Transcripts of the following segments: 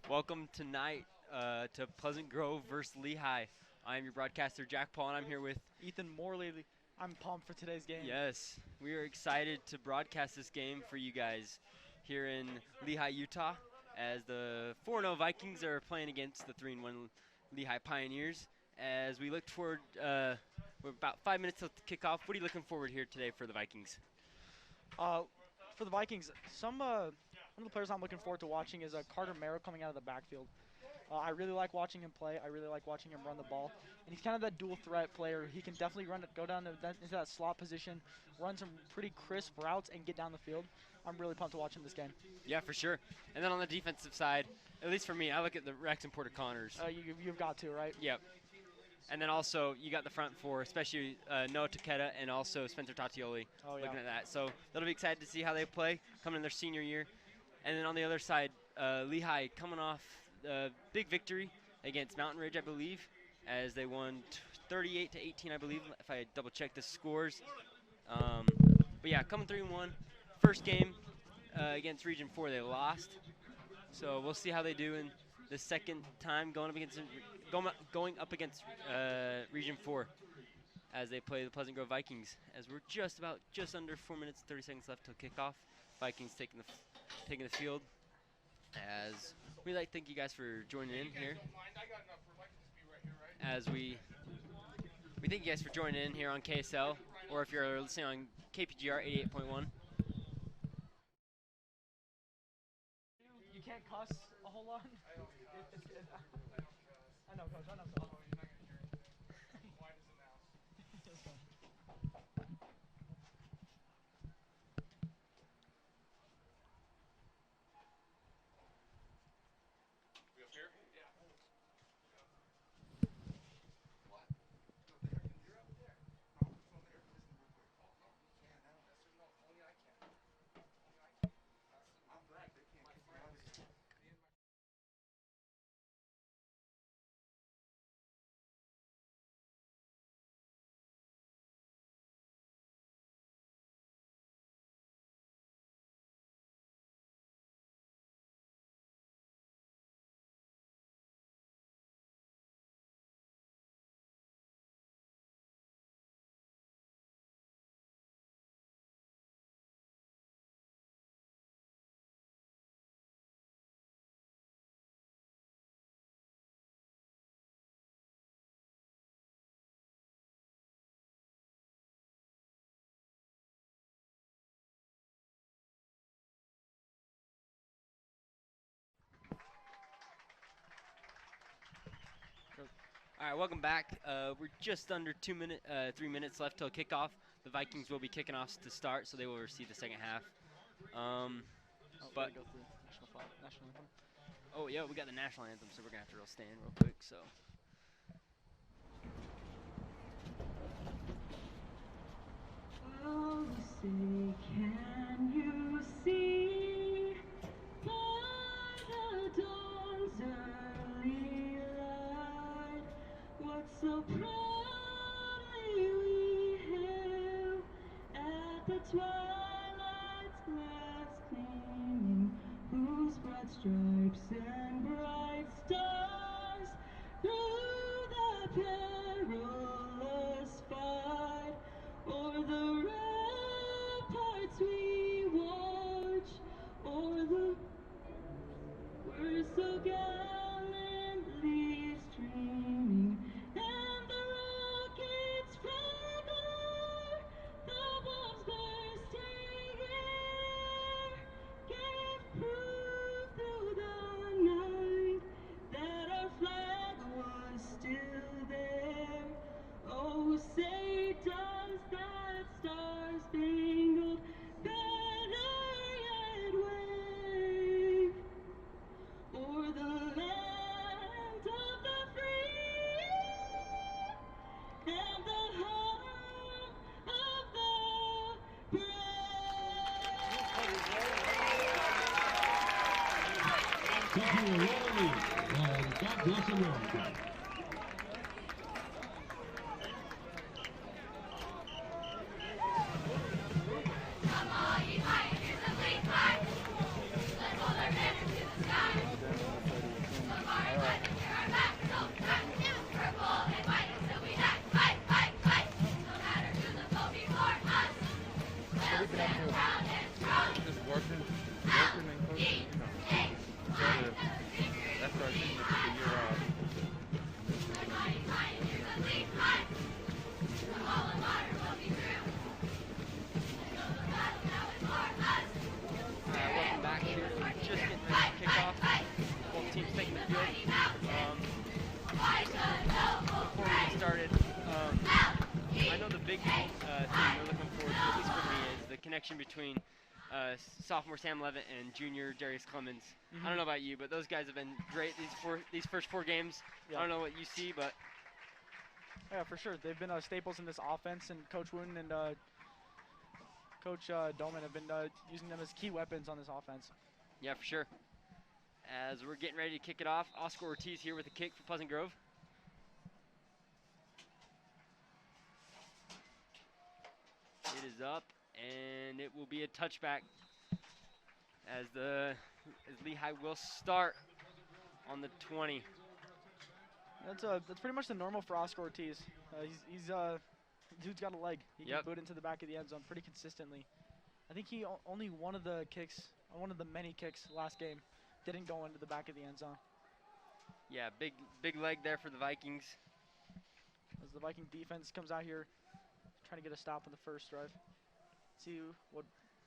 Welcome tonight to Pleasant Grove versus Lehi. I am your broadcaster, Jack Paul, and I'm here with Ethan Morley. I'm pumped for today's game. Yes, we are excited to broadcast this game for you guys here in Lehi, Utah, as the 4-0 Vikings are playing against the 3-1 Lehi Pioneers. As we look toward, we're about 5 minutes till kickoff. What are you looking forward here today for the Vikings? For the Vikings, one of the players I'm looking forward to watching is Carter Merrill coming out of the backfield. I really like watching him play. I really like watching him run the ball. And he's kind of that dual threat player. He can definitely go down into that slot position, run some pretty crisp routes, and get down the field. I'm really pumped to watch him this game. Yeah, for sure. And then on the defensive side, at least for me, I look at the Rex and Porter Connors. You've got to, right? Yep. And then also, you got the front four, especially Noah Takeda and also Spencer Tatioli. Oh, yeah. Looking at that. So that'll be excited to see how they play coming in their senior year. And then on the other side, Lehi coming off a big victory against Mountain Ridge, I believe, as they won 38-18, I believe, if I double check the scores. But yeah, coming 3-1. First game against Region 4, they lost. So we'll see how they do in the second time going up against Region 4 as they play the Pleasant Grove Vikings. As we're just under 4 minutes and 30 seconds left till kickoff. Vikings taking the field. As we'd like to thank you guys for joining in here. As we thank you guys for joining in here on KSL, or if you're listening on KPGR 88.1. You can't cuss a whole lot. I know, Coach. I know, Coach. All right, welcome back. We're just under 3 minutes left till kickoff. The Vikings will be kicking off to start, so they will receive the second half. But Go through national anthem. oh yeah, we got the national anthem, so we're gonna have to stand real quick. So. Oh, say, can you see by the dawn's early light what so proudly we hailed at the twilight's glass gleaming, whose broad stripes and bright stars through the perilous fight o'er the ramparts we watch, o'er the were so gallantly streaming, and the rockets from o'er the bombs bursting air gave proof through the night that our flag was still there. Oh, say does that star-spangled banner yet wave o'er the land of the free and the home of the brave? Thank you, Lehi, and God bless America. Come on, you pioneers of Lehi! Let's hold our banners to the sky! connection between sophomore Sam Levitt and junior Darius Clemens. Mhm. I don't know about you, but those guys have been great these first 4 games. Yeah. I don't know what you see, but Yeah, for sure. They've been staples in this offense, and Coach Wooten and Coach Doman have been using them as key weapons on this offense. yeah, for sure. As we're getting ready to kick it off, Oscar Ortiz here with a kick for Pleasant Grove. It is up, and it will be a touchback as Lehi will start on the 20. That's pretty much the normal for Oscar Ortiz. Dude's got a leg. He can Yep. boot into the back of the end zone pretty consistently. I think he only one of the many kicks last game didn't go into the back of the end zone. Yeah, big leg there for the Vikings. As the Viking defense comes out here trying to get a stop on the first drive. See what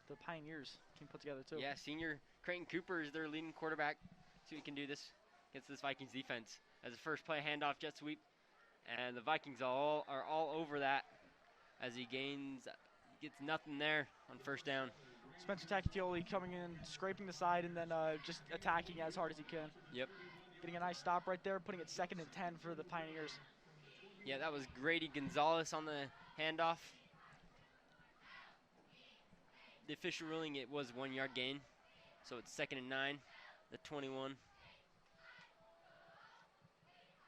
the Pioneers can put together too. Yeah, senior Creighton Cooper is their leading quarterback. See if he can do this against this Vikings defense. As the first play, handoff, jet sweep, and the Vikings are all over that as he gets nothing there on first down. Spencer Tacchioli coming in, scraping the side, and then just attacking as hard as he can. Yep. Getting a nice stop right there, putting it 2nd and 10 for the Pioneers. Yeah, that was Grady Gonzalez on the handoff. The official ruling, it was 1 yard gain, so it's 2nd and 9, the 21.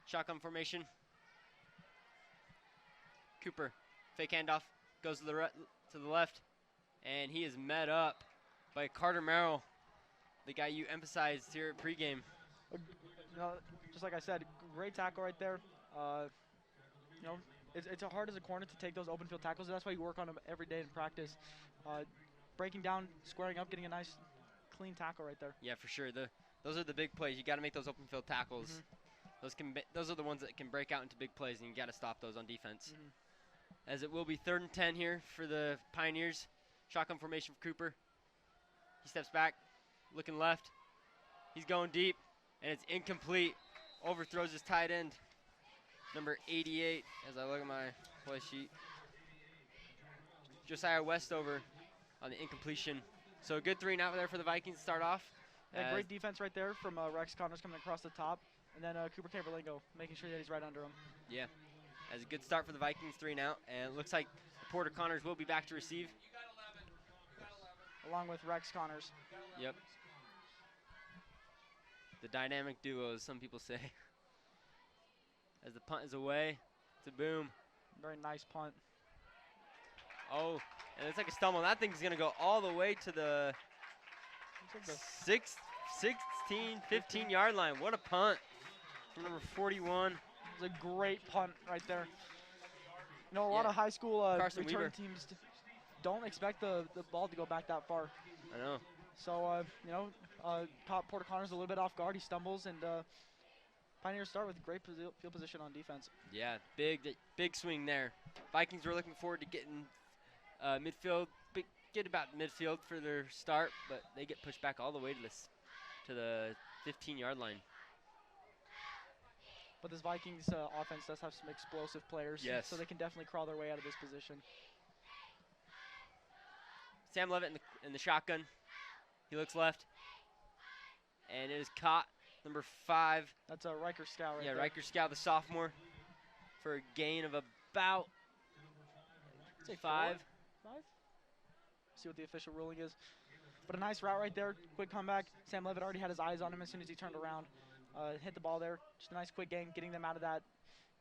Shotgun formation. Cooper, fake handoff, goes to the left, and he is met up by Carter Merrill, the guy you emphasized here at pregame. You know, just like I said, great tackle right there. You know, it's hard as a corner to take those open field tackles. That's why you work on them every day in practice. Breaking down, squaring up, getting a nice, clean tackle right there. Yeah, for sure. Those are the big plays. You got to make those open field tackles. Those are the ones that can break out into big plays, and you got to stop those on defense. As it will be 3rd and 10 here for the Pioneers. Shotgun formation for Cooper. He steps back, looking left. He's going deep, and it's incomplete. Overthrows his tight end, number 88, as I look at my play sheet. Josiah Westover on the incompletion. So a good 3 and out there for the Vikings to start off. Yeah, great defense right there from Rex Connors coming across the top. And then Cooper Caberlingo making sure that he's right under him. Yeah, as a good start for the Vikings, 3 and out. And it looks like Porter Connors will be back to receive. Along with Rex Connors. Yep. The dynamic duo, as some people say. As the punt is away, it's a boom. Very nice punt. Oh, and it's like a stumble. That thing's going to go all the way to the 16, 15-yard line. What a punt from number 41. It's a great punt right there. You know, a lot of high school Carson return Weaver. teams don't expect the ball to go back that far. I know. So, you know, caught Porter Connors a little bit off guard. He stumbles, and Pioneers start with great field position on defense. Yeah, big swing there. Vikings were looking forward to getting midfield, get about midfield for their start, but they get pushed back all the way to the 15-yard line. But this Vikings offense does have some explosive players, Yes. so they can definitely crawl their way out of this position. Sam Levitt in the shotgun. He looks left, and it is caught. Number 5. That's a Riker Scout right there. Riker Scout, the sophomore, for a gain of about Say 5. 5? See what the official ruling is. But a nice route right there. Quick comeback. Sam Levitt already had his eyes on him as soon as he turned around. Hit the ball there. Just a nice quick gain, getting them out of that,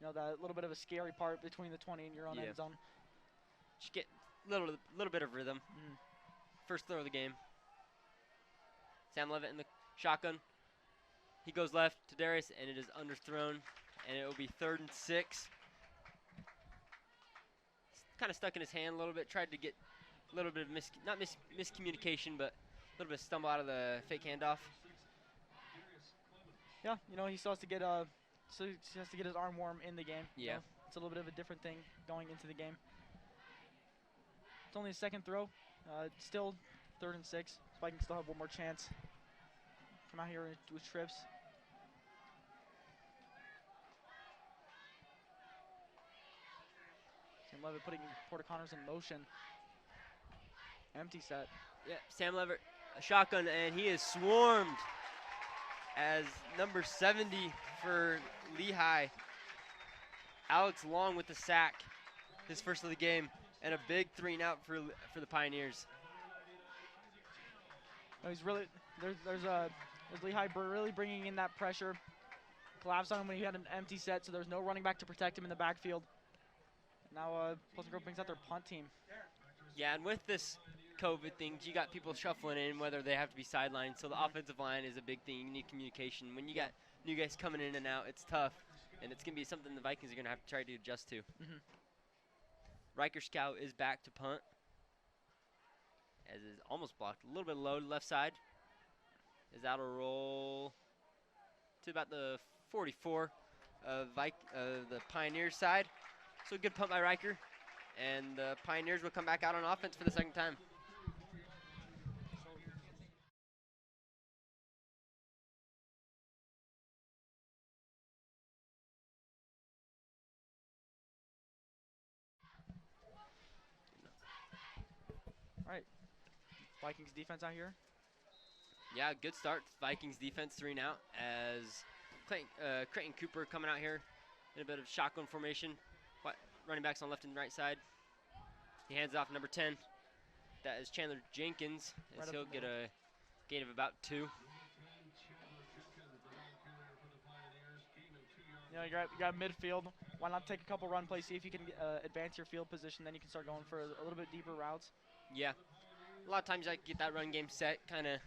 you know, that little bit of a scary part between the 20 and your own end zone. Just get a little bit of rhythm. First throw of the game. Sam Levitt in the shotgun. He goes left to Darius, and it is underthrown, and it will be 3rd and 6. Kind of stuck in his hand a little bit. Tried to get a little bit of miscommunication, but a little bit of stumble out of the fake handoff. Yeah, you know, he still has to get his arm warm in the game. Yeah. You know, it's a little bit of a different thing going into the game. It's only a second throw. Still 3rd and 6. Vikings still have one more chance. Come out here with trips. Sam Levitt putting Porter Connors in motion. Empty set. Yeah, Sam Leverett, a shotgun, and he is swarmed as number 70 for Lehi. Alex Long with the sack, his first of the game, and a big 3-and-out for the Pioneers. No, he's really there's Lehi really bringing in that pressure. Collapsed on him when he had an empty set, so there's no running back to protect him in the backfield. Now Pleasant Grove brings out their punt team. Yeah, and with this COVID thing, you got people shuffling in, whether they have to be sidelined. So the offensive line is a big thing. You need communication. When you got new guys coming in and out, it's tough, and it's gonna be something the Vikings are gonna have to try to adjust to. Riker Scout is back to punt, as is almost blocked. A little bit low to left side. Is out a roll to about the 44 of the Pioneers side. So a good punt by Riker, and the Pioneers will come back out on offense for the second time. All right, Vikings defense out here. Yeah, good start. Vikings defense 3-and-out as Creighton Cooper coming out here in a bit of shotgun formation. Running backs on left and right side. He hands off number 10. That is Chandler Jenkins, as he'll get a gain of about 2. You know, you got midfield. Why not take a couple run plays, see if you can advance your field position, then you can start going for a little bit deeper routes. Yeah. A lot of times I get that run game set, kind of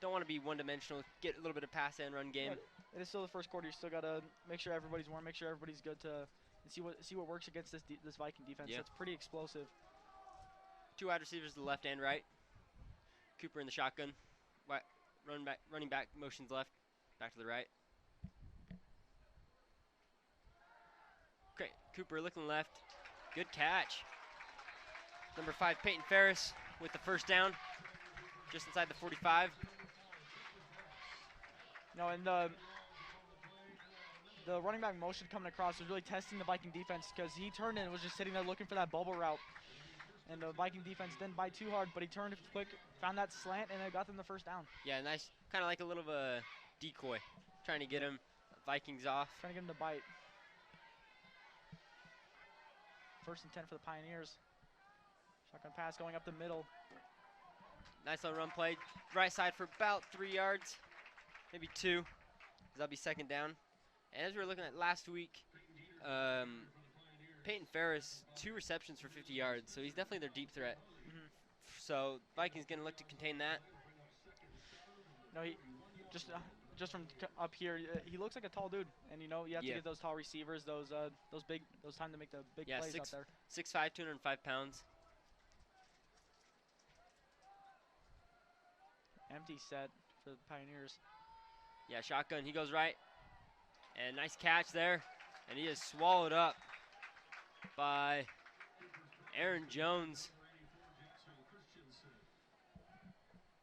don't want to be one-dimensional, get a little bit of pass and run game. Yeah, it is still the first quarter. You still got to make sure everybody's warm, make sure everybody's good to see what works against this Viking defense. Yeah. That's pretty explosive. 2 wide receivers to the left and right. Cooper in the shotgun. Running back motions left, back to the right. Great. Cooper looking left. Good catch. Number 5, Peyton Ferris with the first down, just inside the 45. You know, and the running back motion coming across was really testing the Viking defense because he turned and was just sitting there looking for that bubble route. And the Viking defense didn't bite too hard, but he turned quick, found that slant, and it got them the first down. Yeah, nice. Kind of like a little of a decoy, trying to get him Vikings off. Trying to get him to bite. 1st and 10 for the Pioneers. Shotgun pass going up the middle. Nice little run play. Right side for about 3 yards, maybe 2. That'll be second down. And as we were looking at last week, Peyton Ferris, 2 receptions for 50 yards, so he's definitely their deep threat. So Vikings gonna look to contain that. No, he just from up here, he looks like a tall dude, and you know you have to get those tall receivers, those time to make the big plays out there. 6'5", 205 pounds. Empty set for the Pioneers. Yeah, shotgun. He goes right, and nice catch there, and he is swallowed up by Aaron Jones.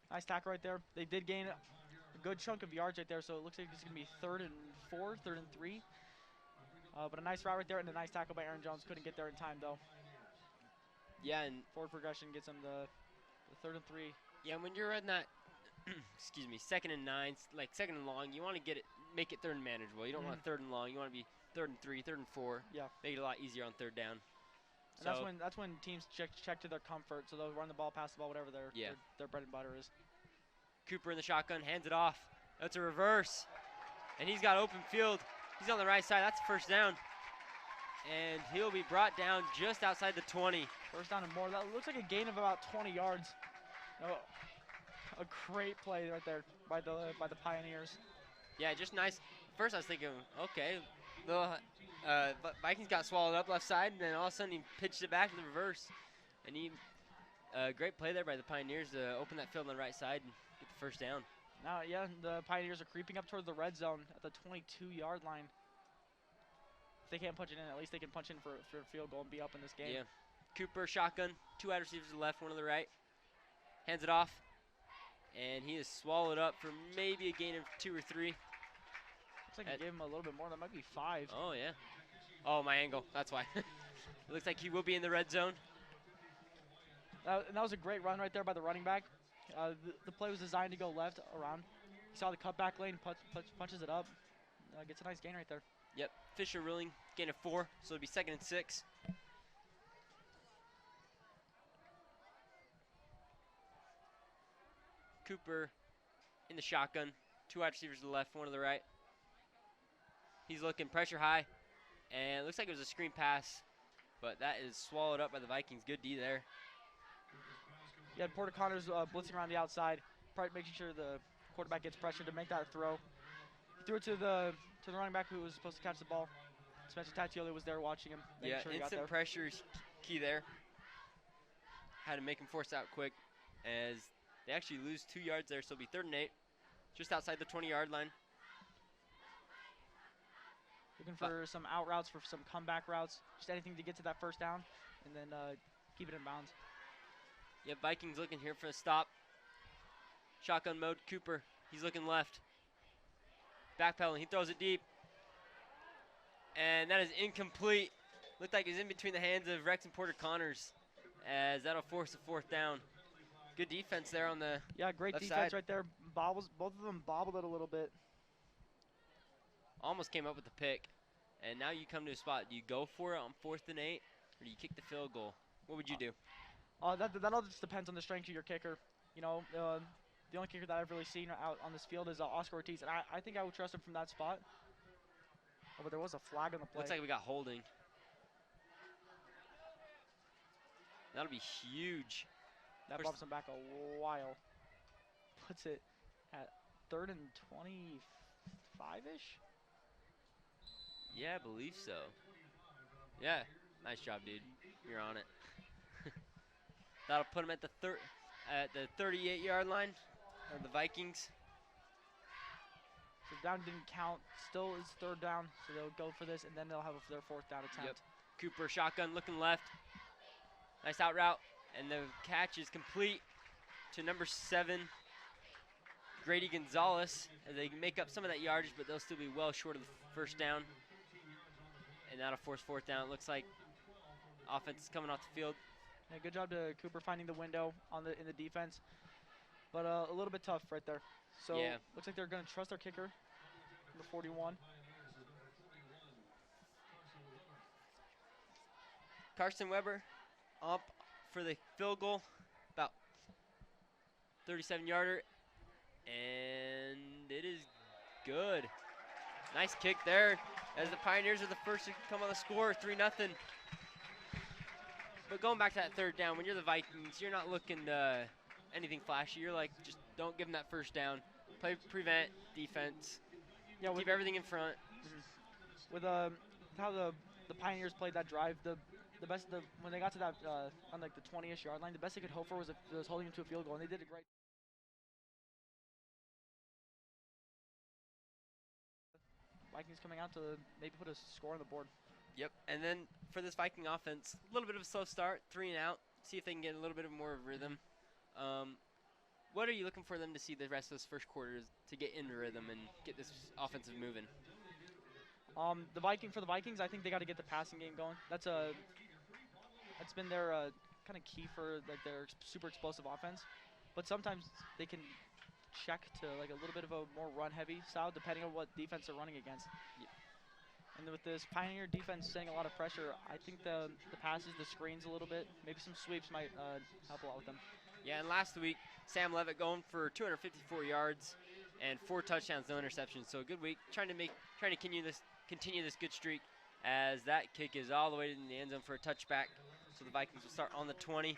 Nice tackle right there. They did gain a good chunk of yards right there, so it looks like it's going to be 3rd and 4, 3rd and 3. But a nice route right there and a nice tackle by Aaron Jones. Couldn't get there in time, though. Yeah, and forward progression gets him the 3rd and 3. Yeah, when you're in that, excuse me, 2nd and 9, like 2nd and long, you want to make it 3rd and manageable. You don't want 3rd and long. You want to be 3rd and 3, 3rd and 4. Yeah. Make it a lot easier on 3rd down. And that's when teams check to their comfort, so they'll run the ball, pass the ball, whatever their bread and butter is. Cooper in the shotgun, hands it off. That's a reverse, and he's got open field. He's on the right side. That's first down, and he'll be brought down just outside the 20. First down and more. That looks like a gain of about 20 yards. A great play right there by the Pioneers. Yeah, just nice. First I was thinking, okay, but Vikings got swallowed up left side, and then all of a sudden he pitched it back to the reverse. And great play there by the Pioneers to open that field on the right side and get the first down. Now, yeah, the Pioneers are creeping up toward the red zone at the 22-yard line. If they can't punch it in, at least they can punch in for a field goal and be up in this game. Yeah. Cooper, shotgun, 2 wide receivers to the left, 1 to the right. Hands it off, and he is swallowed up for maybe a gain of 2 or 3. Looks like he gave him a little bit more. That might be 5. Oh, yeah. Oh, my angle. That's why. It looks like he will be in the red zone. And that was a great run right there by the running back. The play was designed to go left around. He saw the cutback lane, punches it up, gets a nice gain right there. Yep, Fisher Ruling, gain of 4, so it'll be 2nd and 6. Cooper in the shotgun, 2 wide receivers to the left, 1 to the right. He's looking pressure high, and it looks like it was a screen pass, but that is swallowed up by the Vikings. Good D there. Yeah, Porter Connors blitzing around the outside, probably making sure the quarterback gets pressure to make that throw. Threw it to the running back who was supposed to catch the ball. Spencer Tatioli was there watching him, making Yeah, sure he got instant there. pressure is key there. Had to make him force out quick, as they actually lose 2 yards there, so it'll be 3rd and 8, just outside the 20-yard line. Looking for some out routes, for some comeback routes, just anything to get to that first down, and then keep it in bounds. Yeah, Vikings looking here for a stop. Shotgun mode, Cooper, he's looking left. Backpedaling, he throws it deep. And that is incomplete. Looked like it was in between the hands of Rex and Porter Connors, as that'll force a 4th down. Good defense there on the great left defense side. right there. Both of them bobbled it a little bit. Almost came up with the pick. And now you come to a spot. Do you go for it on 4th and 8, or do you kick the field goal? What would you do? That all just depends on the strength of your kicker. You know, the only kicker that I've really seen out on this field is Oscar Ortiz, and I think I would trust him from that spot. Oh, but there was a flag on the play. Looks like we got holding. That'll be huge. That bumps him back a while. Puts it at 3rd and 25-ish. Yeah, I believe so. Yeah, nice job, dude. You're on it. That'll put him at the 38-yard line, or the Vikings. So down didn't count. Still is 3rd down, so they'll go for this, and then they'll have their 4th down attempt. Yep. Cooper shotgun looking left. Nice out route, and the catch is complete to number 7, Grady Gonzalez, as they make up some of that yardage, but they'll still be well short of the 1st down. And that'll force 4th down. It looks like offense is coming off the field. Yeah, good job to Cooper finding the window in the defense, but a little bit tough right there. So Yeah. looks like they're going to trust their kicker, number 41. Carson Weber up for the field goal, about 37-yarder, and it is good. Nice kick there, as the Pioneers are the first to come on the score, 3-0. But going back to that 3rd down, when you're the Vikings, you're not looking anything flashy. You're like, just don't give them that 1st down. Play prevent defense. Yeah, Keep everything in front. With how the Pioneers played that drive, when they got to that on like the 20-ish yard line, the best they could hope for was holding them to a field goal, and they did a great. Vikings coming out to maybe put a score on the board. Yep, and then for this Viking offense, a little bit of a slow start, 3 and out. See if they can get a little bit of more of rhythm. What are you looking for them to see the rest of this first quarter to get into rhythm and get this offensive moving? For the Vikings, I think they got to get the passing game going. That's been their kind of key for their super explosive offense. But sometimes they can check to like a little bit of a more run-heavy style, depending on what defense they're running against. Yep. And with this Pioneer defense setting a lot of pressure, I think the passes, the screens a little bit, maybe some sweeps might help a lot with them. Yeah, and last week, Sam Levitt going for 254 yards and 4 touchdowns, no interceptions. So a good week, trying to continue this good streak, as that kick is all the way in the end zone for a touchback. So the Vikings will start on the 20.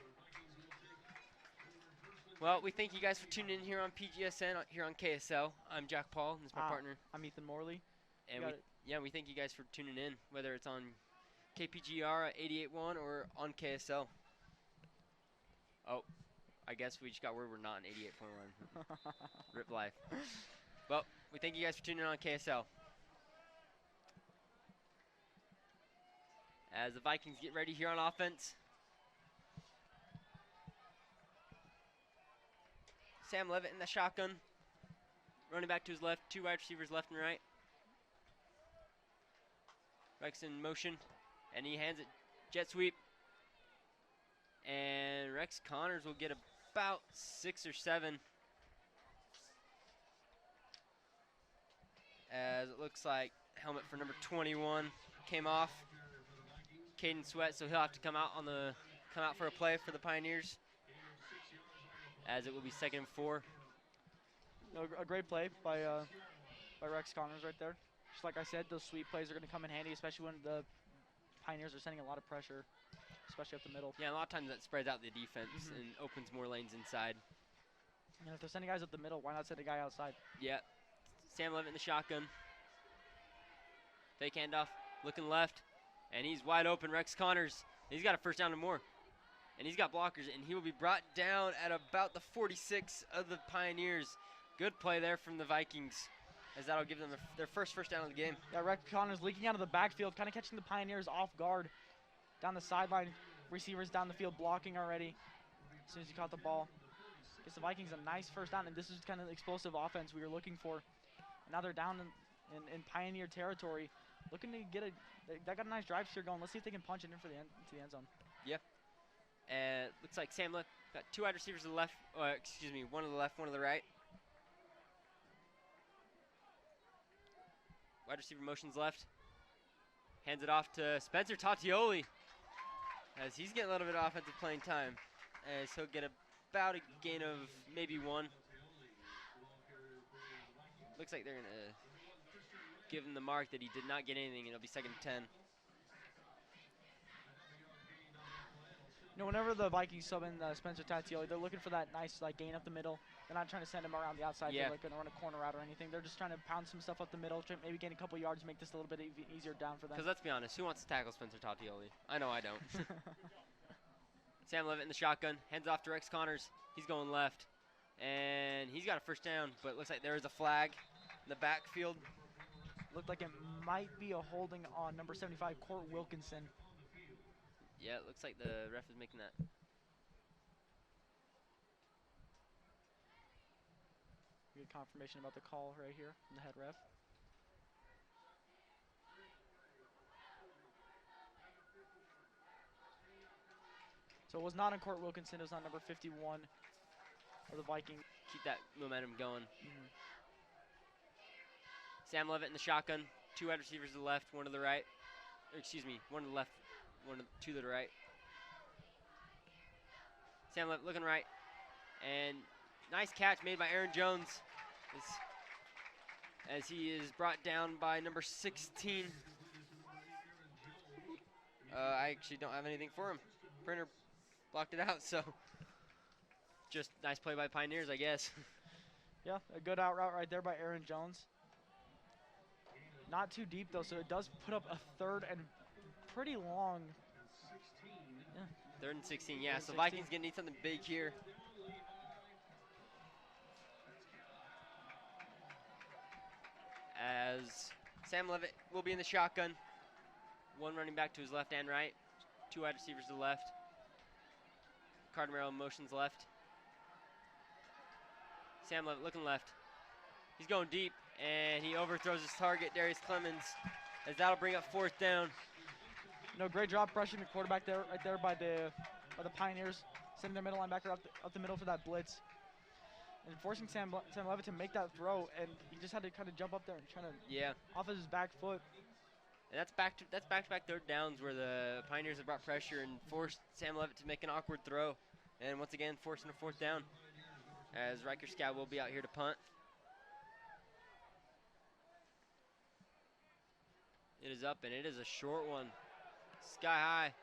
Well, we thank you guys for tuning in here on PGSN, here on KSL. I'm Jack Paul, and this is my partner. I'm Ethan Morley. And we thank you guys for tuning in, whether it's on KPGR 88.1 or on KSL. Oh, I guess we just got word we're not on 88.1. Rip life. Well, we thank you guys for tuning in on KSL. As the Vikings get ready here on offense. Sam Levitt in the shotgun. Running back to his left, 2 wide receivers left and right. Rex in motion, and he hands it jet sweep. And Rex Connors will get about 6 or 7. As it looks like helmet for number 21 came off. Caden Sweat, so he'll have to come out for a play for the Pioneers. As it will be 2nd and 4. No, a great play by Rex Connors right there. Just like I said, those sweep plays are going to come in handy, especially when the Pioneers are sending a lot of pressure, especially up the middle. Yeah, a lot of times that spreads out the defense and opens more lanes inside. And if they're sending guys up the middle, why not send a guy outside? Yeah. Sam Levitt in the shotgun. Fake handoff, looking left, and he's wide open. Rex Connors, he's got a first down and more. And he's got blockers, and he will be brought down at about the 46 of the Pioneers. Good play there from the Vikings, as that'll give them their first down of the game. Yeah, Rex Connors leaking out of the backfield, kind of catching the Pioneers off guard. Down the sideline, receivers down the field blocking already as soon as he caught the ball. Gives the Vikings a nice first down, and this is kind of the explosive offense we were looking for. And now they're down in Pioneer territory, looking to get they got a nice drive here going. Let's see if they can punch it in for into the end zone. Yep. Looks like Sam Levitt got 2 wide receivers to the left, one to the left, one to the right. Wide receiver motions left. Hands it off to Spencer Tatioli, as he's getting a little bit of offensive playing time, as he'll get about a gain of maybe 1. Looks like they're going to give him the mark that he did not get anything, and it'll be 2nd and 10. You know, whenever the Vikings sub in Spencer Tatioli, they're looking for that nice gain up the middle. They're not trying to send him around the outside. Yeah. They're going to run a corner out or anything. They're just trying to pound some stuff up the middle, maybe gain a couple yards, make this a little bit easier down for them. Because let's be honest, who wants to tackle Spencer Tatioli? I know I don't. Sam Levitt in the shotgun, hands off to Rex Connors. He's going left, and he's got a first down, but it looks like there is a flag in the backfield. Looked like it might be a holding on number 75, Court Wilkinson. Yeah, it looks like the ref is making that. We get confirmation about the call right here from the head ref. So it was not on Court Wilkinson. It was on number 51 of the Vikings. Keep that momentum going. Sam Levitt in the shotgun. 2 wide receivers to the left, 1 to the right. Or excuse me, 1 to the left, 2 to the right. Sam Levitt looking right. And nice catch made by Aaron Jones as he is brought down by number 16. I actually don't have anything for him. Printer blocked it out, so just nice play by Pioneers, I guess. Yeah, a good out route right there by Aaron Jones. Not too deep, though, so it does put up a 3rd and pretty long. Yeah. 3rd and 16, yeah. 3rd and So 16. Vikings gonna need something big here. As Sam Levitt will be in the shotgun. 1 running back to his left and right. 2 wide receivers to the left. Carter Merrill motions left. Sam Levitt looking left. He's going deep, and he overthrows his target, Darius Clemens, as that'll bring up 4th down. No, great job pressuring the quarterback there, right there by the Pioneers, sending their middle linebacker up the middle for that blitz, and forcing Sam Levitt to make that throw, and he just had to kind of jump up there and try to off of his back foot. And that's back-to-back 3rd downs where the Pioneers have brought pressure and forced Sam Levitt to make an awkward throw, and once again forcing a 4th down. As Riker Scout will be out here to punt. It is up, and it is a short one. Sky high.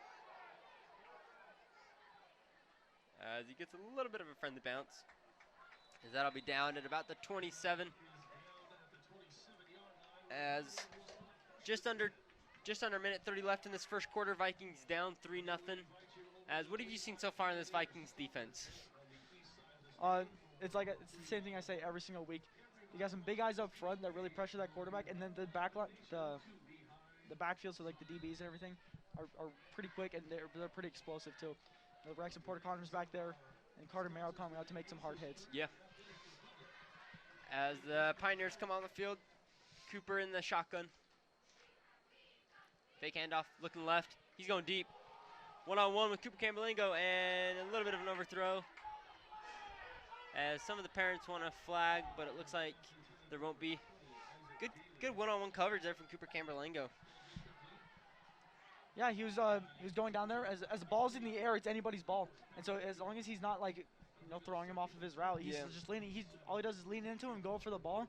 As he gets a little bit of a friendly bounce. As that'll be down at about the 27. As just under a minute 30 left in this first quarter, Vikings down 3-0. As what have you seen so far in this Vikings defense? It's the same thing I say every single week. You got some big guys up front that really pressure that quarterback, and then the backfield, so like the DBs and everything, are pretty quick, and they're pretty explosive too. Rex and Porter Connors back there, and Carter Merrill coming out to make some hard hits. Yeah. As the Pioneers come on the field, Cooper in the shotgun. Fake handoff, looking left. He's going deep. One-on-one with Cooper Camberlingo, and a little bit of an overthrow. As some of the parents want a flag, but it looks like there won't be. Good one-on-one coverage there from Cooper Camberlingo. Yeah, he was going down there. As the ball's in the air, it's anybody's ball. And so as long as he's not like, throwing him off of his route, he's just leaning. All he does is lean into him, go for the ball.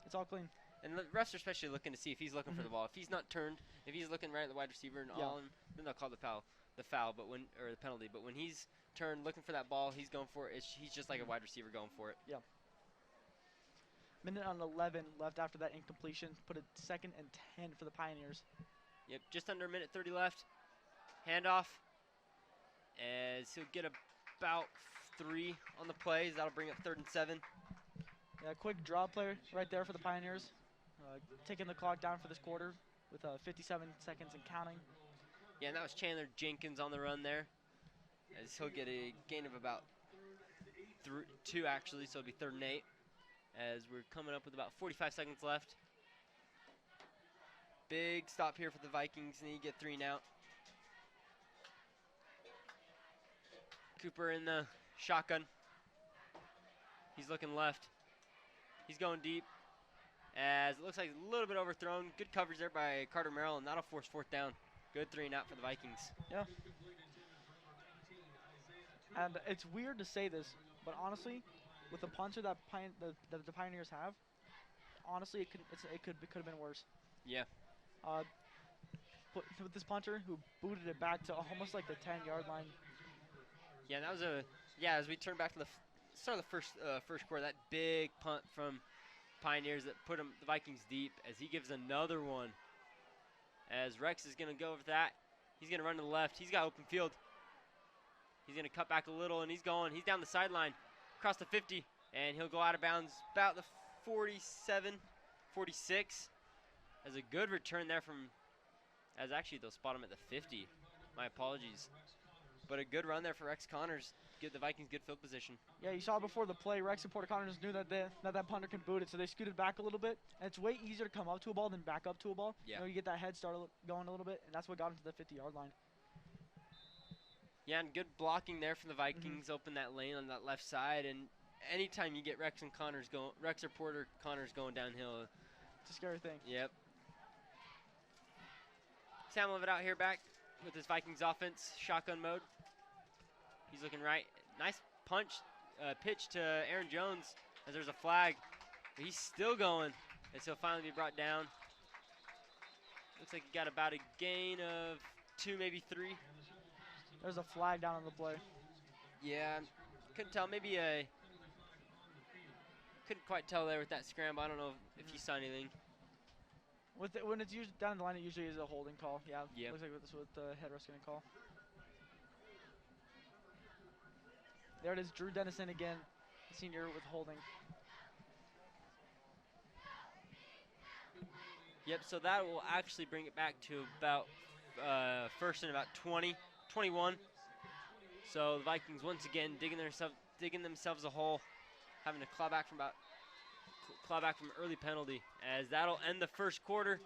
It's all clean. And the refs are especially looking to see if he's looking for the ball. If he's not turned, if he's looking right at the wide receiver and all, then they'll call the foul, or the penalty. But when he's turned, looking for that ball, he's going for it. He's just like a wide receiver going for it. Yeah. Minute on 11 left after that incompletion. Put it 2nd and 10 for the Pioneers. Yep, just under a minute 30 left. Handoff, as he'll get about 3 on the plays. That'll bring up 3rd and 7. Yeah, quick draw play right there for the Pioneers. Taking the clock down for this quarter with 57 seconds and counting. Yeah, and that was Chandler Jenkins on the run there, as he'll get a gain of about 2 actually, so it'll be 3rd and 8. As we're coming up with about 45 seconds left. Big stop here for the Vikings, and you get 3 now. Cooper in the shotgun. He's looking left. He's going deep, as it looks like a little bit overthrown. Good coverage there by Carter Merrill, and that'll force 4th down. Good 3 and out for the Vikings. Yeah. And it's weird to say this, but honestly, with the puncher that the Pioneers have, honestly, it could have been worse. Yeah. With this puncher who booted it back to almost like the 10-yard line. Yeah, that was as we turn back to the start of the first quarter, that big punt from Pioneers that put the Vikings deep, as he gives another one. As Rex is going to go over that. He's going to run to the left. He's got open field. He's going to cut back a little, and he's down the sideline, across the 50, and he'll go out of bounds about the 47, 46. As a good return there as actually they'll spot him at the 50. My apologies. But a good run there for Rex Connors. Give the Vikings good field position. Yeah, you saw before the play, Rex and Porter Connors knew that that punter can boot it, so they scooted back a little bit. And it's way easier to come up to a ball than back up to a ball. Yeah. You get that head start going a little bit, and that's what got him to the 50-yard line. Yeah, and good blocking there from the Vikings. Open that lane on that left side, and anytime you get Rex or Porter Connors going downhill, it's a scary thing. Yep. Sam Levitt out here back with his Vikings offense, shotgun mode. He's looking right. Nice pitch to Aaron Jones, as there's a flag. But he's still going, as he'll finally be brought down. Looks like he got about a gain of 2, maybe 3. There's a flag down on the play. Yeah, couldn't tell. Maybe couldn't quite tell there with that scramble. I don't know if he saw anything. When it's usually down the line, it usually is a holding call. Yeah. Yep. Looks like that's what the head ref's gonna call. There it is, Drew Dennison again, the senior with holding. Yep. So that will actually bring it back to about 1st and about 20, 21. So the Vikings once again digging themselves a hole, having to claw back from early penalty, as that'll end the first quarter.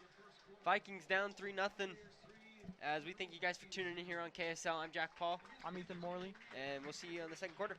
Vikings down 3-0. As we thank you guys for tuning in here on KSL, I'm Jack Paul. I'm Ethan Morley. And we'll see you on the second quarter.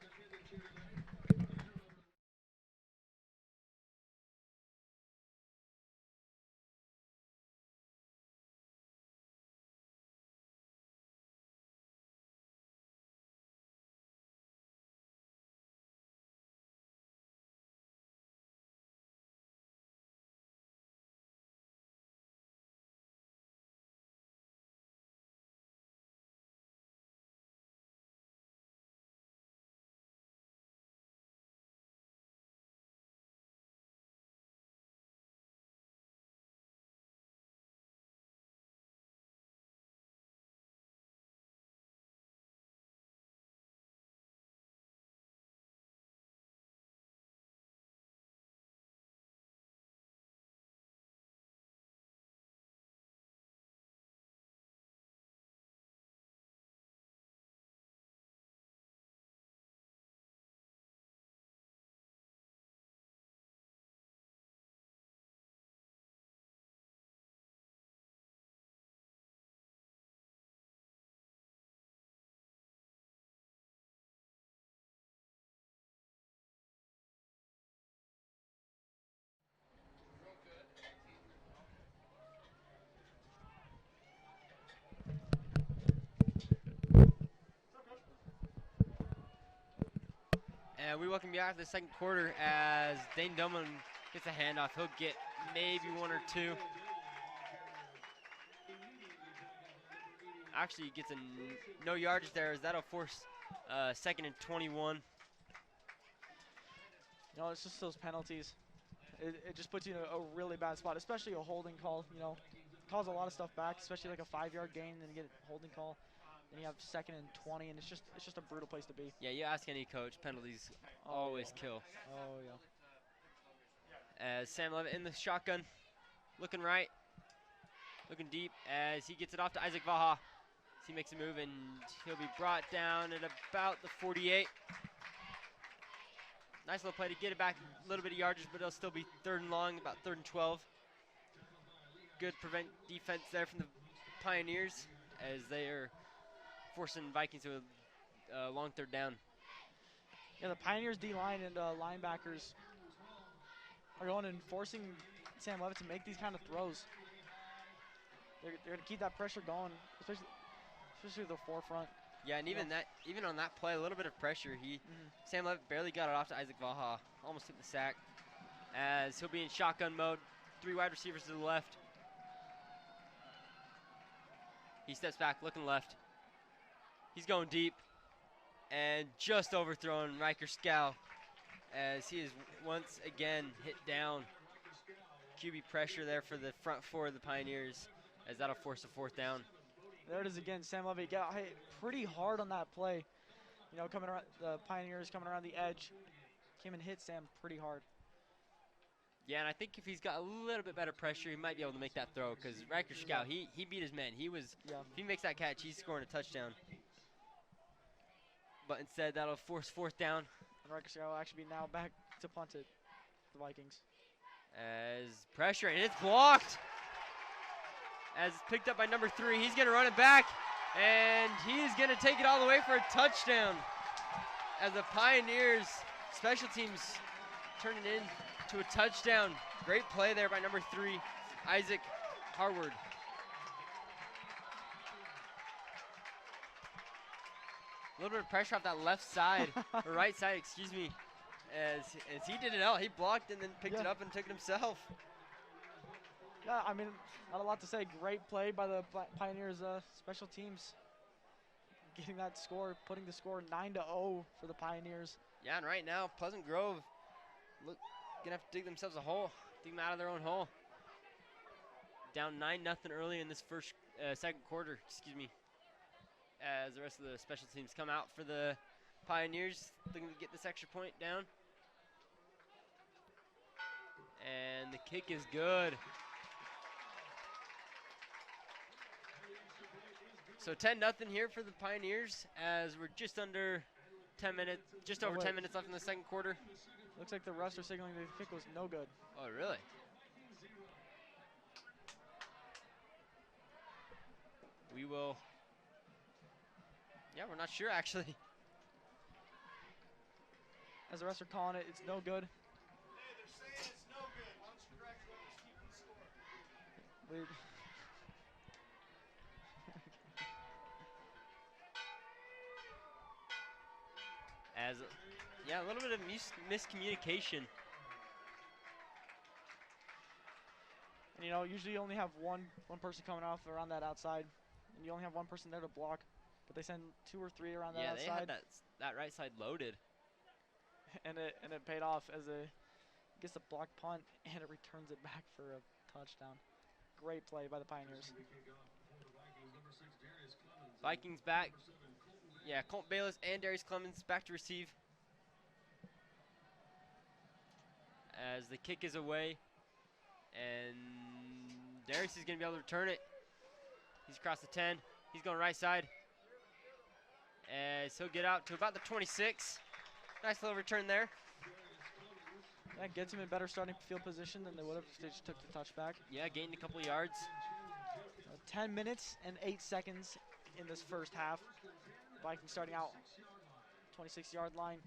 And we welcome you back to the second quarter as Dane Doman gets a handoff. He'll get maybe one or two. Actually, he gets no yardage there, as that'll force 2nd and 21. You know, it's just those penalties. It just puts you in a really bad spot, especially a holding call. You know, calls a lot of stuff back, especially like a 5-yard gain, then you get a holding call. Then you have 2nd and 20, and it's just a brutal place to be. Yeah, you ask any coach, penalties always kill. Oh yeah. As Sam Levitt in the shotgun, looking right, looking deep as he gets it off to Isaac Vaha. As he makes a move and he'll be brought down at about the 48. Nice little play to get it back a little bit of yardage, but it'll still be 3rd and long, about 3rd and 12. Good prevent defense there from the Pioneers as they are forcing Vikings to a long 3rd down. Yeah, the Pioneers D-line and linebackers are going and forcing Sam Levitt to make these kind of throws. They're going to keep that pressure going, especially the forefront. Yeah, and even on that play, a little bit of pressure. Sam Levitt barely got it off to Isaac Vaha. Almost took the sack. As he'll be in shotgun mode. 3 wide receivers to the left. He steps back, looking left. He's going deep. And just overthrown Riker Scow as he is once again hit down. QB pressure there for the front 4 of the Pioneers as that'll force a 4th down. There it is again. Sam Levitt got hit pretty hard on that play. You know, coming around the Pioneers coming around the edge, came and hit Sam pretty hard. Yeah, and I think if he's got a little bit better pressure, he might be able to make that throw because Riker Scow, he beat his man. If he makes that catch, he's scoring a touchdown. But instead, that'll force 4th down. And Riker Scow will actually be now back to punt it, the Vikings. As pressure, and it's blocked. As it's picked up by number 3, he's going to run it back, and he's going to take it all the way for a touchdown. As the Pioneers special teams turn it in to a touchdown. Great play there by number 3, Isaac Harward. A little bit of pressure off that left side, or right side, excuse me, as he did it all. He blocked and then picked it up and took it himself. Yeah, I mean, not a lot to say. Great play by the Pioneers special teams. Getting that score, putting the score 9-0 for the Pioneers. Yeah, and right now, Pleasant Grove gonna have to dig themselves a hole, dig them out of their own hole. Down 9-0 early in this second quarter, excuse me. As the rest of the special teams come out for the Pioneers, looking to get this extra point down. And the kick is good. So 10-0 here for the Pioneers as we're just under 10 minutes, just over 10 minutes left in the second quarter. Looks like the refs are signaling the kick was no good. Oh, really? We will. Yeah, we're not sure actually. As the refs are calling it, it's no good. Hey, they're saying it's no good. Why don't you correct whoever's keeping the score? Yeah, a little bit of miscommunication. And you know, usually you only have one person coming off around that outside, and you only have one person there to block. But they send 2 or 3 around that outside. Yeah, they had that right side loaded. And it paid off as it gets a block punt and it returns it back for a touchdown. Great play by the Pioneers. Vikings back. Yeah, Colt Bayless and Darius Clemens back to receive. As the kick is away. And Darius is going to be able to return it. He's across the 10. He's going right side. As he'll get out to about the 26. Nice little return there. That gets him in better starting field position than they would have if they just took the touchback. Yeah, gained a couple of yards. 10 minutes and 8 seconds in this first half. Vikings starting out 26-yard line.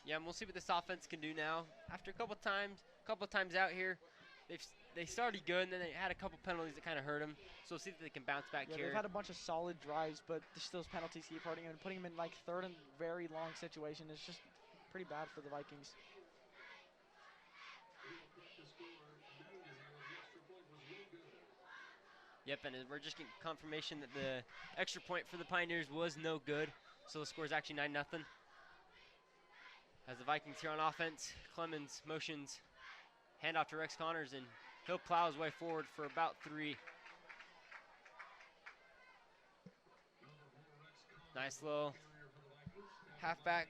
Yeah, and we'll see what this offense can do now. After a couple times out here, they started good, and then they had a couple penalties that kind of hurt them. So we'll see if they can bounce back Yeah, here. they've had a bunch of solid drives, but just those penalties keep hurting them and putting them in like third and very long situation is just pretty bad for the Vikings. Yep, and we're just getting confirmation that the extra point for the Pioneers was no good. So the score is actually 9-0. As the Vikings here on offense, Clemens motions, handoff to Rex Connors, and he'll plow his way forward for about 3. Nice little halfback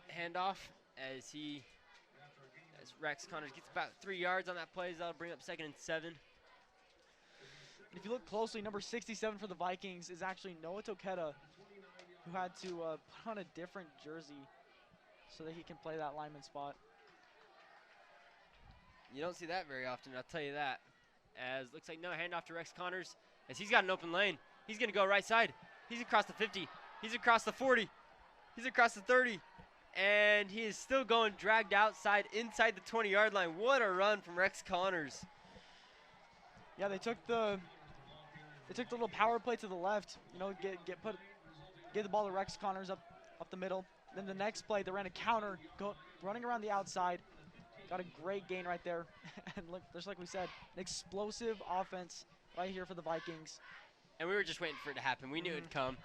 handoff as Rex Connors gets about 3 yards on that play. That'll bring up 2nd and 7. If you look closely, number 67 for the Vikings is actually Noah Toketa, who had to put on a different jersey so that he can play that lineman spot. You don't see that very often, I'll tell you that. As looks like no handoff to Rex Connors, as he's got an open lane. He's going to go right side. He's across the 50. He's across the 40. He's across the 30. And he is still going dragged outside inside the 20-yard line. What a run from Rex Connors. Yeah, they took the little power play to the left. You know, get the ball to Rex Connors up the middle. Then the next play, they ran a counter, running around the outside. Got a great gain right there. And look, just like we said, an explosive offense right here for the Vikings. And we were just waiting for it to happen. We knew it'd come.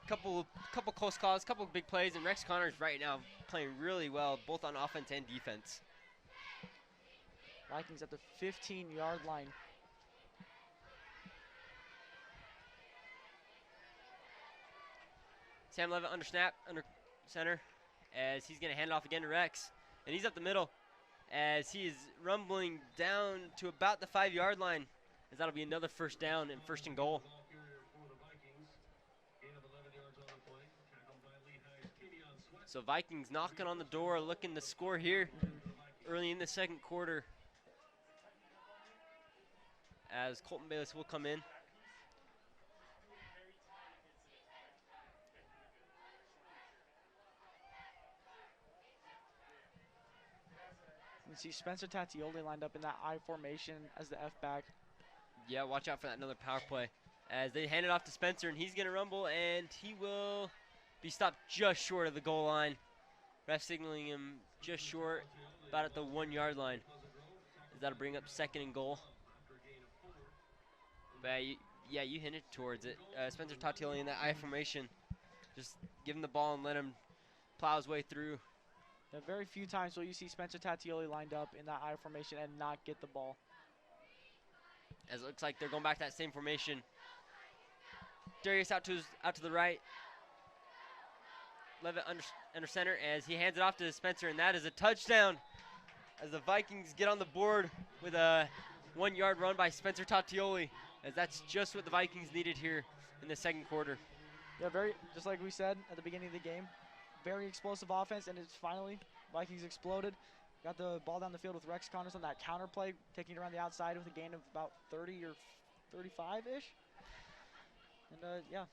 Couple close calls, couple big plays, and Rex Connors right now playing really well, both on offense and defense. Vikings at the 15-yard line. Sam Levitt under snap, under center, as he's going to hand it off again to Rex. And he's up the middle as he is rumbling down to about the 5-yard line, as that'll be another first down and 1st and goal. So Vikings knocking on the door, looking to score here early in the 2nd quarter, as Colton Bayless will come in. You see Spencer Tatioli lined up in that I formation as the F-back. Yeah, watch out for that another power play. As they hand it off to Spencer, and he's going to rumble, and he will be stopped just short of the goal line. Ref signaling him just short, about at the 1-yard line. As that'll bring up 2nd and goal. But yeah, you hinted towards it. Spencer Tatioli in that I formation. Just give him the ball and let him plow his way through. Yeah, very few times will you see Spencer Tatioli lined up in that I formation and not get the ball. As it looks like they're going back to that same formation. Darius out to the right. Levitt under center as he hands it off to Spencer, and that is a touchdown as the Vikings get on the board with a 1-yard run by Spencer Tatioli, as that's just what the Vikings needed here in the 2nd quarter. Yeah, just like we said at the beginning of the game, very explosive offense, and it's finally Vikings exploded. Got the ball down the field with Rex Connors on that counter play, taking it around the outside with a gain of about 30 or 35-ish. And yeah.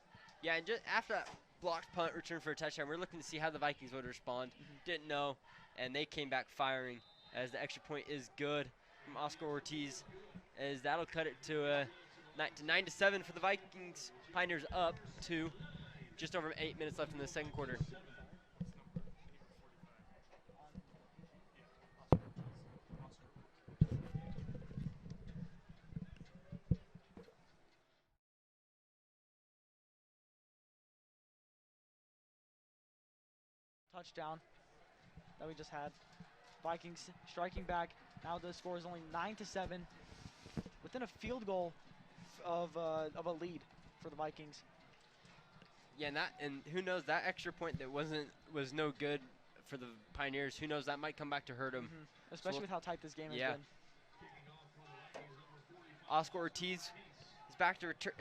Yeah, and just after that blocked punt return for a touchdown, we're looking to see how the Vikings would respond. Didn't know, and they came back firing as the extra point is good from Oscar Ortiz, as that'll cut it to 9-7 for the Vikings. Pioneers up to just over 8 minutes left in the 2nd quarter. Touchdown that we just had. Vikings striking back. Now the score is only 9-7, within a field goal of a lead for the Vikings. Yeah, and who knows, that extra point that was no good for the Pioneers. Who knows, that might come back to hurt them. Especially with how tight this game has been. Oscar Ortiz is back to return,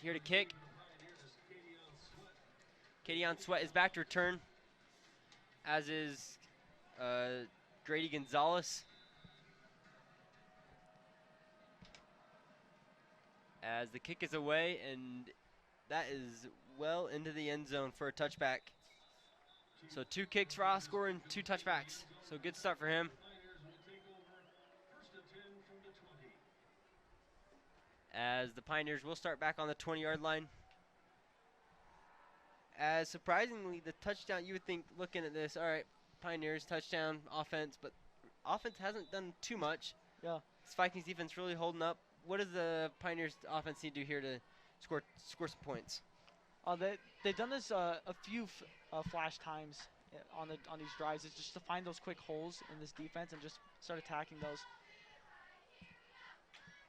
here to kick. Kadion Sweat is back to return, as is Grady Gonzalez. As the kick is away, and that is well into the end zone for a touchback. So 2 kicks for Oscar and 2 touchbacks. So good start for him. as the Pioneers will start back on the 20-yard line. As surprisingly, the touchdown, you would think, looking at this, all right, Pioneers touchdown offense, but offense hasn't done too much. Yeah. This Vikings defense really holding up. What does the Pioneers offense need to do here to score some points? They've done this a few flash times on these drives. It's just to find those quick holes in this defense and just start attacking those.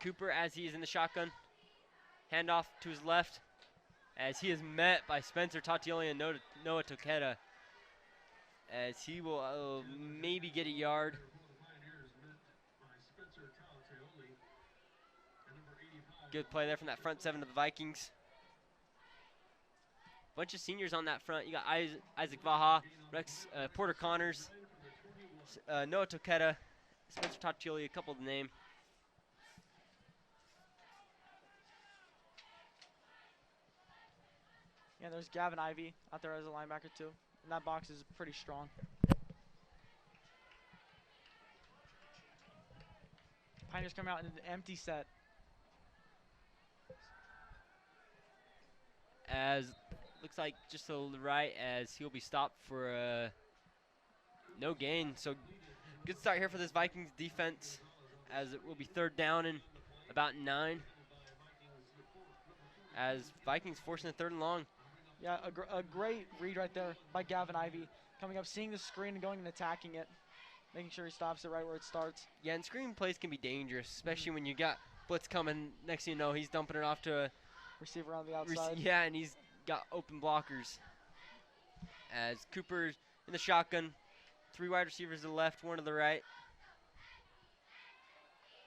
Cooper, as he is in the shotgun, handoff to his left, as he is met by Spencer Tatioli and Noah Toketa, as he will maybe get a yard. Good play there from that front seven of the Vikings. Bunch of seniors on that front. You got Isaac Vaha, Rex Porter Connors, Noah Toketa, Spencer Tatioli, a couple to name. Yeah, there's Gavin Ivey out there as a linebacker too. And that box is pretty strong. Pioneers come out in an empty set. As looks like just to the right, as he'll be stopped for no gain. So good start here for this Vikings defense, as it will be 3rd down and about 9. As Vikings forcing a 3rd and long. Yeah, a great read right there by Gavin Ivey. Coming up, seeing the screen and going and attacking it. Making sure he stops it right where it starts. Yeah, and screen plays can be dangerous, especially when you got blitz coming. Next thing you know, he's dumping it off to a receiver on the outside. Yeah, and he's got open blockers. As Cooper's in the shotgun, 3 wide receivers to the left, 1 to the right.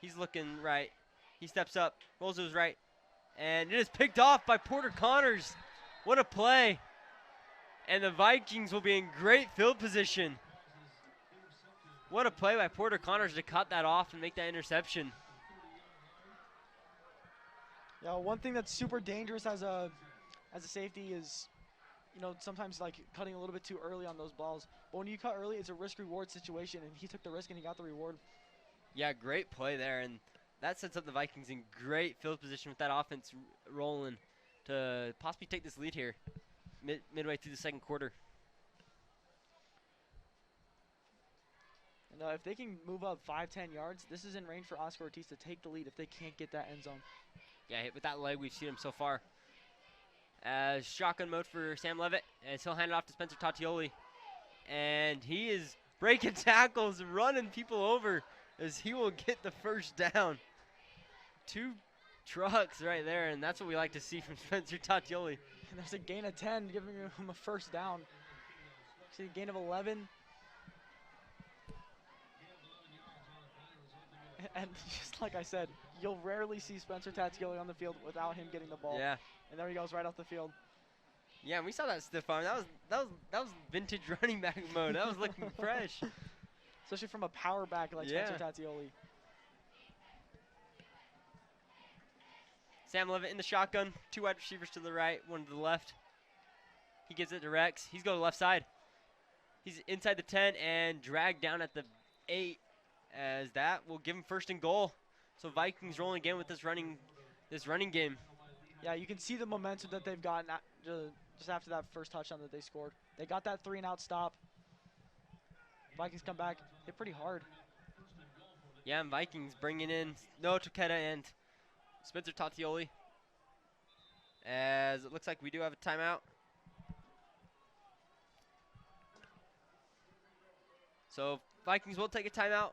He's looking right. He steps up, rolls to his right, and it is picked off by Porter Connors. What a play. And the Vikings will be in great field position. What a play by Porter Connors to cut that off and make that interception. Yeah, one thing that's super dangerous as a safety is, you know, sometimes like cutting a little bit too early on those balls. But when you cut early, it's a risk-reward situation, and he took the risk and he got the reward. Yeah, great play there, and that sets up the Vikings in great field position with that offense rolling to possibly take this lead here midway through the 2nd quarter. And if they can move up 5-10 yards, this is in range for Oscar Ortiz to take the lead if they can't get that end zone. Yeah, hit with that leg, we've seen him so far. Shotgun mode for Sam Levitt, as he'll hand it off to Spencer Tatioli. And he is breaking tackles, running people over, as he will get the 1st down. 2 trucks right there, and that's what we like to see from Spencer Tatioli. And there's a gain of 10, giving him a 1st down. See a gain of 11. And just like I said, you'll rarely see Spencer Tatioli on the field without him getting the ball. Yeah. And there he goes right off the field. Yeah, and we saw that stiff arm. That was vintage running back mode. That was looking fresh. Especially from a power back like Spencer Tatioli. Sam Levitt in the shotgun. 2 wide receivers to the right, 1 to the left. He gives it to Rex. He's going to the left side. He's inside the 10 and dragged down at the 8, as that will give him 1st and goal. So Vikings rolling again with this running game. Yeah, you can see the momentum that they've gotten just after that 1st touchdown that they scored. They got that 3-and-out stop. Vikings come back, hit pretty hard. Yeah, and Vikings bringing in Noah Toketa and Spencer Tatioli. As it looks like we do have a timeout. So Vikings will take a timeout.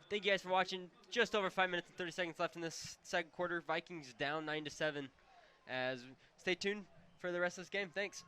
Thank you guys for watching. Just over 5 minutes and 30 seconds left in this 2nd quarter. Vikings down 9-7. As stay tuned for the rest of this game. Thanks.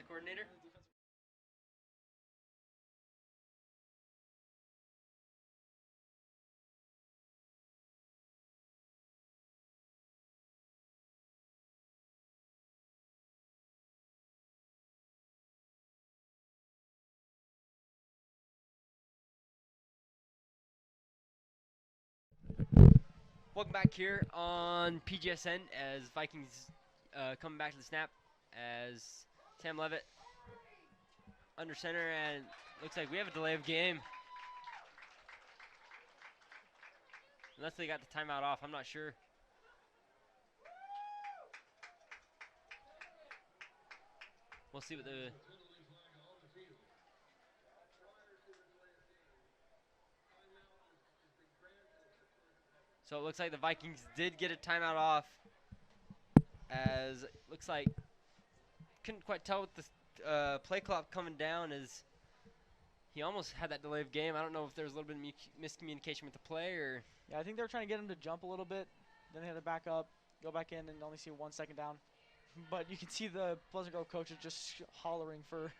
coordinator. Welcome back here on PGSN as Vikings coming back to the snap as Sam Levitt under center, and looks like we have a delay of game. Unless they got the timeout off, I'm not sure. We'll see what the... So it looks like the Vikings did get a timeout off, as it looks like couldn't quite tell with the play clock coming down, as he almost had that delay of game. I don't know if there was a little bit of miscommunication with the play, or... Yeah, I think they were trying to get him to jump a little bit. Then they had to back up, go back in, and only see 1 second down. But you can see the Pleasant Grove coaches just hollering for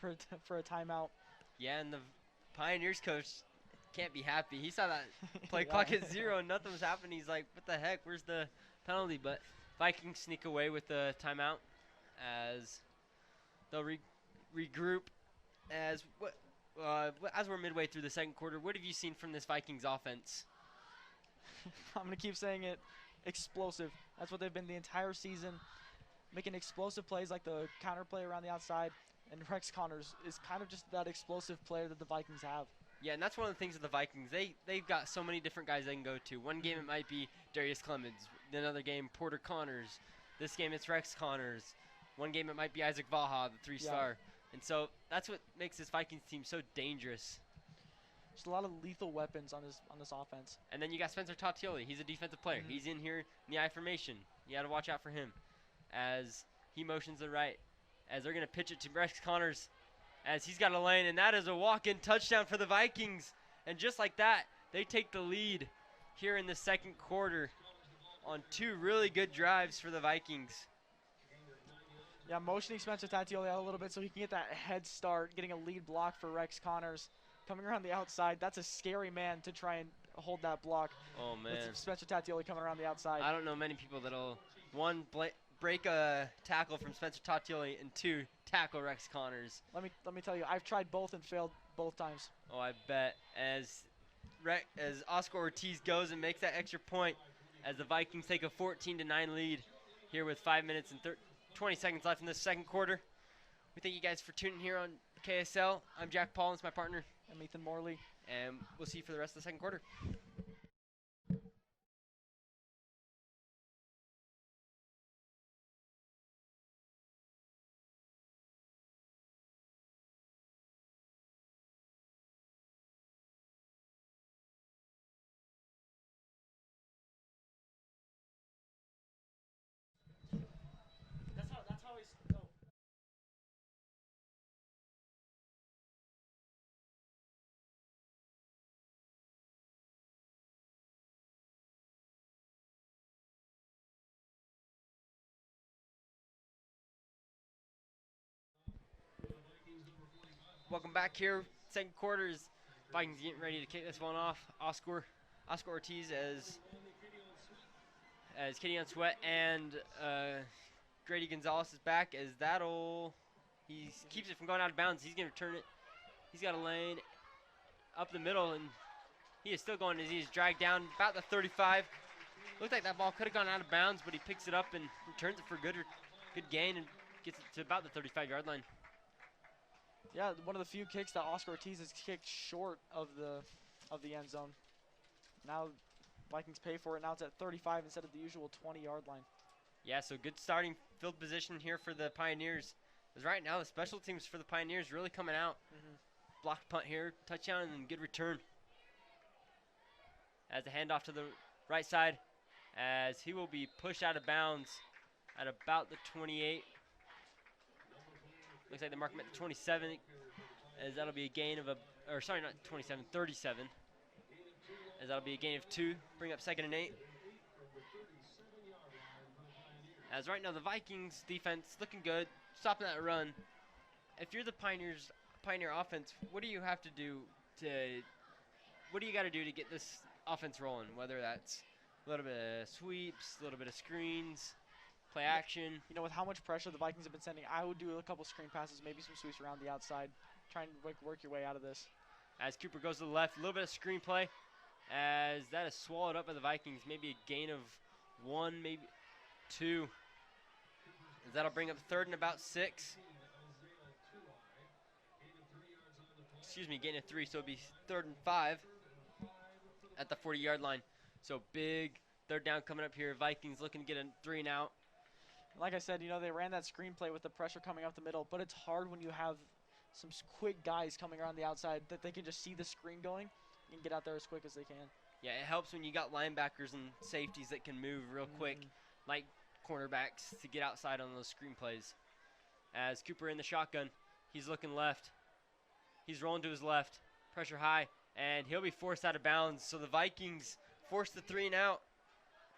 a timeout. Yeah, and the Pioneers coach can't be happy. He saw that play Yeah. clock at 0 and nothing was happening. He's like, what the heck? Where's the penalty? But Vikings sneak away with the timeout as they'll regroup. As we're midway through the second quarter, what have you seen from this Vikings offense? I'm going to keep saying it. Explosive. That's what they've been the entire season. Making explosive plays like the counter play around the outside. And Rex Connors is kind of just that explosive player that the Vikings have. Yeah, and that's one of the things with the Vikings. They've got so many different guys they can go to. One game it might be Darius Clemens. Another game, Porter Connors. This game it's Rex Connors. One game it might be Isaac Vaha, the 3-star. And so that's what makes this Vikings team so dangerous. Just a lot of lethal weapons on this offense. And then you got Spencer Tatioli. He's a defensive player. Mhm. He's in here in the I formation. You got to watch out for him as he motions the right. As they're going to pitch it to Rex Connors as he's got a lane. And that is a walk-in touchdown for the Vikings. And just like that, they take the lead here in the second quarter on 2 really good drives for the Vikings. Yeah, motioning Spencer Tatioli out a little bit so he can get that head start, getting a lead block for Rex Connors. Coming around the outside, that's a scary man to try and hold that block. Oh, man. With Spencer Tatioli coming around the outside. I don't know many people that'll, one, break a tackle from Spencer Tatioli, and 2, tackle Rex Connors. Let me tell you, I've tried both and failed both times. Oh, I bet. As Oscar Ortiz goes and makes that extra point, as the Vikings take a 14-9 lead here with 5 minutes and 20 seconds left in this second quarter. We thank you guys for tuning here on KSL. I'm Jack Paul, and it's my partner. I'm Ethan Morley. And we'll see you for the rest of the second quarter. That's how he's. No. Welcome back here. Second quarter is Vikings getting ready to kick this one off. Oscar Ortiz as Kenyon Sweat and Grady Gonzalez is back, as he keeps it from going out of bounds. He's going to return it. He's got a lane up the middle, and he is still going as he's dragged down about the 35. Looked like that ball could have gone out of bounds, but he picks it up and returns it for good gain and gets it to about the 35-yard line. Yeah, one of the few kicks that Oscar Ortiz has kicked short of the end zone. Now Vikings pay for it. Now it's at 35 instead of the usual 20-yard line. Yeah, so good starting field position here for the Pioneers. Because right now the special teams for the Pioneers really coming out. Blocked punt here, touchdown, and then good return. As the handoff to the right side, as he will be pushed out of bounds at about the 28. Looks like they mark him at the 27, as that'll be a gain of 37. As that'll be a gain of 2, bring up 2nd and 8. As right now the Vikings defense looking good, stopping that run, if you're the Pioneer offense, what do you have to do what do you got to do to get this offense rolling? Whether that's a little bit of sweeps, a little bit of screens, play action. You know, with how much pressure the Vikings have been sending, I would do a couple screen passes, maybe some sweeps around the outside, try and work your way out of this. As Cooper goes to the left, a little bit of screen play, as that is swallowed up by the Vikings. Maybe a gain of 1, maybe 2. As that'll bring up 3rd and about 6. Excuse me, gain of 3, so it'll be 3rd and 5 at the 40-yard line. So big 3rd down coming up here. Vikings looking to get a 3 and out. Like I said, you know, they ran that screenplay with the pressure coming up the middle, but it's hard when you have some quick guys coming around the outside that they can just see the screen going and get out there as quick as they can. Yeah, it helps when you got linebackers and safeties that can move real quick, like cornerbacks, to get outside on those screen plays. As Cooper in the shotgun, he's looking left. He's rolling to his left, pressure high, and he'll be forced out of bounds. So the Vikings force the 3 and out,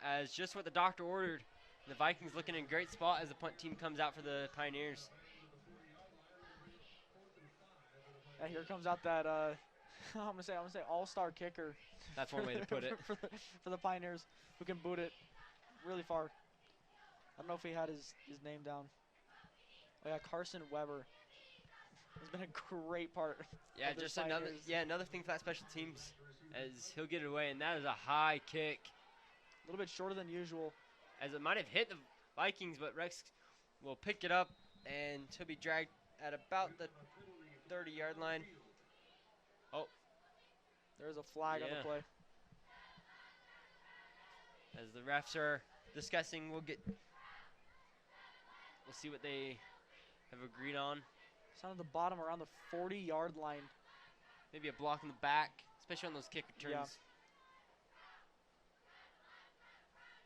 as just what the doctor ordered. The Vikings looking in a great spot as the punt team comes out for the Pioneers. And here comes out that I'm gonna say all-star kicker. That's one way to put it. For the Pioneers, who can boot it really far. I don't know if he had his name down. Oh yeah, Carson Weber has been a great part. Yeah, of this just another thing for that special teams, as he'll get it away, and that is a high kick. A little bit shorter than usual. As it might have hit the Vikings, but Rex will pick it up, and he'll be dragged at about the 30-yard line. Oh. There's a flag on the play. As the refs are discussing, we'll see what they have agreed on. It's on the bottom around the 40-yard line. Maybe a block in the back, especially on those kick returns. Yeah.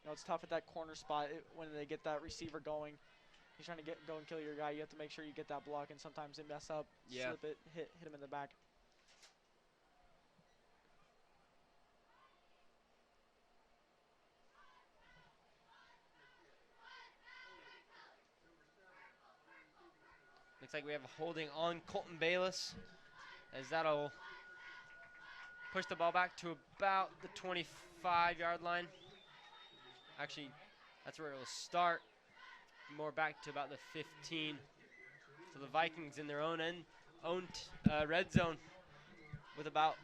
You know, it's tough at that corner spot when they get that receiver going. He's trying to go and kill your guy. You have to make sure you get that block, and sometimes they mess up, slip it, hit him in the back. Looks like we have a holding on Colton Bayless, as that'll push the ball back to about the 25-yard line. Actually, that's where it will start. More back to about the 15. So the Vikings in their own red zone with about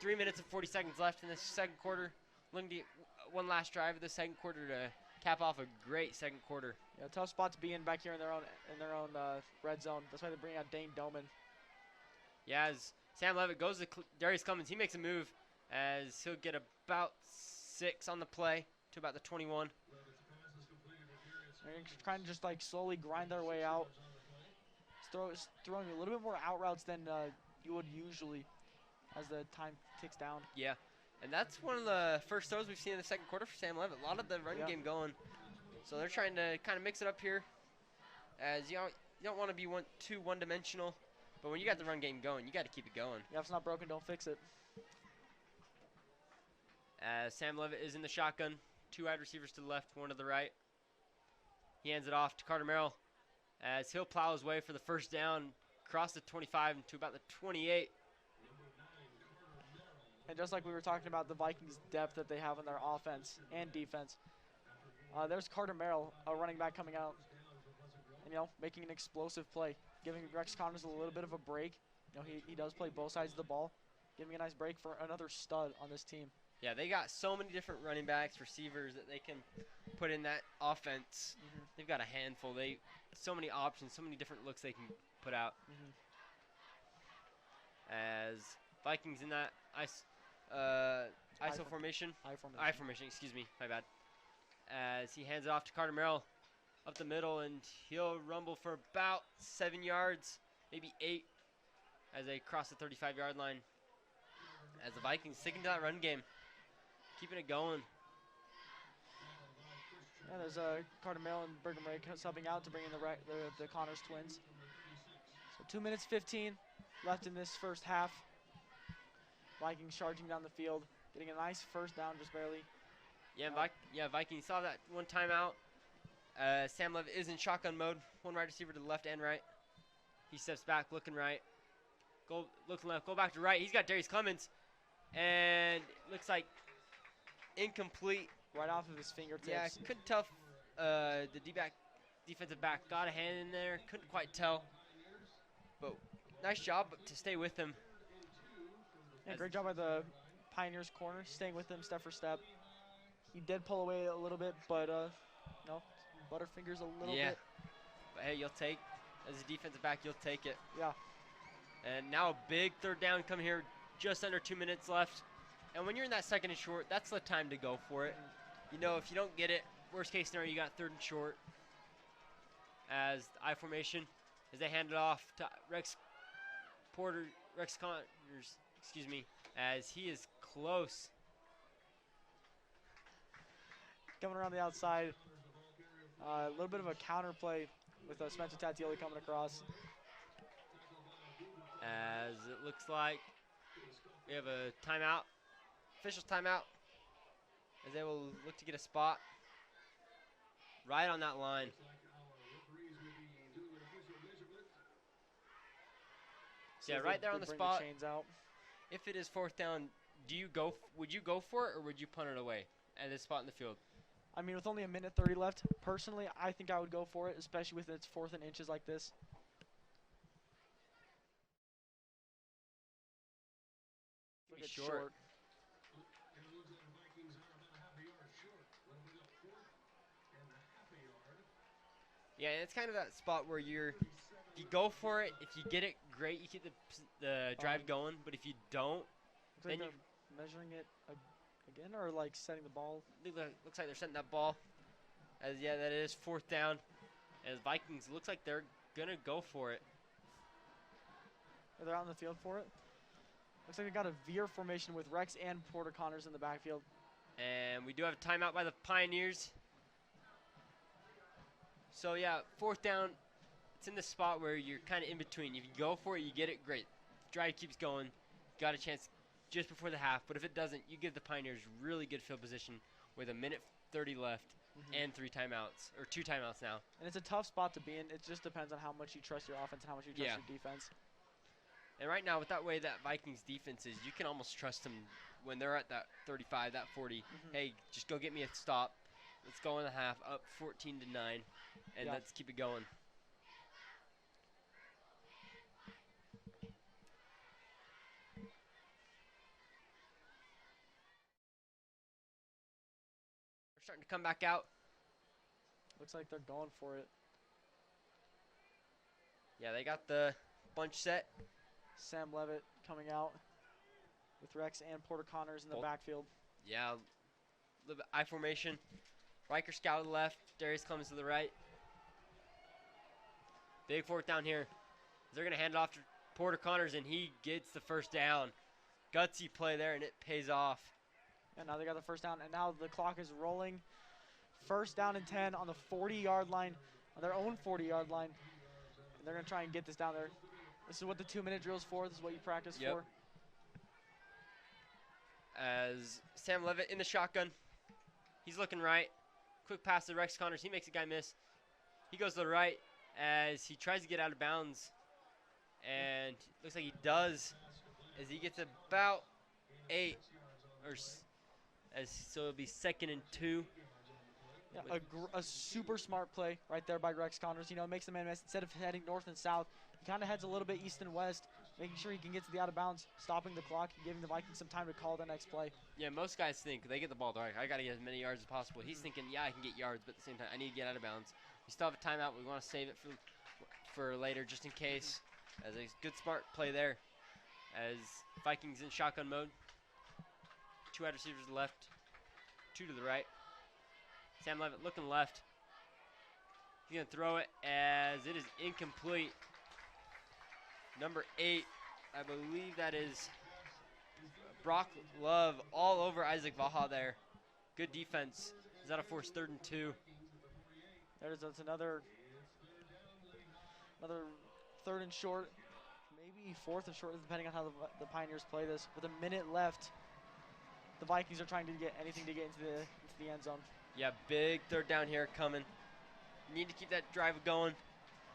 3 minutes and 40 seconds left in this second quarter. Looking to get one last drive of the second quarter to cap off a great second quarter. Yeah, tough spot to be in back here in their own red zone. That's why they bring out Dane Doman. Yeah, as Sam Levitt goes to Darius Clemens, he makes a move as he'll get about 6 on the play to about the 21. They're trying to just like slowly grind their way out. Throwing a little bit more out routes than you would usually as the time ticks down. Yeah, and that's one of the first throws we've seen in the second quarter for Sam Levitt. A lot of the run game going. So they're trying to kind of mix it up here, as you don't want to be too one-dimensional. But when you got the run game going, you got to keep it going. Yeah, if it's not broken, don't fix it. As Sam Levitt is in the shotgun, 2 wide receivers to the left, 1 to the right. He hands it off to Carter Merrill as he'll plow his way for the first down, across the 25 to about the 28. And just like we were talking about the Vikings' depth that they have in their offense and defense, there's Carter Merrill, a running back coming out, and, you know, making an explosive play, giving Rex Connors a little bit of a break. You know, he does play both sides of the ball, giving a nice break for another stud on this team. Yeah, they got so many different running backs, receivers that they can put in that offense. They've got a handful. So many options, so many different looks they can put out. As Vikings in that ISO formation. I formation, excuse me, my bad. As he hands it off to Carter Merrill up the middle, and he'll rumble for about 7 yards, maybe 8, as they cross the 35-yard line. As the Vikings sticking to that run game, keeping it going. Yeah, there's Carter Merrill and Brigham Ray subbing out to bring in the Connors twins. So 2 minutes 15 left in this first half. Vikings charging down the field, getting a nice first down, just barely. Yeah, Vikings saw that one timeout. Sam Levitt is in shotgun mode. 1 wide receiver to the left and right. He steps back, looking right. Looking left, go back to right. He's got Darius Clemens. And looks like incomplete. Right off of his fingertips. Yeah, couldn't tell if the defensive back got a hand in there. Couldn't quite tell. But nice job to stay with him. Yeah, great job by the Pioneers corner, staying with him step for step. He did pull away a little bit, but no, Butterfingers a little bit. But hey, you'll take, as a defensive back, you'll take it. Yeah. And now a big third down come here, just under 2 minutes left. And when you're in that second and short, that's the time to go for it. You know, if you don't get it, worst case scenario, you got third and short. As I formation, as they hand it off to Rex Connors, excuse me, as he is close. Coming around the outside, a little bit of a counter play with Spencer Tatioli coming across. As it looks like we have a timeout, official timeout, as they will look to get a spot right on that line. So yeah, right there on the spot. Chains out. If it is fourth down, would you go for it or would you punt it away at this spot in the field? I mean, with only a minute 30 left, personally, I think I would go for it, especially with its 4th and inches like this. Look at short. Yeah, and it's kind of that spot where you go for it. If you get it, great. You keep the drive going. But if you don't, Then then like measuring it again, or like setting the ball. looks like they're setting that ball. As yeah, that is fourth down. As Vikings looks like they're gonna go for it. They're out in the field for it. Looks like they got a veer formation with Rex and Porter Connors in the backfield. And we do have a timeout by the Pioneers. So yeah, fourth down. It's in the spot where you're kind of in between. If you go for it, you get it, great. Drive keeps going. Got a chance just before the half. But if it doesn't, you give the Pioneers really good field position with a minute 30 left and 3 timeouts, or 2 timeouts now. And it's a tough spot to be in. It just depends on how much you trust your offense and how much you trust your defense. And right now, with that way that Vikings defense is, you can almost trust them when they're at that 35, that 40. Hey, just go get me a stop. Let's go in the half, up 14-9, and let's keep it going. They're starting to come back out. Looks like they're going for it. Yeah, they got the bunch set. Sam Levitt coming out with Rex and Porter Connors in the backfield. Yeah, I formation. Riker Scout to the left. Darius Clemens to the right. Big fourth down here. They're going to hand it off to Porter Connors, and he gets the first down. Gutsy play there, and it pays off. And now they got the first down, and now the clock is rolling. First down and 10 on the 40-yard line, on their own 40-yard line. And they're going to try and get this down there. This is what the 2-minute drill is for. This is what you practice for. As Sam Levitt in the shotgun. He's looking right. Quick pass to Rex Connors. He makes a guy miss. He goes to the right as he tries to get out of bounds. And looks like he does as he gets about 8. So it'll be 2nd and 2. Yeah, a super smart play right there by Rex Connors. You know, makes the man miss. Instead of heading north and south, he kind of heads a little bit east and west, making sure he can get to the out of bounds, stopping the clock, and giving the Vikings some time to call the next play. Yeah, most guys think they get the ball, I got to get as many yards as possible. He's thinking, yeah, I can get yards, but at the same time, I need to get out of bounds. We still have a timeout. We want to save it for later just in case. As a good smart play there. As Vikings in shotgun mode. 2 wide receivers to the left, 2 to the right. Sam Levitt looking left. He's going to throw it as it is incomplete. Number 8, I believe that is Brock Love all over Isaac Vaha there. Good defense. Is that a force 3rd and 2? That's another 3rd and short, maybe 4th and short, depending on how the Pioneers play this. With a minute left, the Vikings are trying to get anything to get into the end zone. Yeah, big 3rd down here coming. Need to keep that drive going.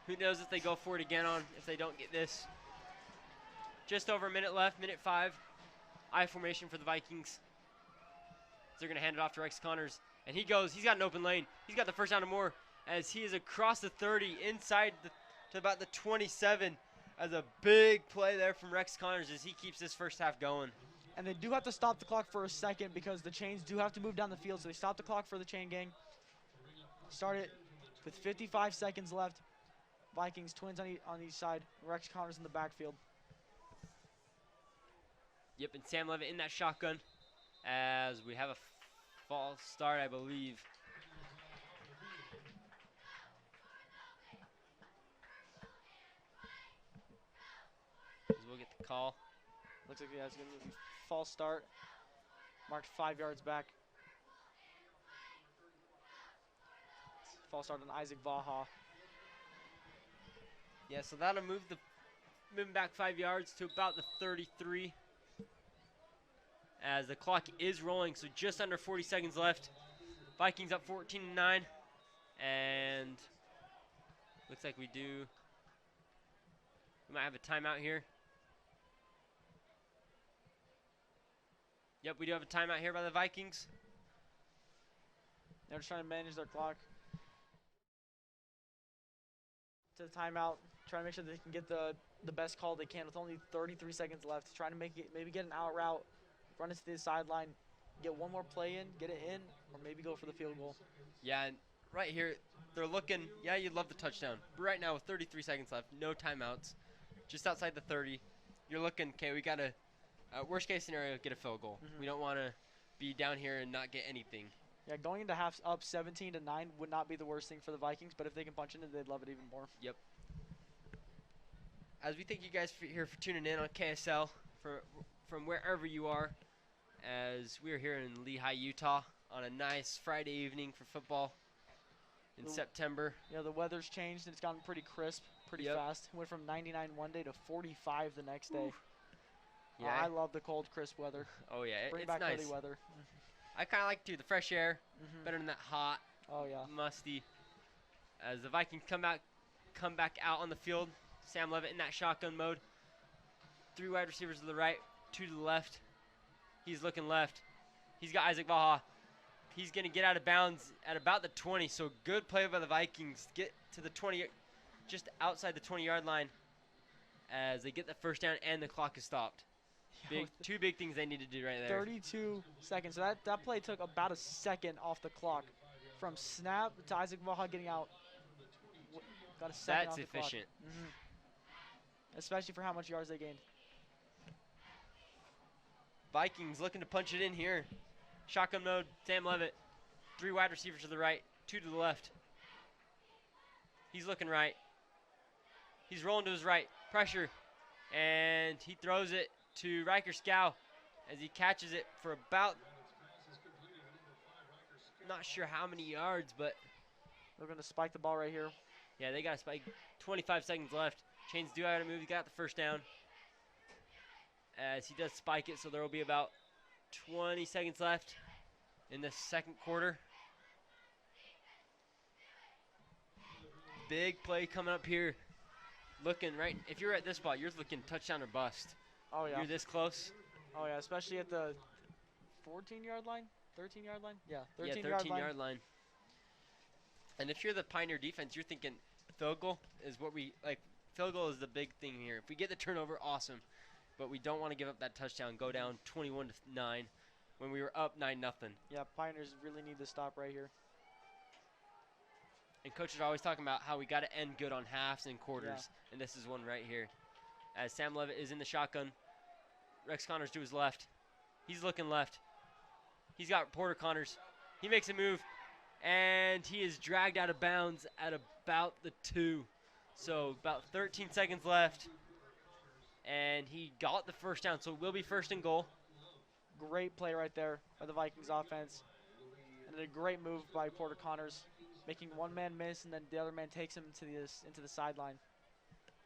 Who knows if they go for it again if they don't get this. Just over a minute left, minute 5. I formation for the Vikings. They're going to hand it off to Rex Connors. And he's got an open lane. He's got the first down and more as he is across the 30 inside to about the 27 as a big play there from Rex Connors as he keeps this first half going. And they do have to stop the clock for a second because the chains do have to move down the field. So they stop the clock for the chain gang. Start it with 55 seconds left. Vikings, twins on each side. Rex Connors in the backfield. Yep, and Sam Levitt in that shotgun as we have a false start, I believe. As we'll get the call. Looks like it's going to be false start. Marked 5 yards back. False start on Isaac Vaha. Yeah, so that'll move him back 5 yards to about the 33. As the clock is rolling, so just under 40 seconds left. Vikings up 14-9, and looks like we might have a timeout here. Yep, we do have a timeout here by the Vikings. They're just trying to manage their clock. To the timeout, trying to make sure they can get the best call they can with only 33 seconds left. Trying to maybe get an out route, run it to the sideline, get one more play in, get it in, or maybe go for the field goal. Yeah, and right here, they're looking, yeah, you'd love the touchdown. But right now with 33 seconds left, no timeouts, just outside the 30, you're looking, okay, we got to, worst case scenario, get a field goal. We don't want to be down here and not get anything. Yeah, going into half up 17-9 would not be the worst thing for the Vikings, but if they can punch into it, they'd love it even more. Yep. As we thank you guys here for tuning in on KSL from wherever you are, as we are here in Lehi, Utah, on a nice Friday evening for football in September. Yeah, the weather's changed and it's gotten pretty crisp, pretty fast. It went from 99 one day to 45 the next day. Yeah, I love the cold, crisp weather. Oh yeah, Bring it's back nice. hoodie weather. I kind of like the fresh air, better than that hot, musty. As the Vikings come back out on the field, Sam Levitt in that shotgun mode. 3 wide receivers to the right, 2 to the left. He's looking left. He's got Isaac Vaha. He's going to get out of bounds at about the 20, so good play by the Vikings. Get to the 20, just outside the 20-yard line as they get the first down and the clock is stopped. Two big things they need to do right there. 32 seconds. So that play took about a second off the clock. From snap to Isaac Vaha getting out. Got a second off the clock. That's efficient. Especially for how much yards they gained. Vikings looking to punch it in here. Shotgun mode, Sam Levitt. 3 wide receivers to the right, 2 to the left. He's looking right. He's rolling to his right. Pressure. And he throws it to Riker Scow as he catches it for about, not sure how many yards, but they're going to spike the ball right here. Yeah, they got to spike. 25 seconds left. Chains do have to move. He got the first down as he does spike it, so there will be about 20 seconds left in the second quarter. Big play coming up here. Looking right, if you're at this spot, you're looking touchdown or bust. Oh, yeah. You're this close. Oh, yeah, especially at the 14-yard line? 13-yard line? Yeah, 13-yard line. And if you're the Pioneer defense, you're thinking field goal is what we like. Field goal is the big thing here. If we get the turnover, awesome. But we don't want to give up that touchdown, go down 21-9 when we were up 9-0. Yeah, Pioneers really need to stop right here. And coaches are always talking about how we got to end good on halves and quarters, and this is one right here. As Sam Levitt is in the shotgun, Rex Connors to his left. He's looking left. He's got Porter Connors. He makes a move, and he is dragged out of bounds at about the 2. So about 13 seconds left, and he got the first down, so it will be first and goal. Great play right there by the Vikings offense. And a great move by Porter Connors, making one man miss, and then the other man takes him into the sideline.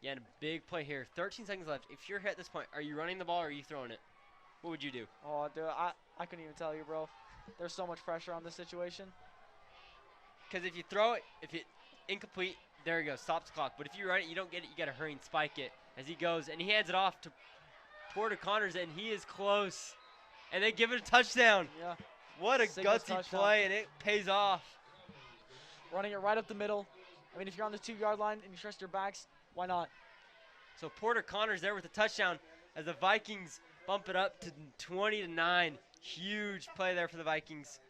Yeah, and a big play here. 13 seconds left. If you're here at this point, are you running the ball or are you throwing it? What would you do? Oh, dude, I couldn't even tell you, bro. There's so much pressure on this situation. Because if you throw it, if it's incomplete, There you go, stops clock. But if you run it, you don't get it. You got to hurry and spike it as he goes, and he hands it off to Porter Connors, and he is close. And they give it a touchdown. Yeah. What a Signals gutsy touchdown. play, and it pays off. Running it right up the middle. I mean, if you're on the 2-yard line and you trust your backs, why not? So Porter Connors there with the touchdown as the Vikings bump it up to 20-9. Huge play there for the Vikings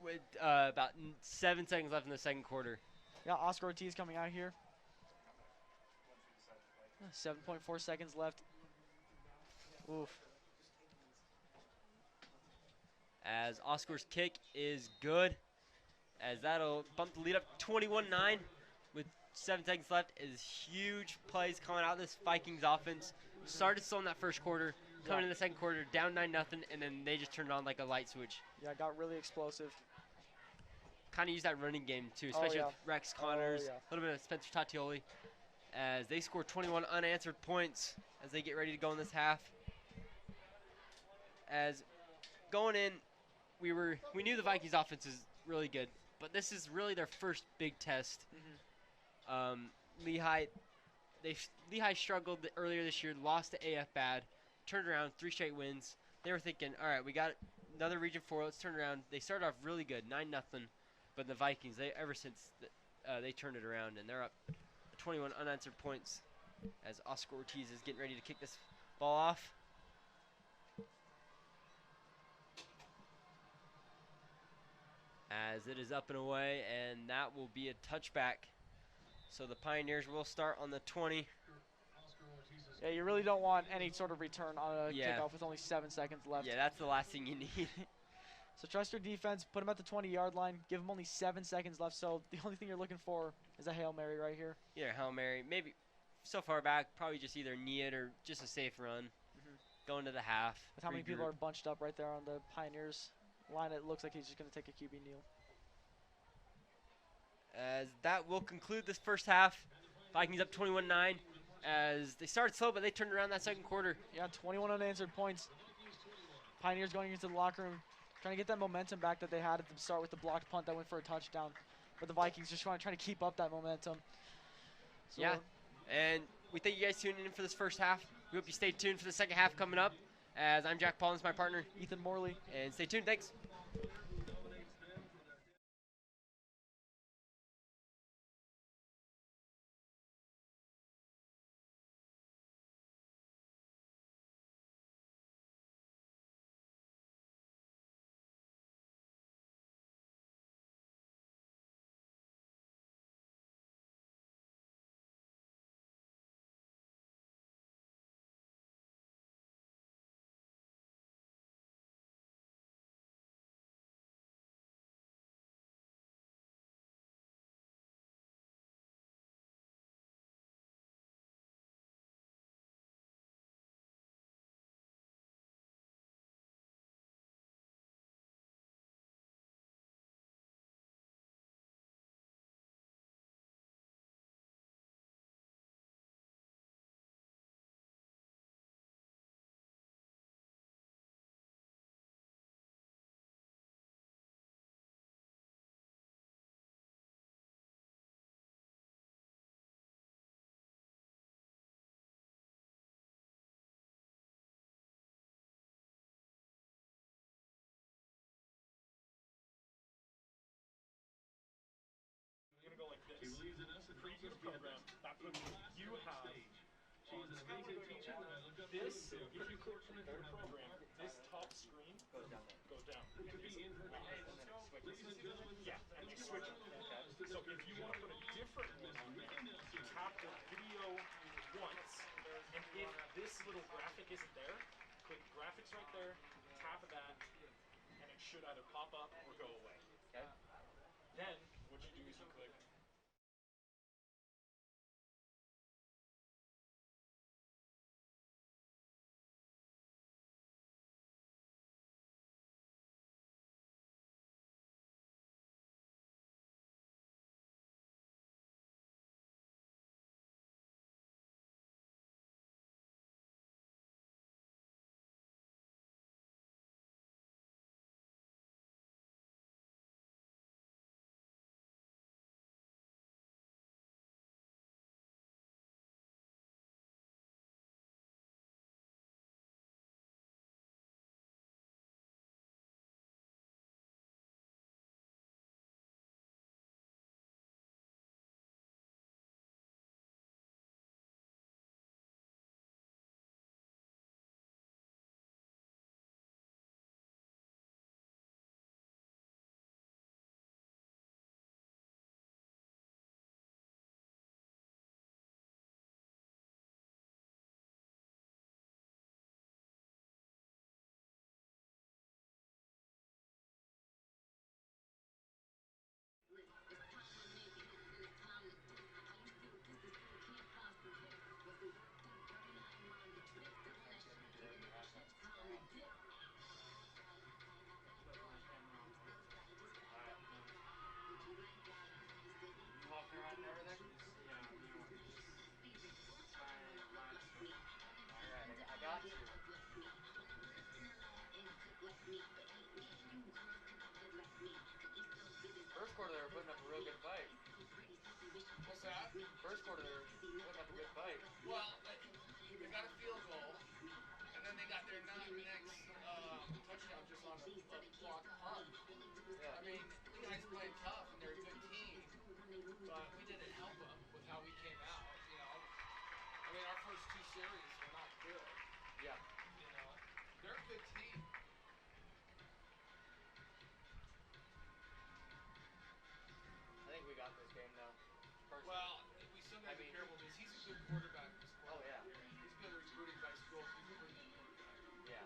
with about 7 seconds left in the second quarter. Yeah, Oscar Ortiz coming out here. 7.4 seconds left. Oof. As Oscar's kick is good, as that'll bump the lead up 21-9 with 7 seconds left. Is huge plays coming out of this Vikings offense. Started slow in that first quarter, coming in the second quarter, down 9-0, and then they just turned on like a light switch. Yeah, got really explosive. Kind of use that running game too, especially yeah. with Rex Connors, yeah. a little bit of Spencer Tatioli, as they score 21 unanswered points as they get ready to go in this half. As going in, we knew the Vikings offense is really good, but this is really their first big test. Lehi struggled earlier this year, lost to AF bad, turned around 3 straight wins. They were thinking, all right, we got another Region 4, let's turn around. They started off really good, 9-0, but the Vikings, ever since they turned it around, and they're up 21 unanswered points as Oscar Ortiz is getting ready to kick this ball off. As it is up and away, and that will be a touchback. So the Pioneers will start on the 20. Yeah, you really don't want any sort of return on a Yeah. kickoff with only 7 seconds left. Yeah, that's the last thing you need. So trust your defense, put them at the 20-yard line, give them only 7 seconds left. So the only thing you're looking for is a Hail Mary right here. Either Hail Mary, maybe so far back, probably just either knee it or just a safe run. Going to the half. With how many people regroup. are bunched up right there on the Pioneers line, it looks like he's just going to take a QB kneel. As that will conclude this first half. Vikings up 21-9 as they started slow, but they turned around that second quarter. Yeah, 21 unanswered points. Pioneers going into the locker room, trying to get that momentum back that they had at the start with the blocked punt that went for a touchdown. But the Vikings just trying to keep up that momentum. So Yeah, and we thank you guys tuning in for this first half. We hope you stay tuned for the second half coming up. As I'm Jack Paulins, my partner, Ethan Morley. and stay tuned. Thanks. This, if you click from the program, this top screen goes down. It could be in her hands. Yeah, and you switch it. Okay. So if you want to put a different movie, you tap the video once, and if this little graphic isn't there, click graphics right there, tap that, and it should either pop up or go away. Okay. Then what you do is you click first two series were not good. Yeah. You know, they're a good team. I think we got this game though. Personally. Well, we still got to be careful because he's a good quarterback. This Oh, quarterback yeah. here. He's been recruited by schools. He's a pretty good quarterback. Yeah.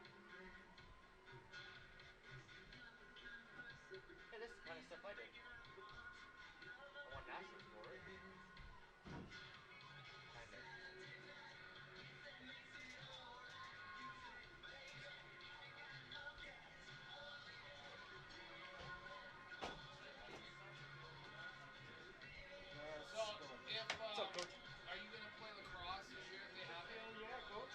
Hey, this is the kind of stuff I did. I won nationals for it. Kind of. So, if What's up, Coach? are you gonna play lacrosse this year if they have it? Hell yeah, Coach.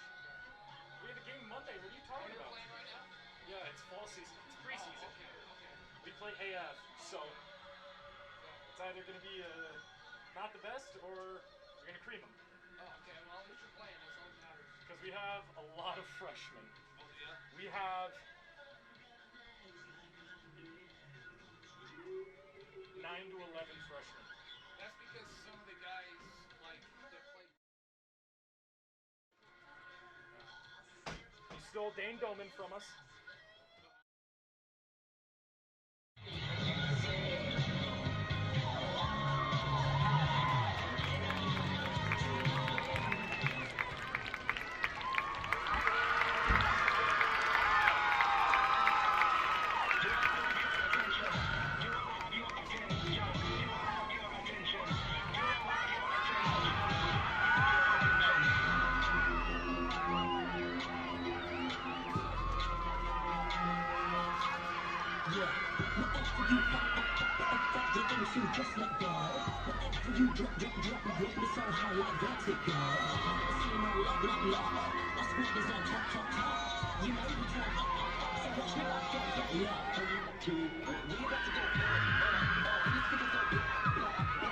We have a game Monday. What are you Oh, talking you're about? playing right now? Yeah, it's fall season. It's preseason. Oh, okay. We play AF, so Yeah. it's either going to be not the best or we're going to cream them. Oh, okay. Well, at least you're playing. That's all that matters. Because we have a lot of freshmen. Oh, yeah. We have 9 to 11 freshmen. That's because some of the guys like that play. You stole Dane Doman from us. Just let go. Whatever you drop, it's all how I got it, go. See no love. That's what is on top. You know we turn up. So watch me like that, yeah. We about to go. These figures are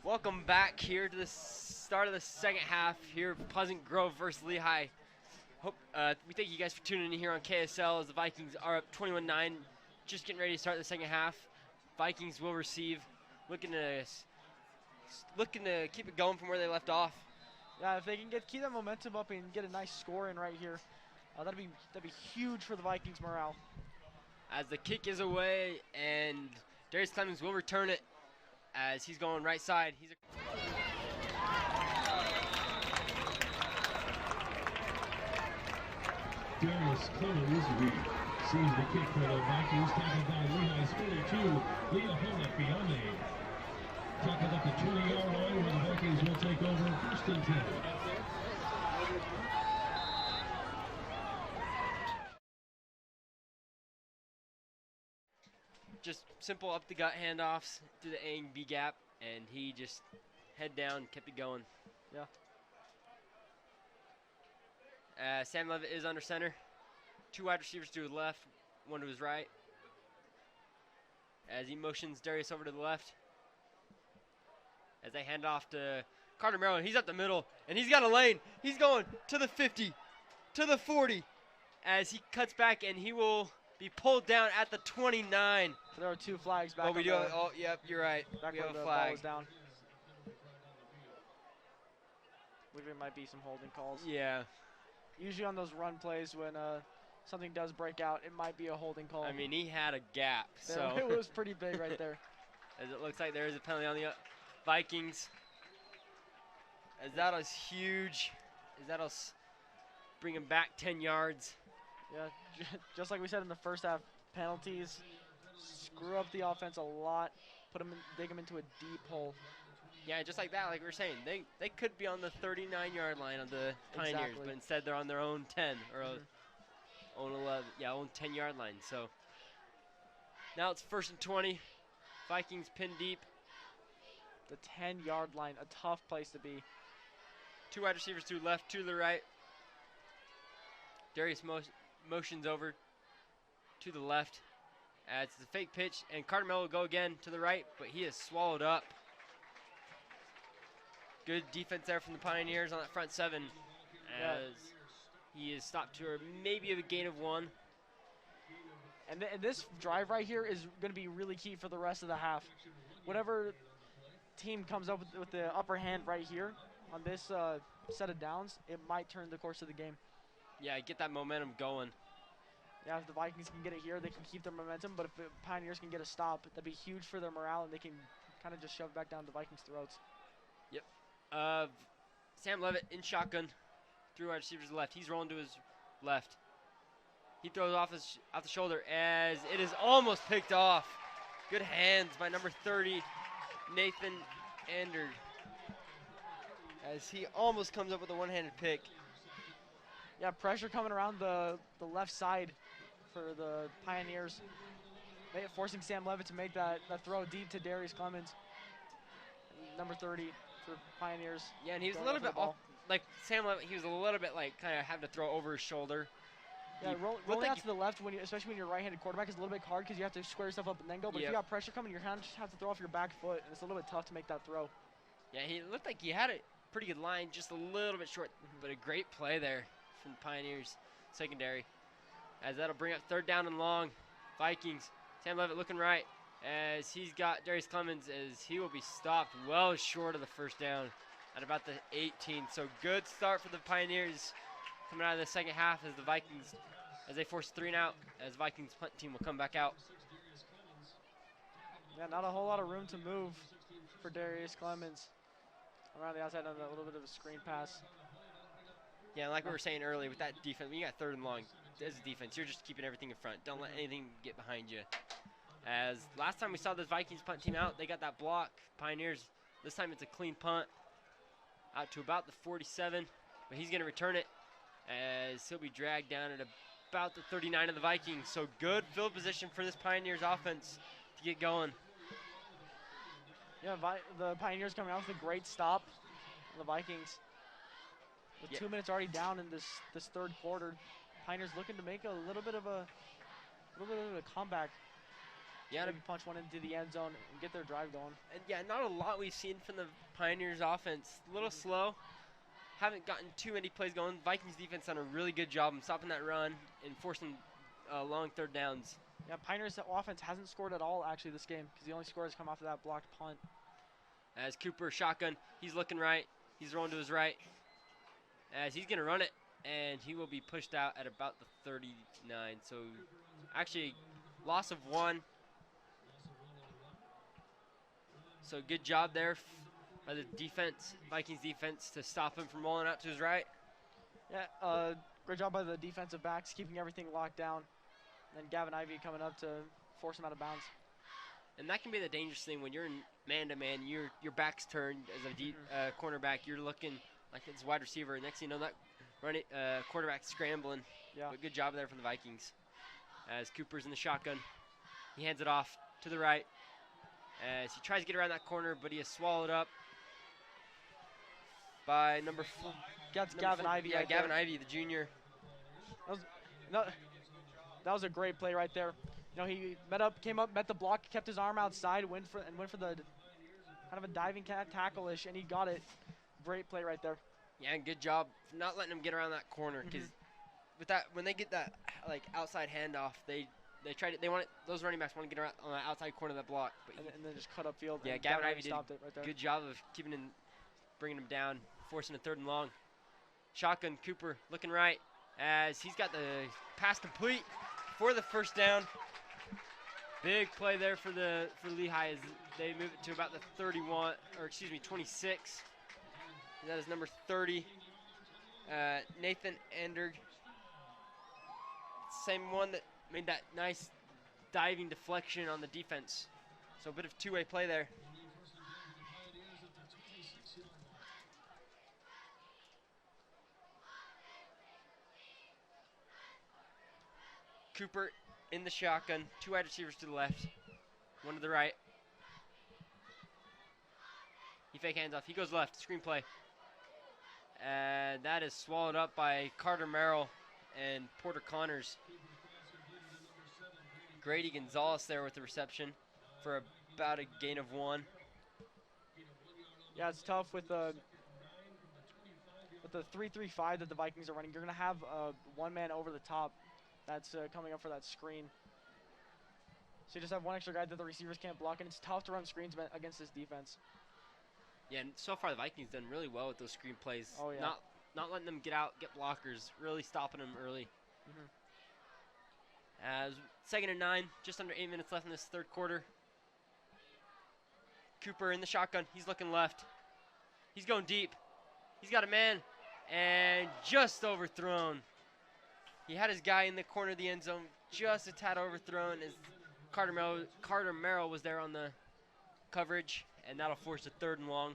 Welcome back here to the start of the second half here, Pleasant Grove versus Lehi. We thank you guys for tuning in here on KSL as the Vikings are up 21-9, just getting ready to start the second half. Vikings will receive, looking to keep it going from where they left off. Yeah, if they can keep that momentum up and get a nice score in right here, that'd be huge for the Vikings' morale. As the kick is away, and Darius Clemens will return it as he's going right side. Darius Clemens receives the kick for the Vikings, tackled by Lehi's 42, Leah Holnick beyond the tackled at the 20-yard line where the Vikings will take over first and 10. Just simple up the gut handoffs through the A and B gap, and he just head down, kept it going. Yeah. Sam Levitt is under center. 2 wide receivers to his left, 1 to his right. As he motions Darius over to the left. As they hand off to Carter Merrill, he's up the middle, and he's got a lane. He's going to the 50, to the 40. As he cuts back, and he will be pulled down at the 29. So there are 2 flags back. Oh, we do. Oh, yep, you're right. Back We where have the a ball flag. was down. I believe there might be some holding calls. Yeah. Usually on those run plays when something does break out, it might be a holding call. I mean, he had a gap, so. It was pretty big right there. As it looks like there is a penalty on the Vikings. As that is huge. As that'll bring him back 10 yards. Yeah, just like we said in the first half, penalties screw up the offense a lot, dig them into a deep hole. Yeah, just like that, like we were saying, they could be on the 39-yard line of the Pioneers, Exactly. but instead they're on their own 10 or own 11, own 10-yard line. So now it's 1st and 20. Vikings pinned deep. The 10-yard line, a tough place to be. 2 wide receivers to the left, 2 to the right. Darius motions over to the left. It's the fake pitch, and Carter Mel will go again to the right, but he is swallowed up. Good defense there from the Pioneers on that front 7, as he is stopped to maybe a gain of 1. And this drive right here is going to be really key for the rest of the half. Whatever team comes up with the upper hand right here on this set of downs, it might turn the course of the game. Yeah, get that momentum going. Yeah, if the Vikings can get it here, they can keep their momentum. But if the Pioneers can get a stop, that'd be huge for their morale, and they can kind of just shove back down the Vikings' throats. Yep. Sam Levitt in shotgun. 3 wide receivers to the left. He's rolling to his left. He throws off the shoulder as it is almost picked off. Good hands by number 30, Nathan Ander. As he almost comes up with a one-handed pick. Yeah, pressure coming around the left side for the Pioneers, forcing Sam Levitt to make that throw deep to Darius Clemens. Number 30 for Pioneers. Yeah, and he was a little bit off. Like Sam Levitt, he was a little bit like kind of having to throw over his shoulder. Yeah, rolling out to the left, especially when you're a right-handed quarterback, is a little bit hard because you have to square yourself up and then go. But if you got pressure coming, you kind of just have to throw off your back foot, and it's a little bit tough to make that throw. Yeah, he looked like he had a pretty good line, just a little bit short, but a great play there from Pioneers secondary. As that'll bring up 3rd down and long. Vikings, Sam Levitt looking right as he's got Darius Clemens as he will be stopped well short of the 1st down at about the 18. So good start for the Pioneers coming out of the second half as the Vikings, as they force 3 and out, as Vikings punt team will come back out. Yeah, not a whole lot of room to move for Darius Clemens. Around the outside on a little bit of a screen pass. Yeah, like we were saying earlier with that defense, when you got 3rd and long, as a defense, you're just keeping everything in front. Don't let anything get behind you. As last time we saw the Vikings punt team out, they got that block. Pioneers, this time it's a clean punt out to about the 47, but he's going to return it as he'll be dragged down at about the 39 of the Vikings. So good field position for this Pioneers offense to get going. Yeah, the Pioneers coming out with a great stop. The Vikings, with 2 minutes already down in this 3rd quarter, Pioneers looking to make a little bit of a comeback. Yeah, maybe punch one into the end zone and get their drive going. and yeah, not a lot we've seen from the Pioneers offense. A little slow. Haven't gotten too many plays going. Vikings defense done a really good job in stopping that run and forcing long third downs. Yeah, Pioneers' offense hasn't scored at all actually this game because the only score has come off of that blocked punt. As Cooper shotgun, he's looking right. He's rolling to his right. As he's gonna run it, and he will be pushed out at about the 39. So actually, loss of 1. So good job there by the defense, Vikings defense, to stop him from rolling out to his right. Yeah, great job by the defensive backs keeping everything locked down. And Gavin Ivey coming up to force him out of bounds. And that can be the dangerous thing when you're in man-to-man. Your back's turned as a deep cornerback. You're looking like it's wide receiver. Next thing you know, that quarterback scrambling. Yeah. But good job there from the Vikings. As Cooper's in the shotgun, he hands it off to the right. As he tries to get around that corner, but he is swallowed up by number 4. That's Gavin Ivey. Yeah, right Gavin there. Ivey, the junior. That was a great play right there. You know, he came up, met the block, kept his arm outside, went for the kind of a diving tackle-ish, and he got it. Great play right there. Yeah, and good job not letting him get around that corner, because with that, when they get that like outside handoff, they want it, those running backs want to get around on the outside corner of that block, but And then just cut upfield. yeah, and Gavin Ivey did stopped it right there. good job of keeping him, bringing him down, forcing a 3rd and long. Shotgun, Cooper looking right as he's got the pass complete for the first down. Big play there for Lehi as they move it to about the 31, or excuse me, 26. That is number 30, Nathan Anderg. Same one that made that nice diving deflection on the defense. So a bit of two-way play there. Cooper in the shotgun, 2 wide receivers to the left, 1 to the right. He fake hands off, he goes left, screen play. And that is swallowed up by Carter Merrill and Porter Connors. Grady Gonzalez there with the reception for about a gain of 1. Yeah, it's tough with the 3-3-5 that the Vikings are running. You're going to have one man over the top that's coming up for that screen. So you just have one extra guy that the receivers can't block, and it's tough to run screens against this defense. Yeah, and so far the Vikings done really well with those screen plays. Oh, yeah. Not letting them get out, get blockers, really stopping them early. As 2nd and 9, just under 8 minutes left in this 3rd quarter. Cooper in the shotgun, he's looking left. He's going deep. He's got a man, and just overthrown. He had his guy in the corner of the end zone, just a tad overthrown as Carter Merrill was there on the coverage, and that'll force a 3rd and long.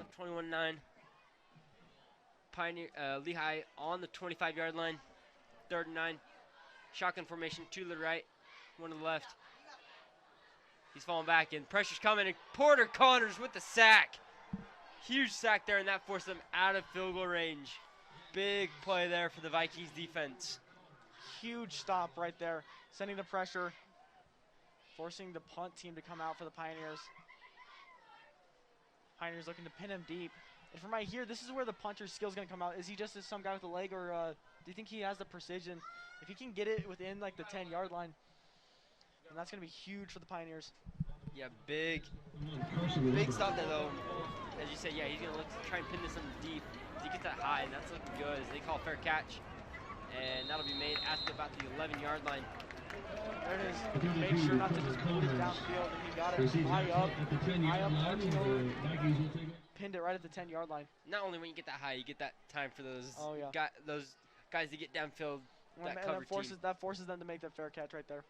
Up 21-9. Lehi on the 25-yard line. 3rd and 9. Shotgun formation, 2 to the right, 1 to the left. He's falling back, and pressure's coming, and Porter Connors with the sack. Huge sack there, and that forced them out of field goal range. Big play there for the Vikings defense. Huge stop right there, sending the pressure, forcing the punt team to come out for the Pioneers. Pioneers looking to pin him deep. And from right here, this is where the puncher's skill is going to come out. Is he just some guy with a leg, or do you think he has the precision? If he can get it within like the 10-yard line, then that's going to be huge for the Pioneers. Yeah, big stop there though. As you say, yeah, he's going to look to try and pin this in deep. As he gets that high, and that's looking good as they call fair catch. And that'll be made at about the 11-yard line. There it is. Make sure not to just boot it downfield, and he got it high up, arching over, pinned it right at the 10-yard line. Not only when you get that high, you get that time for those guys to get downfield. That forces them to make that fair catch right there.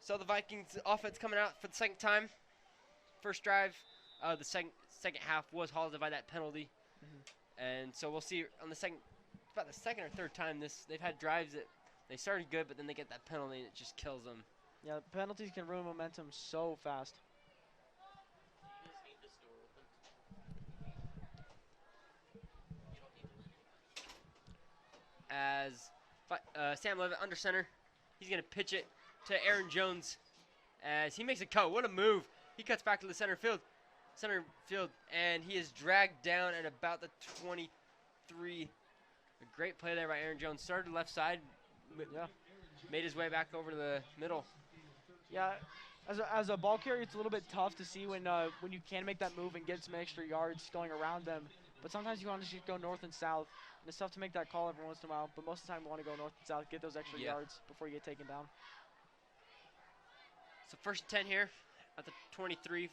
So the Vikings offense coming out for the 2nd time. First drive, the second half was halted by that penalty. And so we'll see on the second, about the second or third time they've had drives that they started good, but then they get that penalty and it just kills them. Yeah, penalties can ruin momentum so fast. You just need this door open. You don't need to. As Sam Levitt under center, he's going to pitch it to Aaron Jones as he makes a cut. What a move. He cuts back to the center field, and he is dragged down at about the 23. A great play there by Aaron Jones. Started left side, Yeah. made his way back over to the middle. Yeah, as a ball carrier, it's a little bit tough to see when you can make that move and get some extra yards going around them. But sometimes you want to just go north and south, and it's tough to make that call every once in a while. But most of the time, you want to go north and south, get those extra yards before you get taken down. So first and 10 here at the 23.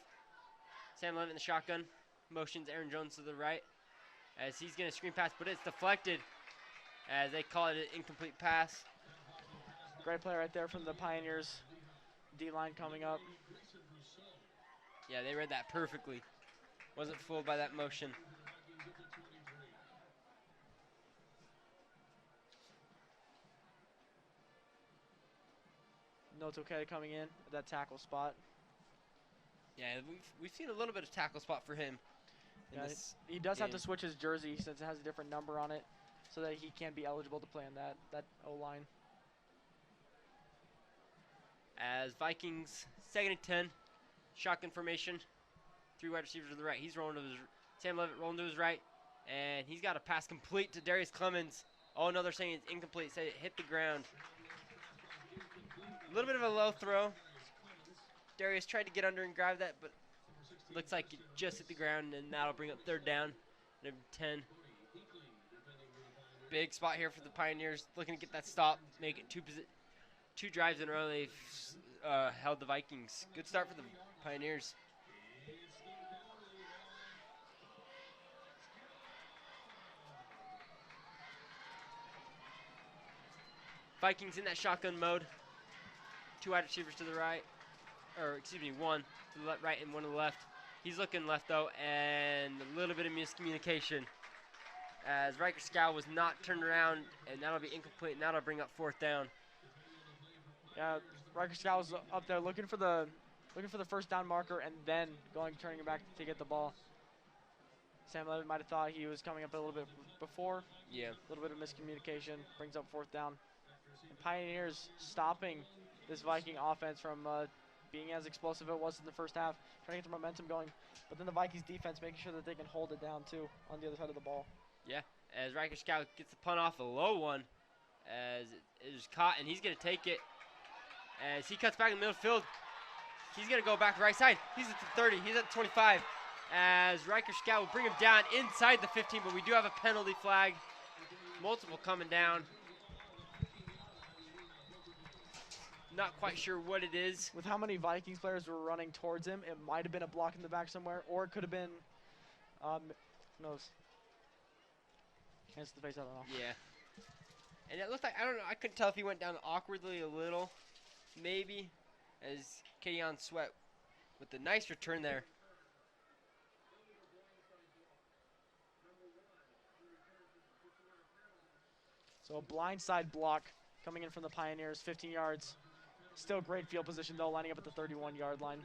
Sam Levitt in the shotgun. Motions Aaron Jones to the right as he's going to screen pass, but it's deflected as they call it an incomplete pass. Great play right there from the Pioneers. D-line coming up. Yeah, they read that perfectly. Wasn't fooled by that motion. Notes okay coming in at that tackle spot. Yeah, we've seen a little bit of tackle spot for him. Yeah, he does have to switch his jersey since it has a different number on it, so that he can be eligible to play on that O-line. As Vikings, second and 10, shotgun formation, 3 wide receivers to the right. He's rolling to his, Sam Levitt rolling to his right, and he's got a pass complete to Darius Clemens. Oh no, they're saying it's incomplete. Say it hit the ground. A little bit of a low throw. Darius tried to get under and grab that, but looks like it just hit the ground, and that'll bring up third down, number 10. Big spot here for the Pioneers, looking to get that stop, make it two drives in a row. They've held the Vikings. Good start for the Pioneers. Vikings in that shotgun mode. 2 wide receivers to the right, or excuse me, 1 to the right and 1 to the left. He's looking left though, and a little bit of miscommunication as Riker Scow was not turned around, and that'll be incomplete, and that'll bring up 4th down. Yeah, Riker Scow was up there looking for the first down marker and then turning back to get the ball. Sam Levitt might have thought he was coming up a little bit before. Yeah. A little bit of miscommunication brings up 4th down. And Pioneers stopping this Viking offense from being as explosive as it was in the first half, trying to get the momentum going. But then the Vikings defense making sure that they can hold it down too on the other side of the ball. Yeah, as Riker Scout gets the punt off a low one, as it is caught, and he's going to take it. As he cuts back in the middle field, he's going to go back to right side. He's at the 30, he's at the 25. As Riker Scout will bring him down inside the 15, but we do have a penalty flag. Multiple coming down. Not quite sure what it is. With how many Vikings players were running towards him, it might have been a block in the back somewhere, or it could have been, who knows? Hands to the face, I don't know. Yeah. And it looked like, I don't know, I couldn't tell if he went down awkwardly a little, maybe, as Kayon Sweat with the nice return there. So a blindside block coming in from the Pioneers, 15 yards. Still great field position though, lining up at the 31-yard line.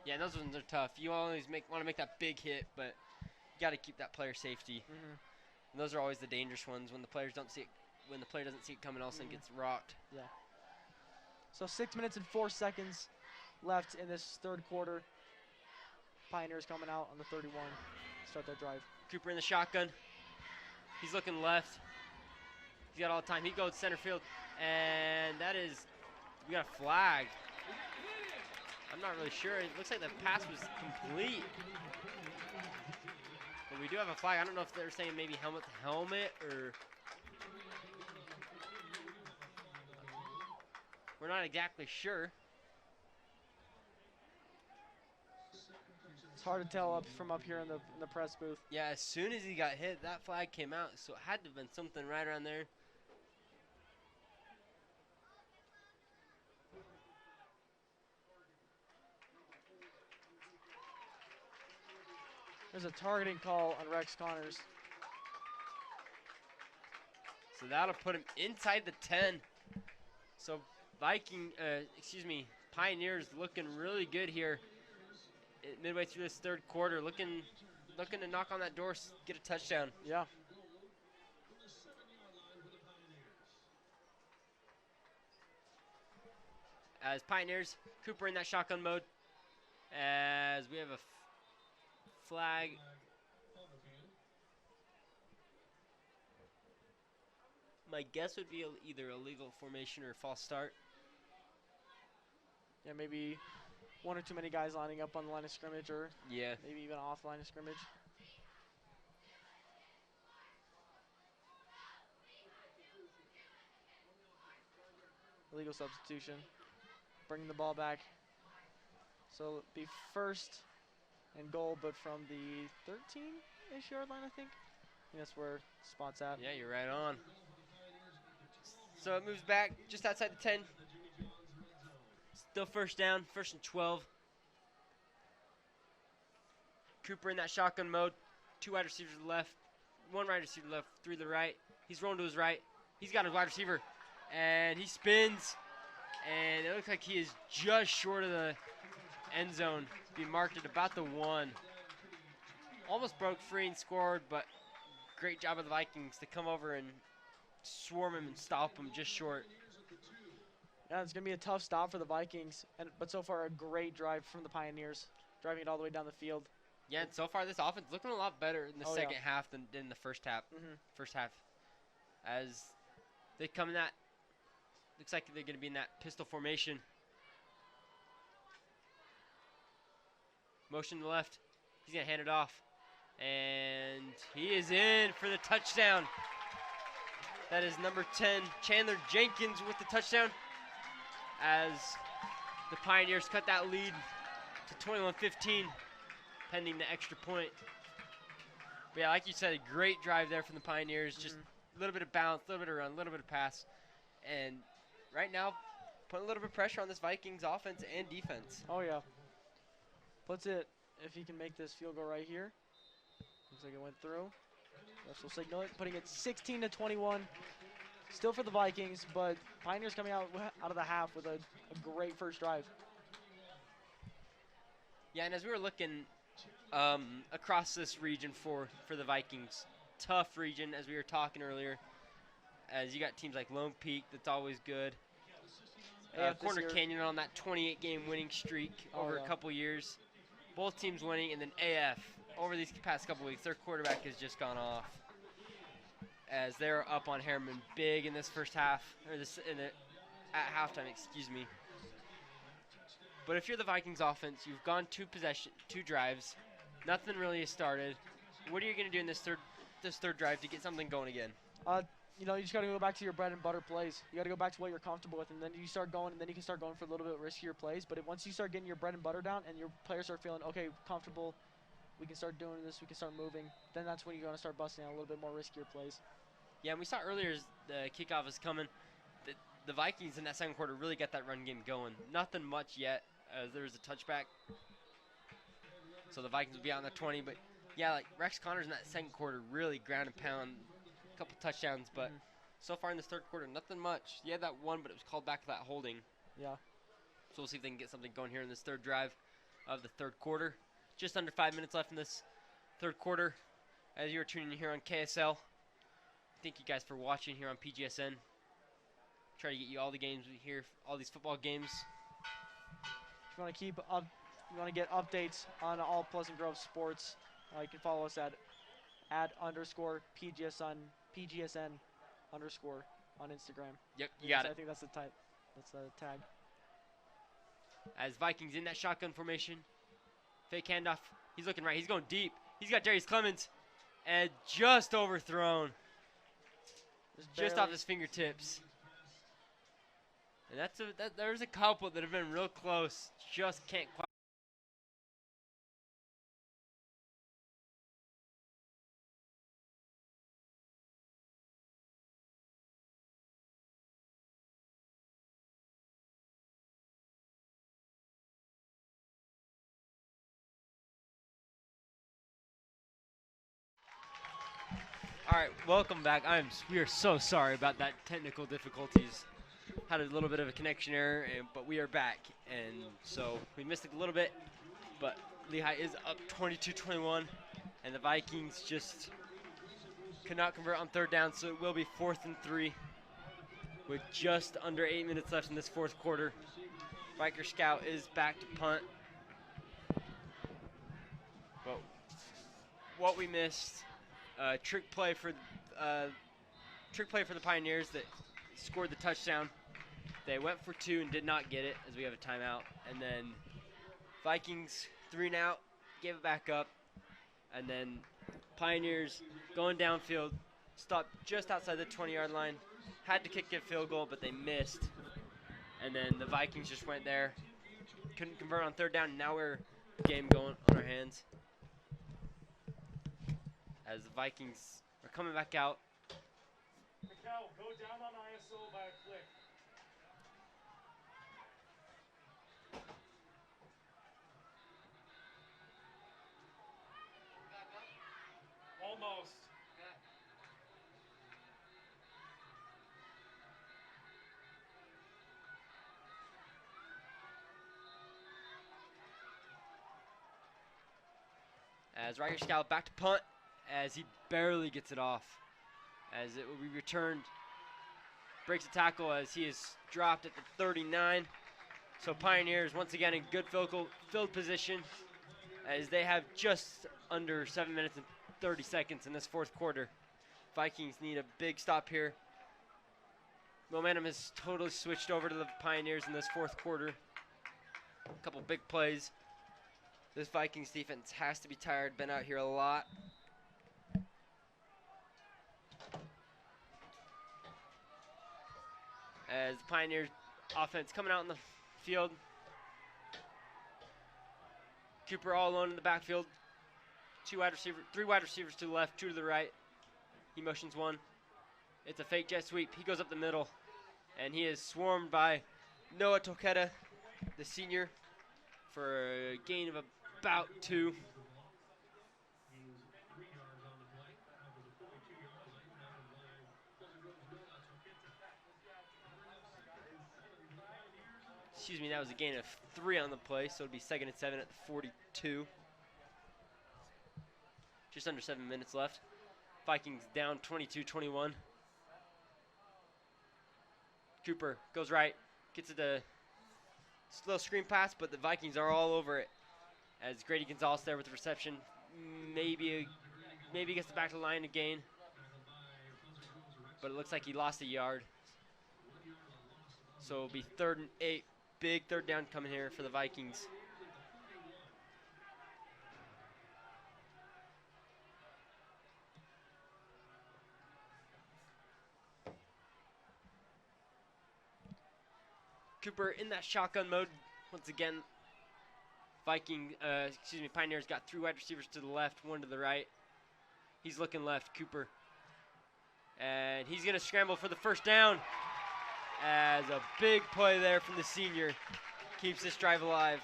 Yeah, those ones are tough. You always want to make that big hit, but you got to keep that player safety. And those are always the dangerous ones when the players don't see it. When the player doesn't see it coming, all of a sudden gets rocked. Yeah. So 6 minutes and 4 seconds left in this third quarter. Pioneers coming out on the 31. Start that drive. Cooper in the shotgun. He's looking left. He's got all the time. He goes center field, and that is, we got a flag. I'm not really sure. It looks like the pass was complete. But we do have a flag. I don't know if they're saying maybe helmet to helmet or. We're not exactly sure. It's hard to tell from up here in the press booth. Yeah, as soon as he got hit, that flag came out, so it had to have been something right around there. There's a targeting call on Rex Connors. So that'll put him inside the 10. So Pioneers looking really good here midway through this third quarter, looking to knock on that door, get a touchdown. Yeah. As Pioneers, Cooper in that shotgun mode, as we have a flag. My guess would be either illegal formation or false start. Yeah, maybe one or too many guys lining up on the line of scrimmage, or Yeah. maybe even off the line of scrimmage. Illegal substitution. Bringing the ball back. So it'll be first and goal, but from the 13-ish yard line, I think. That's where the spot's at. Yeah, you're right on. So it moves back just outside the 10. Still first down, first and 12. Cooper in that shotgun mode. 2 wide receivers to the left, 1 wide receiver left, 3 to the right. He's rolling to his right. He's got his wide receiver, and he spins, and it looks like he is just short of the end zone, being marked at about the 1. Almost broke free and scored, but great job of the Vikings to come over and swarm him and stop him just short. Yeah, it's going to be a tough stop for the Vikings, but so far a great drive from the Pioneers, driving it all the way down the field. Yeah, and so far this offense looking a lot better in the second half than in the first half. First half, as they come in that, looks like they're going to be in that pistol formation. Motion to the left. He's going to hand it off, and he is in for the touchdown. That is number 10, Chandler Jenkins, with the touchdown, as the Pioneers cut that lead to 21-15. Pending the extra point. But yeah, like you said, a great drive there from the Pioneers. Just a little bit of bounce, a little bit of run, a little bit of pass. And right now, putting a little bit of pressure on this Vikings offense and defense. Oh, yeah. Puts it, if he can make this field goal right here. Looks like it went through. Refs will signal it, putting it 16-21. Still for the Vikings, but Pioneers coming out of the half with a great first drive. Yeah, and as we were looking across this region for the Vikings, tough region, as we were talking earlier, as you got teams like Lone Peak, that's always good. Corner Canyon on that 28-game winning streak over a couple years. Both teams winning, and then AF over these past couple weeks, their quarterback has just gone off, as they're up on Harriman big in this first half, or at halftime, excuse me. But if you're the Vikings offense, you've gone 2 drives, nothing really has started. What are you going to do in this third drive to get something going again? You just got to go back to your bread and butter plays. You got to go back to what you're comfortable with, and then you start going, and then you can start going for a little bit riskier plays. But once you start getting your bread and butter down, and your players start feeling comfortable, we can start doing this, we can start moving. Then that's when you're going to start busting out a little bit more riskier plays. Yeah, and we saw earlier as the kickoff is coming, the Vikings in that second quarter really got that run game going. Nothing much yet, as there was a touchback. So the Vikings will be out on the 20. But, yeah, like Rex Connors in that second quarter really ground and pound, a couple touchdowns. But so far in this third quarter, nothing much. He had that one, but it was called back to that holding. Yeah. So we'll see if they can get something going here in this third drive of the third quarter. Just under 5 minutes left in this third quarter. As you're tuning in here on KSL, thank you guys for watching here on PGSN. Try to get you all the games here, all these football games. If you want to keep up, you want to get updates on all Pleasant Grove sports, you can follow us at @_PGSN _ on Instagram. Yep, you got it. I think that's the type. That's the tag. As Vikings in that shotgun formation. Fake handoff. He's looking right. He's going deep. He's got Darius Clemens. And just overthrown. Just off his fingertips. And there's a couple that have been real close. Just can't quite. All right, welcome back. We are so sorry about that technical difficulties. Had a little bit of a connection error, but we are back, and so we missed it a little bit. But Lehi is up 22-21, and the Vikings just could not convert on third down, so it will be 4th and 3 with just under 8 minutes left in this fourth quarter. Viker Scout is back to punt. But what we missed, trick play for the Pioneers that scored the touchdown. They went for 2 and did not get it as we have a timeout. And then Vikings 3 and out, gave it back up. And then Pioneers going downfield, stopped just outside the 20-yard line. Had to kick a field goal, but they missed. And then the Vikings just went there. Couldn't convert on third down. Now we're game going on our hands. As the Vikings are coming back out. Mikal, go down on ISO by a click. Almost. As Riker Scout back to punt as he barely gets it off. As it will be returned. Breaks a tackle as he is dropped at the 39. So Pioneers once again in good field position as they have just under 7 minutes and 30 seconds in this fourth quarter. Vikings need a big stop here. Momentum has totally switched over to the Pioneers in this fourth quarter. A couple big plays. This Vikings defense has to be tired, been out here a lot. As the Pioneers offense coming out in the field. Cooper all alone in the backfield. 3 wide receivers to the left, 2 to the right. He motions 1. It's a fake jet sweep. He goes up the middle, and he is swarmed by Noah Toketa, the senior, for a gain of about 2. Excuse me, that was a gain of 3 on the play, so it'll be 2nd and 7 at the 42. Just under 7 minutes left. Vikings down 22-21. Cooper goes right, gets it a little screen pass, but the Vikings are all over it. As Grady Gonzalez there with the reception, maybe gets it back to the line again, but it looks like he lost a yard. So it'll be 3rd and 8. Big third down coming here for the Vikings. Cooper in that shotgun mode once again. Pioneers got 3 wide receivers to the left, 1 to the right. He's looking left, Cooper. And he's gonna scramble for the first down. As a big play there from the senior keeps this drive alive.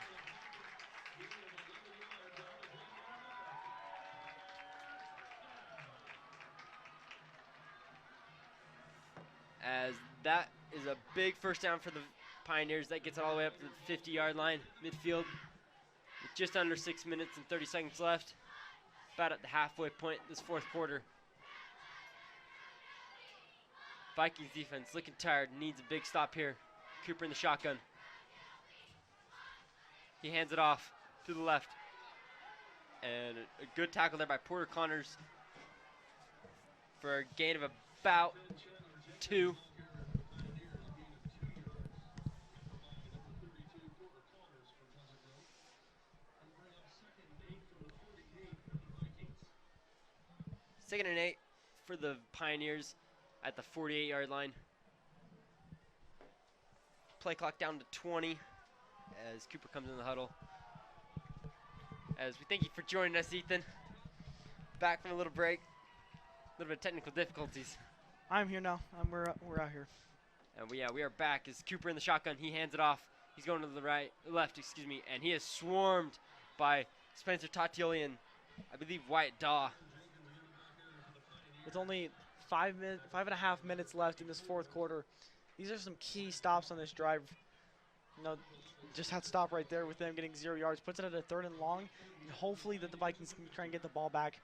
As that is a big first down for the Pioneers. That gets it all the way up to the 50-yard line, midfield. With just under 6 minutes and 30 seconds left. About at the halfway point this fourth quarter. Vikings defense looking tired, needs a big stop here. Cooper in the shotgun. He hands it off to the left. And a good tackle there by Porter Connors for a gain of about 2. Second and 8 for the Pioneers at the 48-yard line. Play clock down to 20 as Cooper comes in the huddle. As we thank you for joining us, Ethan. Back from a little break. A little bit of technical difficulties. I'm here now. We're out here. And we are back as Cooper in the shotgun. He hands it off. He's going to the left, and he is swarmed by Spencer Tatioli and I believe Wyatt Daw. with only 5.5 minutes left in this fourth quarter. These are some key stops on this drive. Just had to stop right there with them getting 0 yards. Puts it at a 3rd and long, and hopefully that the Vikings can try and get the ball back.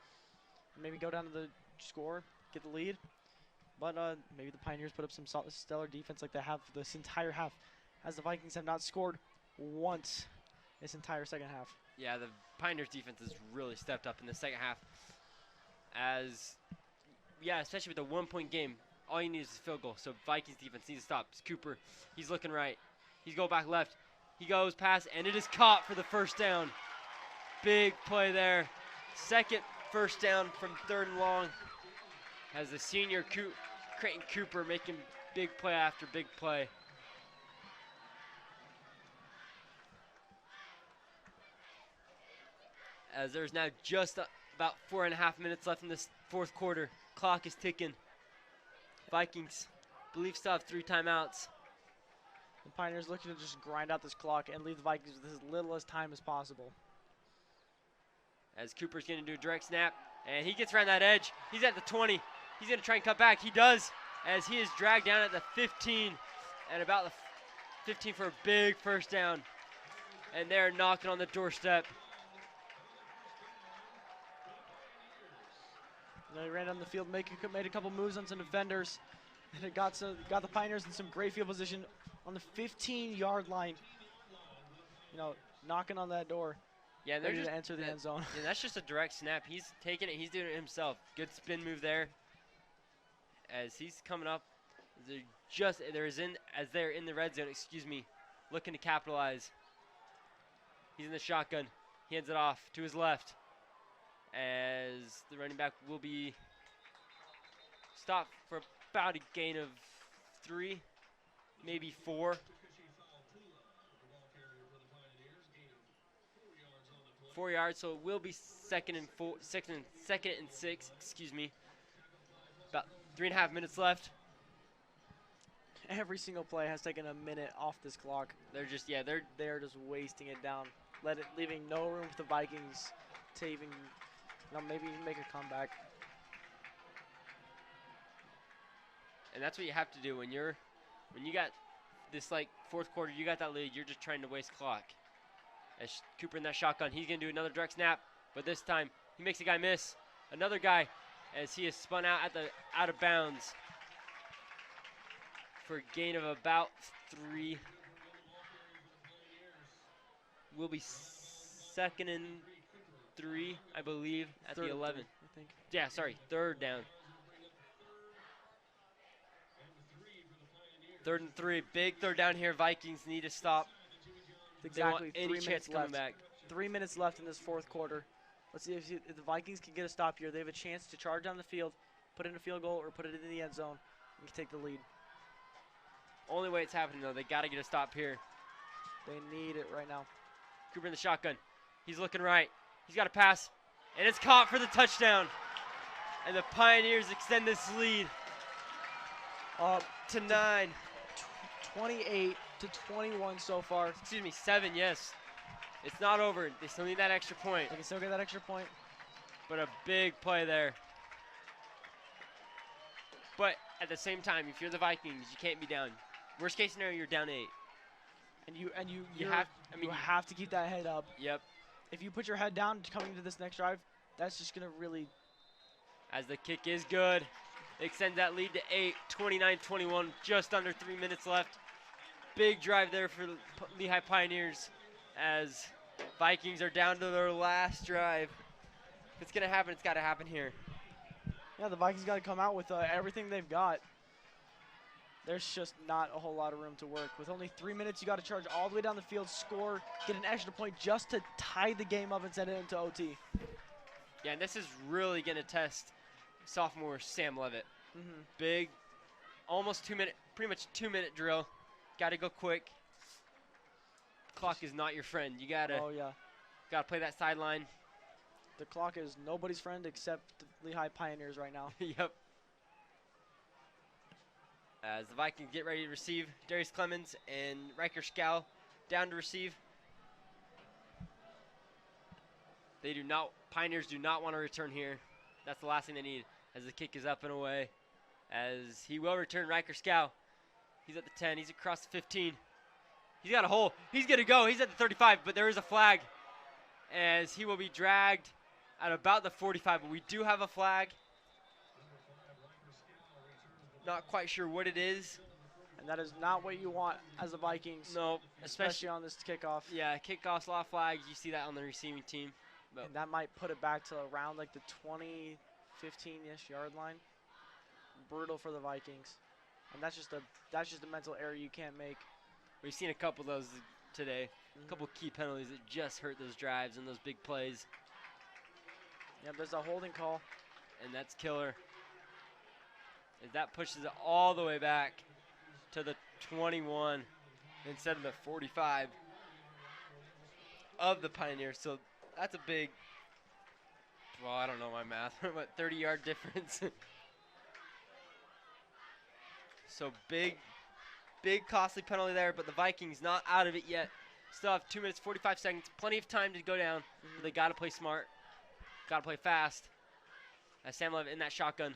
Maybe go down to the score, get the lead. But maybe the Pioneers put up some stellar defense like they have this entire half, as the Vikings have not scored once this entire second half. Yeah, the Pioneers defense has really stepped up in the second half. Especially with a 1-point game, all you need is a field goal. So Vikings defense needs to stop. It's Cooper. He's looking right. He's going back left. He goes past, and it is caught for the first down. Big play there. Second first down from 3rd and long. As the senior Creighton Cooper making big play after big play. As there's now just about 4.5 minutes left in this fourth quarter. Clock is ticking. Vikings, believe, still have 3 timeouts. The Pioneers looking to just grind out this clock and leave the Vikings with as little as time as possible. As Cooper's going to do a direct snap, and he gets around that edge. He's at the 20. He's going to try and cut back. He does, as he is dragged down at the 15, and about the 15 for a big first down. And they're knocking on the doorstep. He ran down the field, made a couple moves on some defenders, and it got the Pioneers in some great field position on the 15-yard line. Knocking on that door. Yeah, they're ready just to enter the end zone. Yeah, that's just a direct snap. He's taking it. He's doing it himself. Good spin move there. As he's coming up, they're in the red zone. Looking to capitalize. He's in the shotgun. He hands it off to his left. As the running back will be stopped for about a gain of 3, maybe 4. 4 yards, so it will be second and 6. About 3.5 minutes left. Every single play has taken a minute off this clock. They're just wasting it down, leaving no room for the Vikings to even, maybe make a comeback. And that's what you have to do when you got this fourth quarter, you got that lead. You're just trying to waste clock. As Cooper in that shotgun, he's gonna do another direct snap, but this time he makes a guy miss. Another guy, as he is spun out out of bounds for a gain of about 3. Will be 2nd and 3, I believe, at the 11. I think. Yeah, sorry, 3rd down. 3rd and 3, big 3rd down here. Vikings need to stop. Exactly, they want any chance coming back. 3 minutes left in this fourth quarter. Let's see if the Vikings can get a stop here. They have a chance to charge down the field, put in a field goal, or put it in the end zone, and take the lead. Only way it's happening, though, they got to get a stop here. They need it right now. Cooper in the shotgun. He's looking right. He's got a pass, and it's caught for the touchdown. And the Pioneers extend this lead to 9. 28-21 so far. 7, yes. It's not over. They still need that extra point. They can still get that extra point. But a big play there. But at the same time, if you're the Vikings, you can't be down. Worst case scenario, you're down 8. And you have to keep that head up. Yep. If you put your head down coming to this next drive, that's just gonna really. As the kick is good, it extends that lead to 8. 29-21, just under 3 minutes left. Big drive there for Lehi Pioneers, as Vikings are down to their last drive. If it's gonna happen, it's got to happen here. Yeah, the Vikings got to come out with everything they've got. There's just not a whole lot of room to work. With only 3 minutes, you got to charge all the way down the field, score, get an extra point just to tie the game up and send it into OT. Yeah, and this is really going to test sophomore Sam Levitt. Mm-hmm. Big, almost 2 minute, pretty much 2 minute drill. Got to go quick. Clock is not your friend. You got to play that sideline. The clock is nobody's friend except the Lehi Pioneers right now. Yep. As the Vikings get ready to receive, Darius Clemens and Riker Scow down to receive. Pioneers do not want to return here. That's the last thing they need. as the kick is up and away. As he will return Riker Scow. He's at the 10. He's across the 15. He's got a hole. He's going to go. He's at the 35, but there is a flag as he will be dragged at about the 45. But we do have a flag. Not quite sure what it is. And that is not what you want as the Vikings. No, especially on this kickoff. Yeah, kickoffs, a lot of flags. You see that on the receiving team. But And that might put it back to around like the 20, 15-ish yard line. Brutal for the Vikings. And that's just a mental error you can't make. we've seen a couple of those today. A couple key penalties that just hurt those drives and those big plays. Yeah, there's a holding call. And that's killer. As that pushes it all the way back to the 21 instead of the 45 of the Pioneers. So that's a big, well, I don't know my math, but 30-yard difference. So big costly penalty there, but the Vikings not out of it yet. Still have 2 minutes, 45 seconds, plenty of time to go down. But they got to play smart, got to play fast. As Sam Levitt in that shotgun.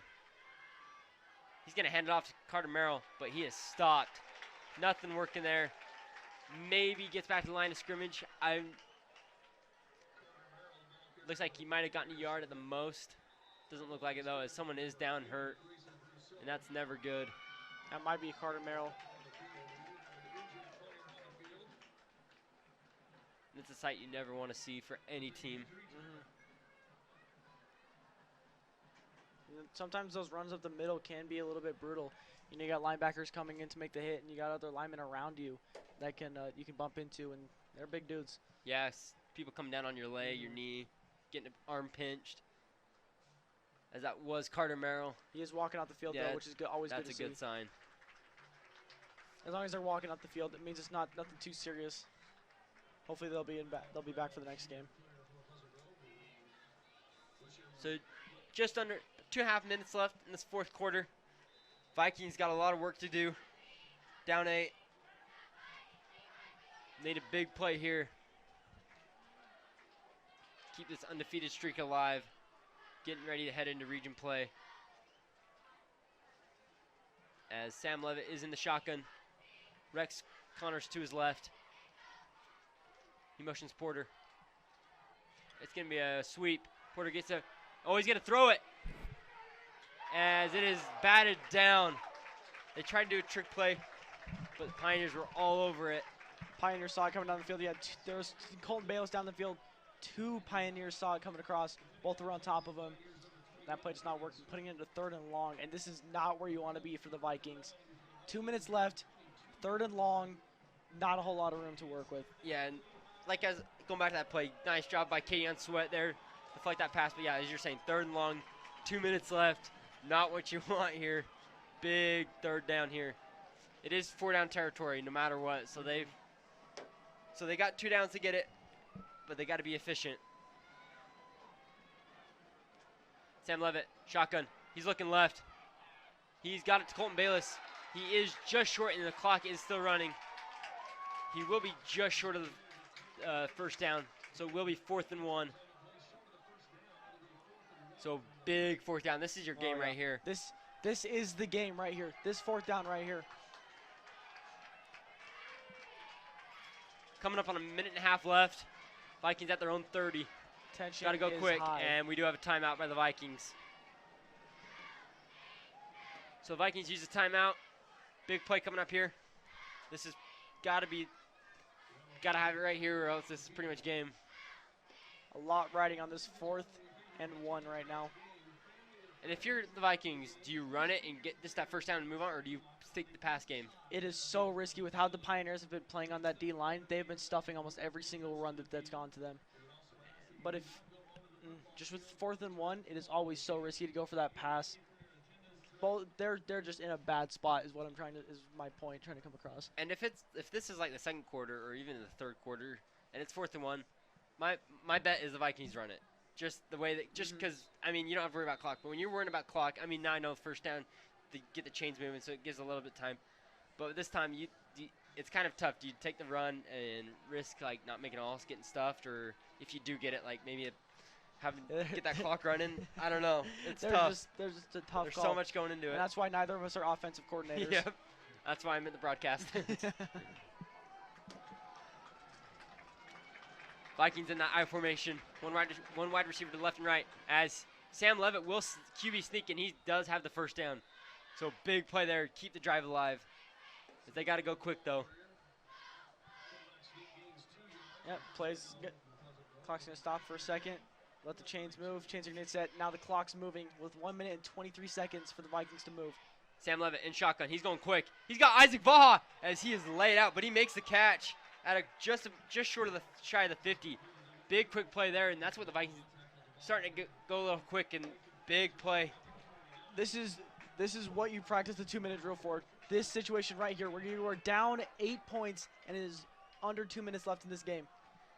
He's going to hand it off to Carter Merrill, but he is stopped. Nothing working there. Maybe gets back to the line of scrimmage. Looks like he might have gotten a yard at the most. Doesn't look like it, though, as someone is down hurt, and that's never good. That might be Carter Merrill. It's a sight you never want to see for any team. Sometimes those runs up the middle can be a little bit brutal. You know, you got linebackers coming in to make the hit, and you got other linemen around you that can you can bump into, and they're big dudes. Yes, people come down on your leg, your knee, getting an arm pinched. As that was Carter Merrill. He is walking out the field, though, which is good, always good to see. That's a good sign. As long as they're walking out the field, it means it's not nothing too serious. Hopefully they'll be back for the next game. So just under 2.5 minutes left in this fourth quarter. Vikings got a lot of work to do. Down 8. Need a big play here. Keep this undefeated streak alive. Getting ready to head into region play. As Sam Levitt is in the shotgun. Rex Connors to his left. He motions Porter. It's going to be a sweep. Porter gets a... Oh, he's going to throw it. As it is batted down. They tried to do a trick play, but the Pioneers were all over it. Pioneers saw it coming down the field. There was Colton Bayless down the field. 2 Pioneers saw it coming across. Both were on top of him. That play just not working. Putting it into 3rd and long, and this is not where you want to be for the Vikings. 2 minutes left. 3rd and long. Not a whole lot of room to work with. Yeah, and like as going back to that play, nice job by Katie on Sweat there to fight that pass. But yeah, as you're saying, 3rd and long, 2 minutes left. Not what you want here. Big 3rd down here. It is 4-down territory no matter what. So they got 2 downs to get it, but they got to be efficient. Sam Levitt, shotgun. He's looking left. He's got it to Colton Bayless. He is just short, and the clock is still running. He will be just short of the 1st down, so it will be 4th and 1. So big 4th down. This is your game right here. This is the game right here. This 4th down right here. Coming up on a minute and a half left. Vikings at their own 30. Tension Got to go is quick, high. and we do have a timeout by the Vikings. So Vikings use a timeout. Big play coming up here. This is got to have it right here, or else this is pretty much game. A lot riding on this 4th and 1 right now. And if you're the Vikings, do you run it and get just that 1st down and move on, or do you stick the pass game? It is so risky with how the Pioneers have been playing on that D-line. They've been stuffing almost every single run that's gone to them. But if just with 4th and 1, it is always so risky to go for that pass. Both they're just in a bad spot is what I'm is my point trying to come across. And if this is like the 2nd quarter or even the 3rd quarter and it's 4th and 1, my bet is the Vikings run it. Just the way that because I mean you don't have to worry about clock, but when you're worrying about clock, I mean now I know 1st down to get the chains moving, so it gives a little bit of time. But this time it's kind of tough. Do you take the run and risk like not making all getting stuffed, or if you do get it, like maybe having get that clock running. I don't know. It's They're tough. They're just a tough There's call. so much going into And it. that's why neither of us are offensive coordinators. Yep. That's why I'm in the broadcast. Vikings in that I formation. One wide receiver to the left and right. As Sam Levitt will QB sneak, and he does have the first down. So big play there. Keep the drive alive. They got to go quick, though. Yep, clock's going to stop for a second. Let the chains move. Chains are going to get set. Now the clock's moving with 1 minute and 23 seconds for the Vikings to move. Sam Levitt in shotgun. He's going quick. He's got Isaac Vaha as he is laid out, but he makes the catch at just short of the shy of the 50. Big quick play there, and that's what the Vikings starting to go a little quick and big play. This is what you practice the 2-minute drill for. This situation right here, where you are down 8 points and it is under 2 minutes left in this game.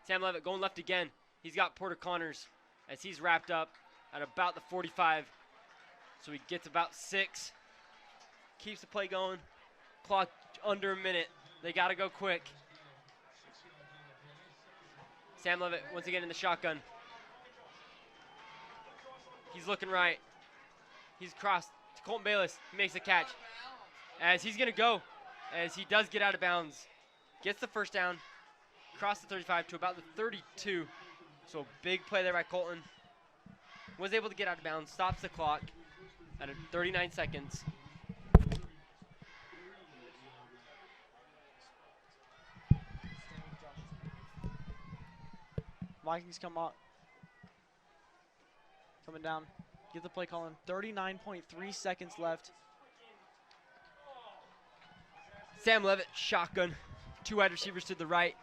Sam Levitt going left again. He's got Porter Connors as he's wrapped up at about the 45. So he gets about 6. Keeps the play going. Clock under a minute. They got to go quick. Sam Levitt once again in the shotgun. He's looking right. He's crossed to Colton Bayless. He makes a catch. As he's going to go. As he does get out of bounds. Gets the first down. Across the 35 to about the 32. So big play there by Colton. Was able to get out of bounds. Stops the clock at 39 seconds. Vikings come up. Coming down. Get the play calling. 39.3 seconds left. Sam Levitt, shotgun. 2 wide receivers to the right,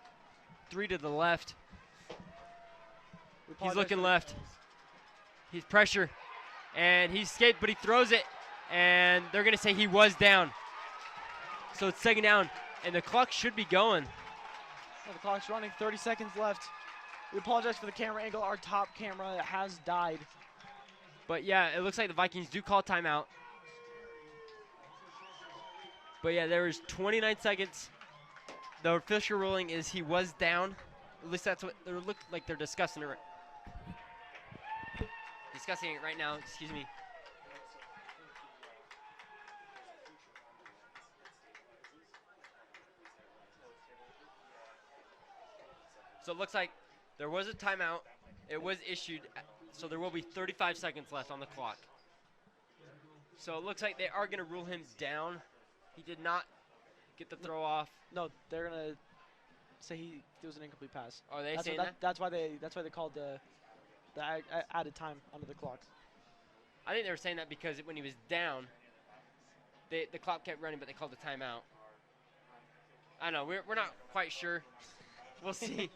3 to the left. He's looking left. He's pressure, and he escaped, but he throws it, and they're going to say he was down. So it's second down, and the clock should be going. Well, the clock's running. 30 seconds left. We apologize for the camera angle. Our top camera has died. But, yeah, it looks like the Vikings do call timeout. But, yeah, there is 29 seconds. The official ruling is he was down. At least that's what they look like they're discussing it. Discussing it right now. Excuse me. So it looks like there was a timeout. It was issued, so there will be 35 seconds left on the clock. So it looks like they are going to rule him down. He did not get the throw off. No, they're gonna say it was an incomplete pass. Are they That's saying what, that? That's why they called the added time under the clock. I think they were saying that because when he was down, the clock kept running, but they called the timeout. I don't know. We're not quite sure. We'll see.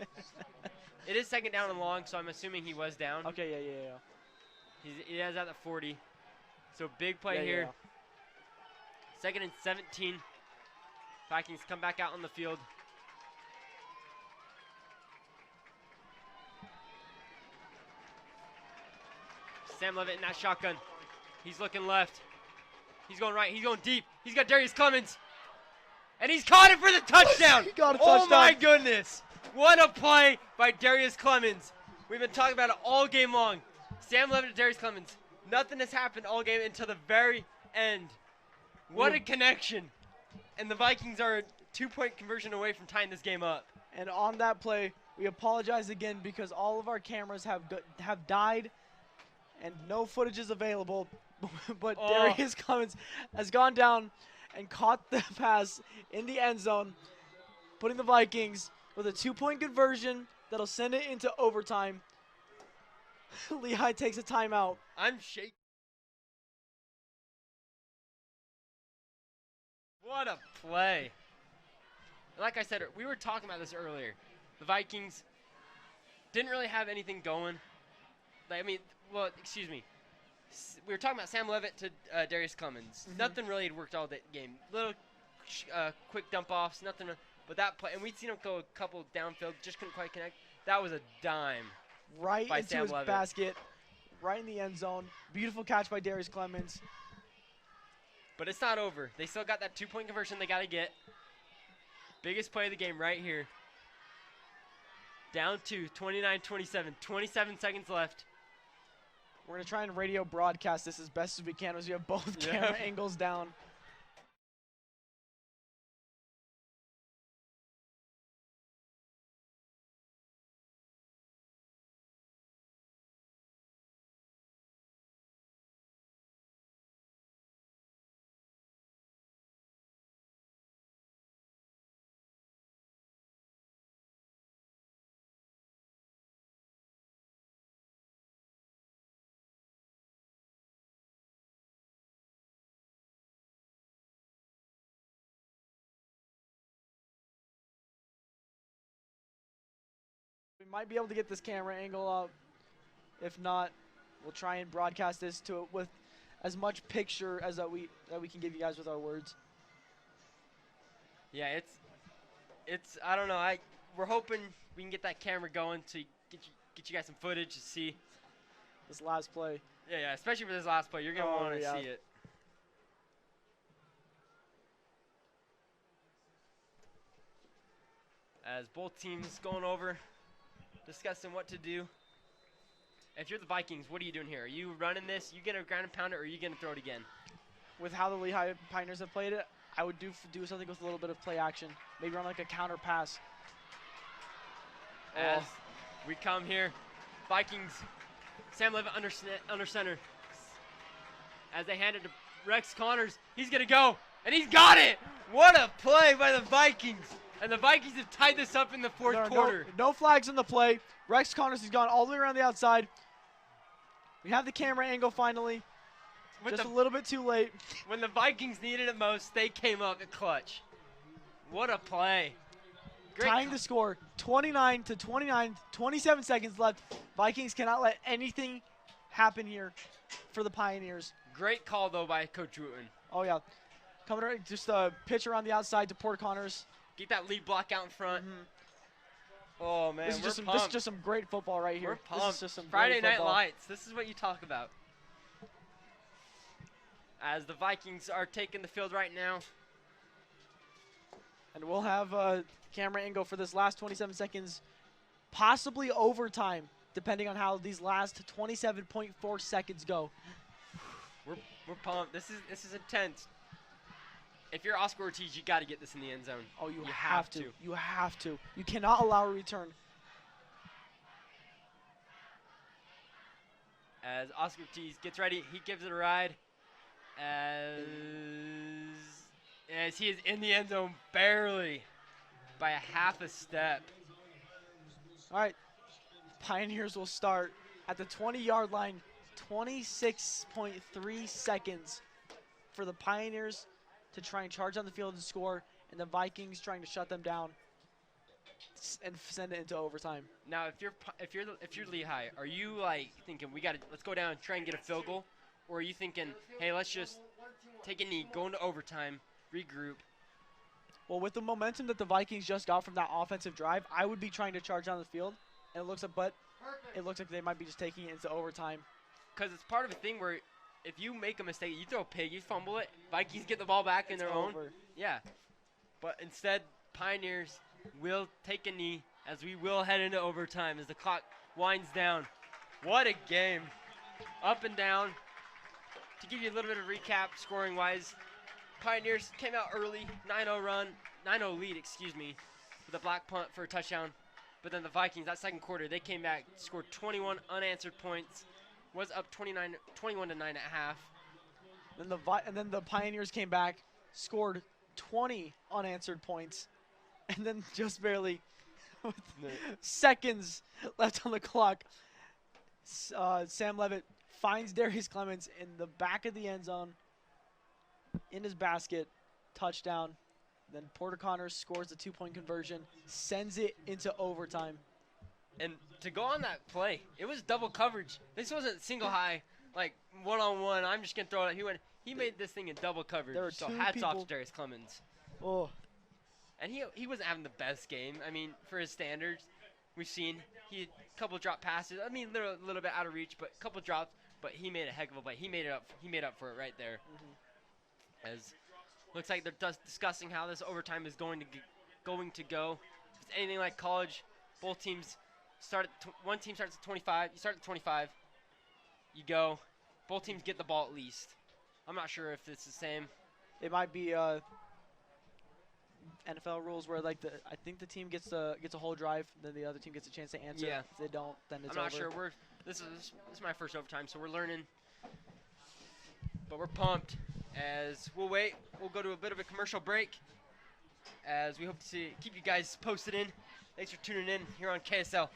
It is second down and long, so I'm assuming he was down. Okay, yeah. He has at the 40. So big play Yeah, here. yeah. 2nd and 17. Vikings come back out on the field. Sam Levitt in that shotgun. He's looking left. He's going right. He's going deep. He's got Darius Clemens. And he's caught it for the touchdown. He got a Oh, touchdown. my goodness. What a play by Darius Clemens. We've been talking about it all game long. Sam Levitt and Darius Clemens. Nothing has happened all game until the very end. What a connection. And the Vikings are a 2-point conversion away from tying this game up. And on that play, we apologize again because all of our cameras have died and no footage is available. But Oh. Darius Clemens has gone down and caught the pass in the end zone, putting the Vikings with a 2-point conversion that'll send it into overtime. Lehi takes a timeout. I'm shaking. What a play. Like I said, we were talking about this earlier. The Vikings didn't really have anything going. I mean, well, excuse me. We were talking about Sam Levitt to Darius Clemens. Mhm. Nothing really had worked all day game. Little quick dump offs, nothing. But that play, and we'd seen him go a couple downfield, just couldn't quite connect. That was a dime. Right By into Sam his Levitt. basket, right in the end zone. Beautiful catch by Darius Clemens. But it's not over. They still got that 2-point conversion they got to get. Biggest play of the game right here. Down to 29-27. 27 seconds left. We're going to try and radio broadcast this as best as we can as we have both Yeah. camera angles down. We might be able to get this camera angle up. If not, we'll try and broadcast this to it with as much picture as that we can give you guys with our words. Yeah, it's I don't know. We're hoping we can get that camera going to get you guys some footage to see. This last play. Yeah, especially for this last play, you're gonna Oh, want to yeah. see it. As both teams going over, discussing what to do. If you're the Vikings, what are you doing here? Are you running this? You gonna ground and pound it, or are you gonna throw it again? With how the Lehi Pioneers have played it, I would do something with a little bit of play action. Maybe run like a counter pass. As we come here, Vikings, Sam Levitt under center. As they hand it to Rex Connors, he's gonna go, and he's got it! What a play by the Vikings! And the Vikings have tied this up in the fourth There are quarter. no flags in the play. Rex Connors has gone all the way around the outside. We have the camera angle finally. Just a little bit too late. When the Vikings needed it most, they came up at clutch. What a play. Great Tying the score, 29 to 29, 27 seconds left. Vikings cannot let anything happen here for the Pioneers. Great call, though, by Coach Wooten. Oh, yeah. Coming right, just a pitch around the outside to Porter Connors. Get that lead block out in front. Oh, man, This is, we're just some, pumped. this is just some great football right here. We're pumped. This is just some Friday great Night football. Lights. This is what you talk about. As the Vikings are taking the field right now. And we'll have a camera angle for this last 27 seconds, possibly overtime, depending on how these last 27.4 seconds go. We're pumped. This is intense. If you're Oscar Ortiz, you got to get this in the end zone. Oh, you have to. You have to. You cannot allow a return. As Oscar Ortiz gets ready, he gives it a ride. As he is in the end zone barely by a half a step. All right. Pioneers will start at the 20-yard line. 26.3 seconds for the Pioneers to try and charge on the field and score, and the Vikings trying to shut them down and send it into overtime. Now, if you're Lehi, are you like thinking let's go down and try and get a field goal, or are you thinking, hey, let's just take a knee, go into overtime, regroup? Well, with the momentum that the Vikings just got from that offensive drive, I would be trying to charge on the field, and it looks like they might be just taking it into overtime. Because it's part of a thing where if you make a mistake, you throw a pig, you fumble it, Vikings get the ball back in their own. Yeah. But instead, Pioneers will take a knee as we will head into overtime as the clock winds down. What a game. Up and down. To give you a little bit of recap, scoring-wise, Pioneers came out early, 9-0 lead, with a block punt for a touchdown. But then the Vikings, that second quarter, they came back, scored 21 unanswered points, was up 21 to 9 at half. And then the Pioneers came back, scored 20 unanswered points, and then just barely, with seconds left on the clock, Sam Levitt finds Darius Clements in the back of the end zone, in his basket, touchdown. Then Porter Connors scores the 2-point conversion, sends it into overtime. And to go on that play, it was double coverage. This wasn't single high, like one-on-one. I'm just going to throw it. He made this thing in double coverage. There were so two hats off people- to Darius Clemens. Oh, And he wasn't having the best game. I mean, for his standards, we've seen he had a couple drop passes. I mean, a little bit out of reach, but a couple drops. But he made a heck of a play. He made it up. He made up for it right there. As looks like they're discussing how this overtime is going to go. If it's anything like college, both teams start at one team starts at 25. You start at 25. you go. Both teams get the ball at least. I'm not sure if it's the same. It might be NFL rules where like I think the team gets a whole drive, then the other team gets a chance to answer. Yeah. If they don't, then it's I'm not over. sure. This is my first overtime, so we're learning. But we're pumped as we'll wait. We'll go to a bit of a commercial break as we hope to keep you guys posted in. Thanks for tuning in here on KSL.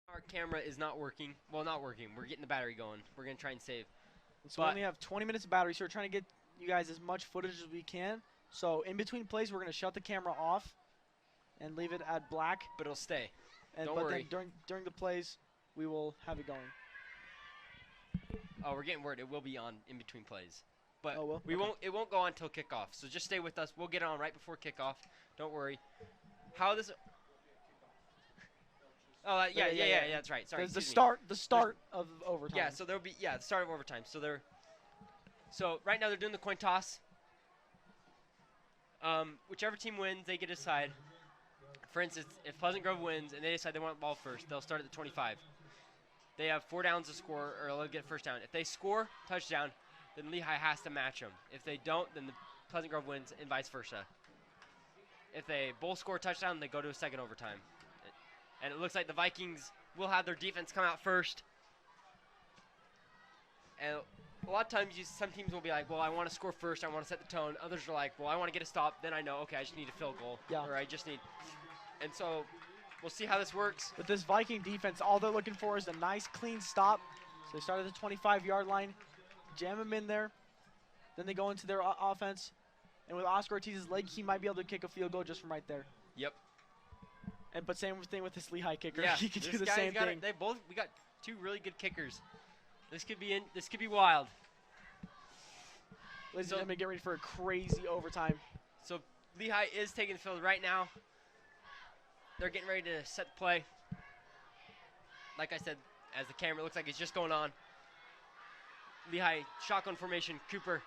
Our camera is not working. Well, not working. We're getting the battery going. We're going to try and save. So we only have 20 minutes of battery, so we're trying to get you guys as much footage as we can. So in between plays, we're going to shut the camera off and leave it at black. But it'll stay. And Don't but worry. then during the plays, we will have it going. Oh, we're getting word. It will be on in between plays. But Oh, well, we okay. won't. It won't go on until kickoff. So just stay with us. We'll get it on right before kickoff. Don't worry. How this? Oh, yeah. That's right. Sorry. The excuse me. start of overtime. Yeah. So there'll be the start of overtime. So right now they're doing the coin toss. Whichever team wins, they get to decide. For instance, if Pleasant Grove wins and they decide they want the ball first, they'll start at the 25. They have 4 downs to score, or they'll get first down. If they score touchdown, then Lehigh has to match them. If they don't, then the Pleasant Grove wins, and vice versa. If they both score a touchdown, they go to a second overtime. And it looks like the Vikings will have their defense come out first. And a lot of times, some teams will be like, well, I want to score first. I want to set the tone. Others are like, well, I want to get a stop. Then I know, okay, I just need a field goal. Yeah. Or I just need. And so we'll see how this works. With this Viking defense, all they're looking for is a nice, clean stop. So they start at the 25-yard line, jam them in there. Then they go into their offense. And with Oscar Ortiz's leg, he might be able to kick a field goal just from right there. Yep. But same thing with this Lehigh kicker. Yeah, He could do this the guy's same got thing. We got 2 really good kickers. This could be wild. Ladies So- and gentlemen, get ready for a crazy overtime. So Lehigh is taking the field right now. They're getting ready to set the play. Like I said, as the camera looks like it's just going on. Lehigh shotgun formation. Cooper.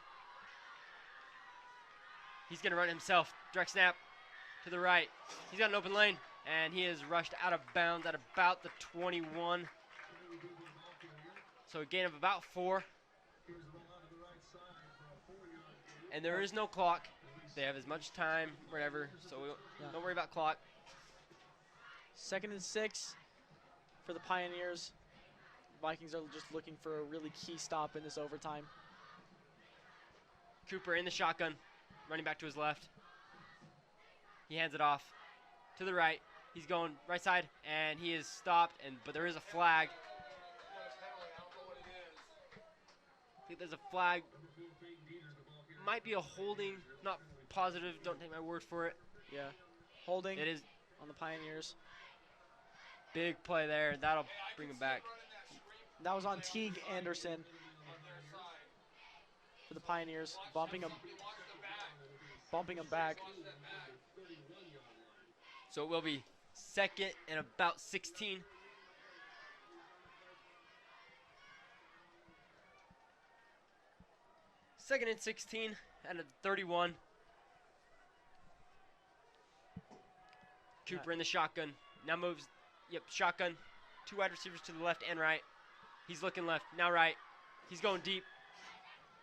He's going to run it himself. Direct snap to the right. He's got an open lane. And he is rushed out of bounds at about the 21. So a gain of about 4. And there is no clock. They have as much time, whatever. So don't worry about clock. 2nd and 6 for the Pioneers. Vikings are just looking for a really key stop in this overtime. Cooper in the shotgun, running back to his left. He hands it off to the right. He's going right side, and he is stopped. But there is a flag. I think there's a flag. Might be a holding. Not positive. Don't take my word for it. Yeah, holding. It is on the Pioneers. Big play there. That'll bring him back. That was on Teague Anderson for the Pioneers, bumping him back. So it will be 2nd and about 16. Second and 16 at a 31. Cooper in the shotgun. Now moves. Yep, shotgun. 2 wide receivers to the left and right. He's looking left, now right. He's going deep.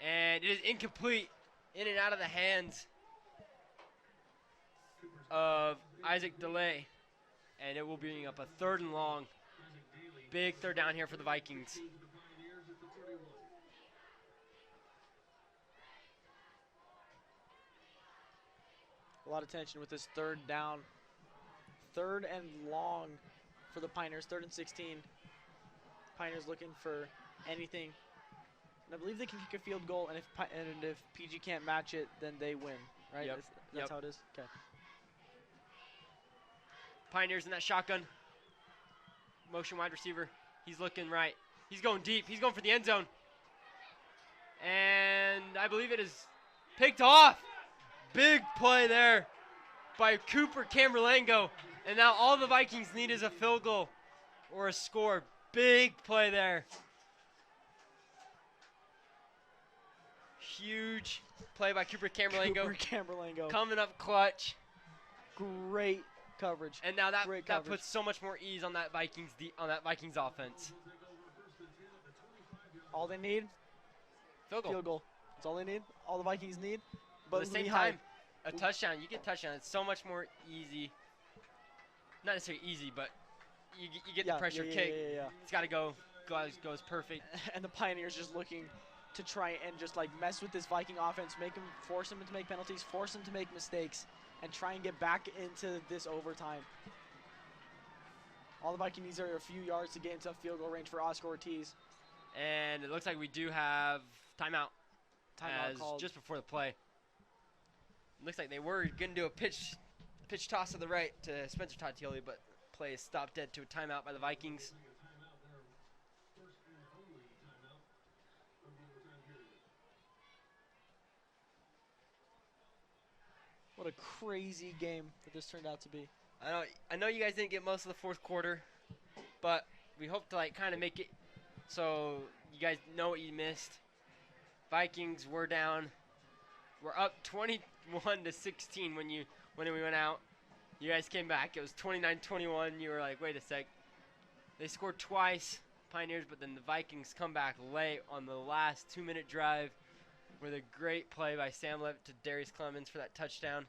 And it is incomplete. In and out of the hands of Isaac DeLay. And it will bring up a 3rd and long. Big 3rd down here for the Vikings. A lot of tension with this 3rd down. 3rd and long for the Pioneers, 3rd and 16. Pioneers looking for anything. And I believe they can kick a field goal, and if PG can't match it, then they win, right? Yep. That's how it is? Okay. Pioneers in that shotgun. Motion wide receiver. He's looking right. He's going deep. He's going for the end zone. And I believe it is picked off. Big play there by Cooper Camerlango. And now all the Vikings need is a field goal or a score. Big play there. Huge play by Cooper Camerlango. Cooper Camerlango. Coming up clutch. Great coverage. And now that Great coverage. puts so much more ease on that Vikings offense. All they need, Field goal. field goal. That's all they need. All the Vikings need. But at the same Lehi- time, a touchdown. You get touchdown. It's so much more easy. Not necessarily easy, but you get the pressure kick. Yeah. It's got to go. Goes perfect. And the Pioneers just looking to try and just like mess with this Viking offense, force them to make penalties, force them to make mistakes, and try and get back into this overtime. All the Vikings are a few yards to get into field goal range for Oscar Ortiz. And it looks like we do have timeout. Timeout called. Just before the play. Looks like they were going to do a pitch toss to the right to Spencer Tatioli, but play is stopped dead to a timeout by the Vikings. What a crazy game that this turned out to be. I know you guys didn't get most of the 4th quarter, but we hope to kind of make it so you guys know what you missed. Vikings were down. We're up 21-16 when we went out. You guys came back. It was 29-21. You were like, wait a sec. They scored twice, Pioneers, but then the Vikings come back late on the last 2-minute drive with a great play by Sam Levitt to Darius Clemens for that touchdown.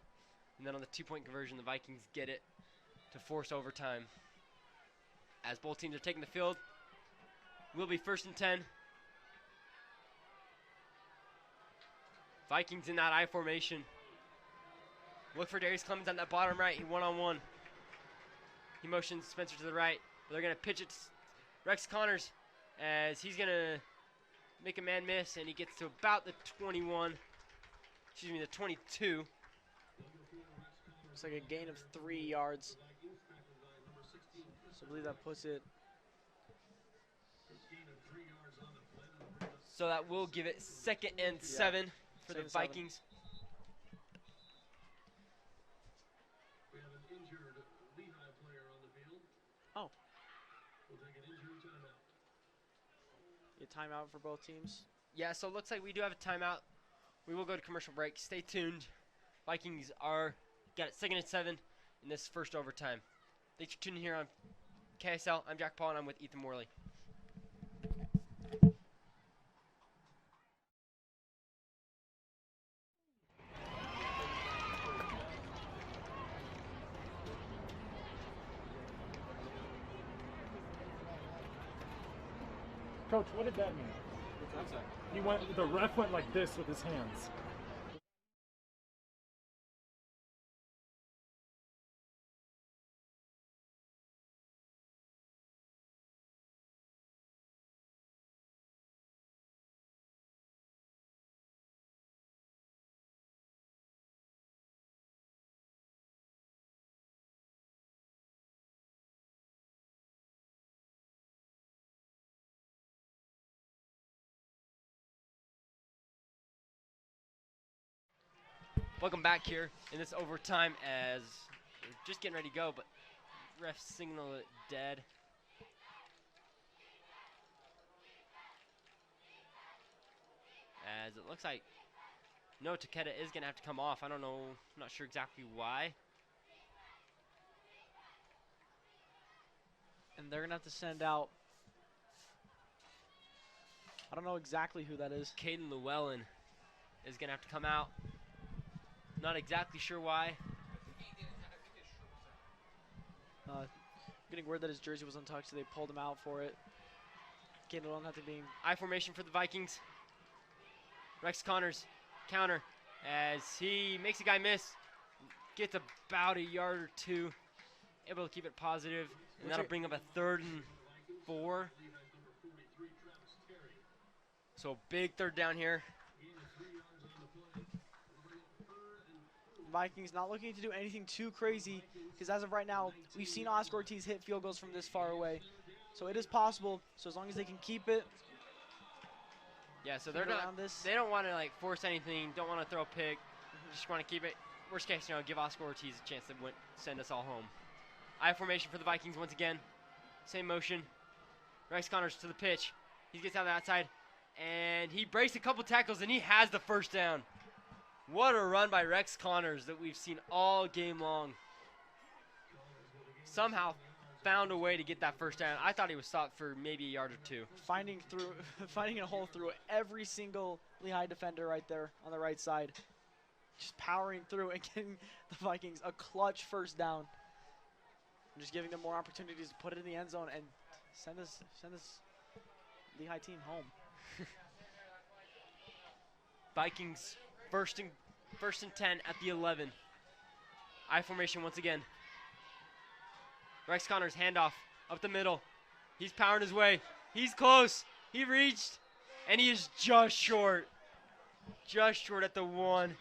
And then on the 2-point conversion, the Vikings get it to force overtime. As both teams are taking the field, will be 1st and 10. Vikings in that I formation. Look for Darius Clemens on that bottom right. He one-on-one. He motions Spencer to the right. They're going to pitch it to Rex Connors as he's going to make a man miss, and he gets to about the 21. Excuse me, the 22. Looks like a gain of 3 yards. So I believe that puts it. So that will give it 2nd and 7 for the 2nd and 7. Vikings. We have an injured Lehi player on the field. Oh. We'll take an injury timeout. A timeout for both teams. Yeah, so it looks like we do have a timeout. We will go to commercial break. Stay tuned. Vikings are got it 2nd and 7 in this first overtime. Thanks for tuning here on KSL. I'm Jack Paul, and I'm with Ethan Morley. Coach, what did that mean? What's that? The ref went like this with his hands. Welcome back here in this overtime as we're just getting ready to go, but ref signal it dead. As it looks like no, Takeda is going to have to come off. I don't know, not sure exactly why. And they're going to have to send out, I don't know exactly who that is. Caden Llewellyn is going to have to come out. Not exactly sure why. Getting word that his jersey was untouched, so they pulled him out for it. Caden Llewellyn had to be. I formation for the Vikings. Rex Connors counter as he makes a guy miss. Gets about a yard or two. Able to keep it positive. And that'll bring up a 3rd and 4. So big 3rd down here. Vikings not looking to do anything too crazy because as of right now, we've seen Oscar Ortiz hit field goals from this far away. So it is possible. So as long as they can keep it. Yeah, so they're not. They don't want to like force anything. Don't want to throw a pick. Just want to keep it. Worst case, give Oscar Ortiz a chance to send us all home. I formation for the Vikings once again. Same motion. Rex Connors to the pitch. He gets out of the outside, and he breaks a couple tackles, and he has the 1st down. What a run by Rex Connors that we've seen all game long. Somehow found a way to get that 1st down. I thought he was stopped for maybe a yard or 2. Finding a hole through every single Lehigh defender right there on the right side. Just powering through and getting the Vikings a clutch 1st down. And just giving them more opportunities to put it in the end zone and send this Lehigh team home. Vikings first and 10 at the 11. I formation once again. Rex Connors handoff up the middle. He's powering his way. He's close. He reached, and he is just short. Just short at the 1.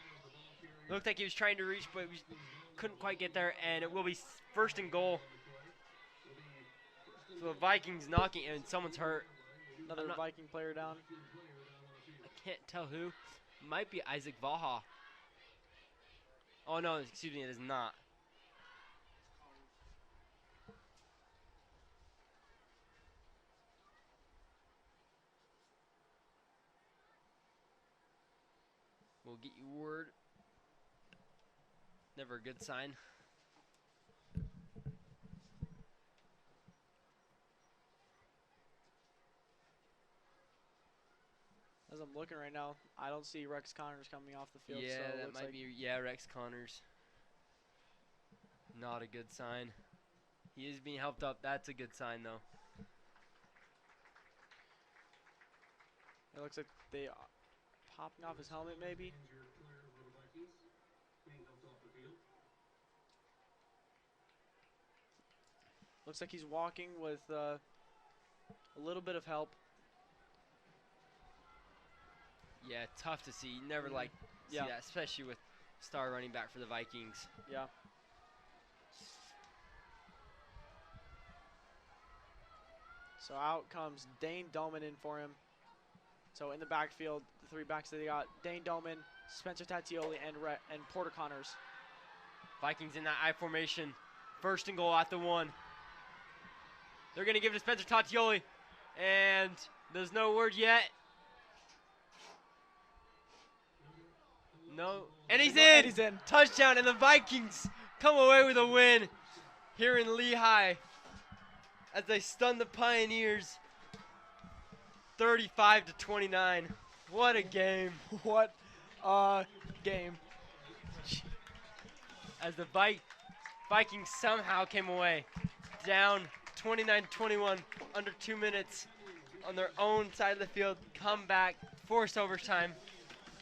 Looked like he was trying to reach, but he couldn't quite get there, and it will be 1st and goal. So the Vikings knocking, and someone's hurt. Another Viking player down. I can't tell who. Might be Isaac Vaha. Oh no, excuse me, it is not. We'll get you word. Never a good sign. As I'm looking right now, I don't see Rex Connors coming off the field. Yeah, so that might be. Yeah, Rex Connors. Not a good sign. He is being helped up. That's a good sign, though. It looks like they are popping off his helmet, maybe. Looks like he's walking with a little bit of help. Yeah, tough to see. You never like see that, especially with star running back for the Vikings. Yeah. So out comes Dane Dolman in for him. So in the backfield, the 3 backs that they got, Dane Dolman, Spencer Tatioli, and Porter Connors. Vikings in that I formation. 1st and goal at the 1. They're going to give it to Spencer Tatioli. And there's no word yet. No. And he's in. He's in. Touchdown, and the Vikings come away with a win. here in Lehi as they stun the Pioneers 35-29. What a game. What a game. As the Vikings somehow came away down 29-21 under 2 minutes on their own side of the field, come back, force overtime,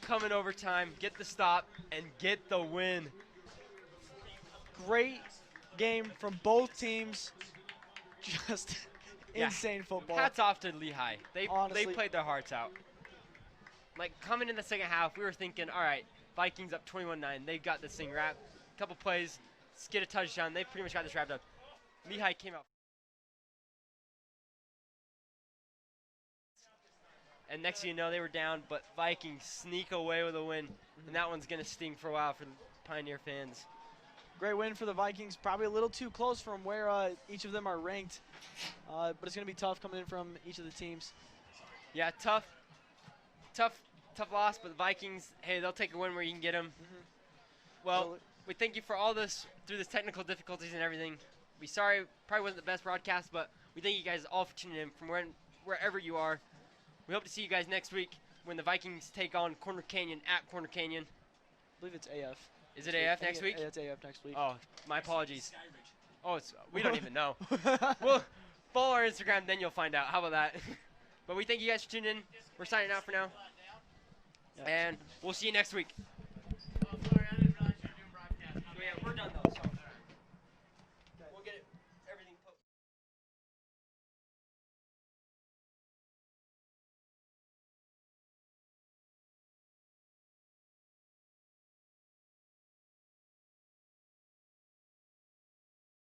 come in overtime, get the stop, and get the win. Great game from both teams. Just Yeah. insane football. Hats off to Lehi. They Honestly. played their hearts out. Like, coming in the second half, we were thinking, all right, Vikings up 21-9. They got this thing wrapped. Couple plays, get a touchdown. They pretty much got this wrapped up. Lehi came out. And next thing you know, they were down, but Vikings sneak away with a win. And that one's going to sting for a while for the Pioneer fans. Great win for the Vikings. Probably a little too close from where each of them are ranked. But it's going to be tough coming in from each of the teams. Yeah, tough loss, but the Vikings, hey, they'll take a win where you can get them. Well, we thank you for all this, through this technical difficulties and everything. We sorry, probably wasn't the best broadcast, but we thank you guys all for tuning in from wherever you are. We hope to see you guys next week when the Vikings take on Corner Canyon at Corner Canyon. I believe it's AF. Is it AF next week? Yeah, it's AF next week. Oh, my apologies. Oh, we don't even know. Well, follow our Instagram, then you'll find out. How about that? But we thank you guys for tuning in. We're signing out for now. Yeah. And we'll see you next week. Oh, sorry, I didn't realize you were doing broadcast. Yeah, we're done though. So.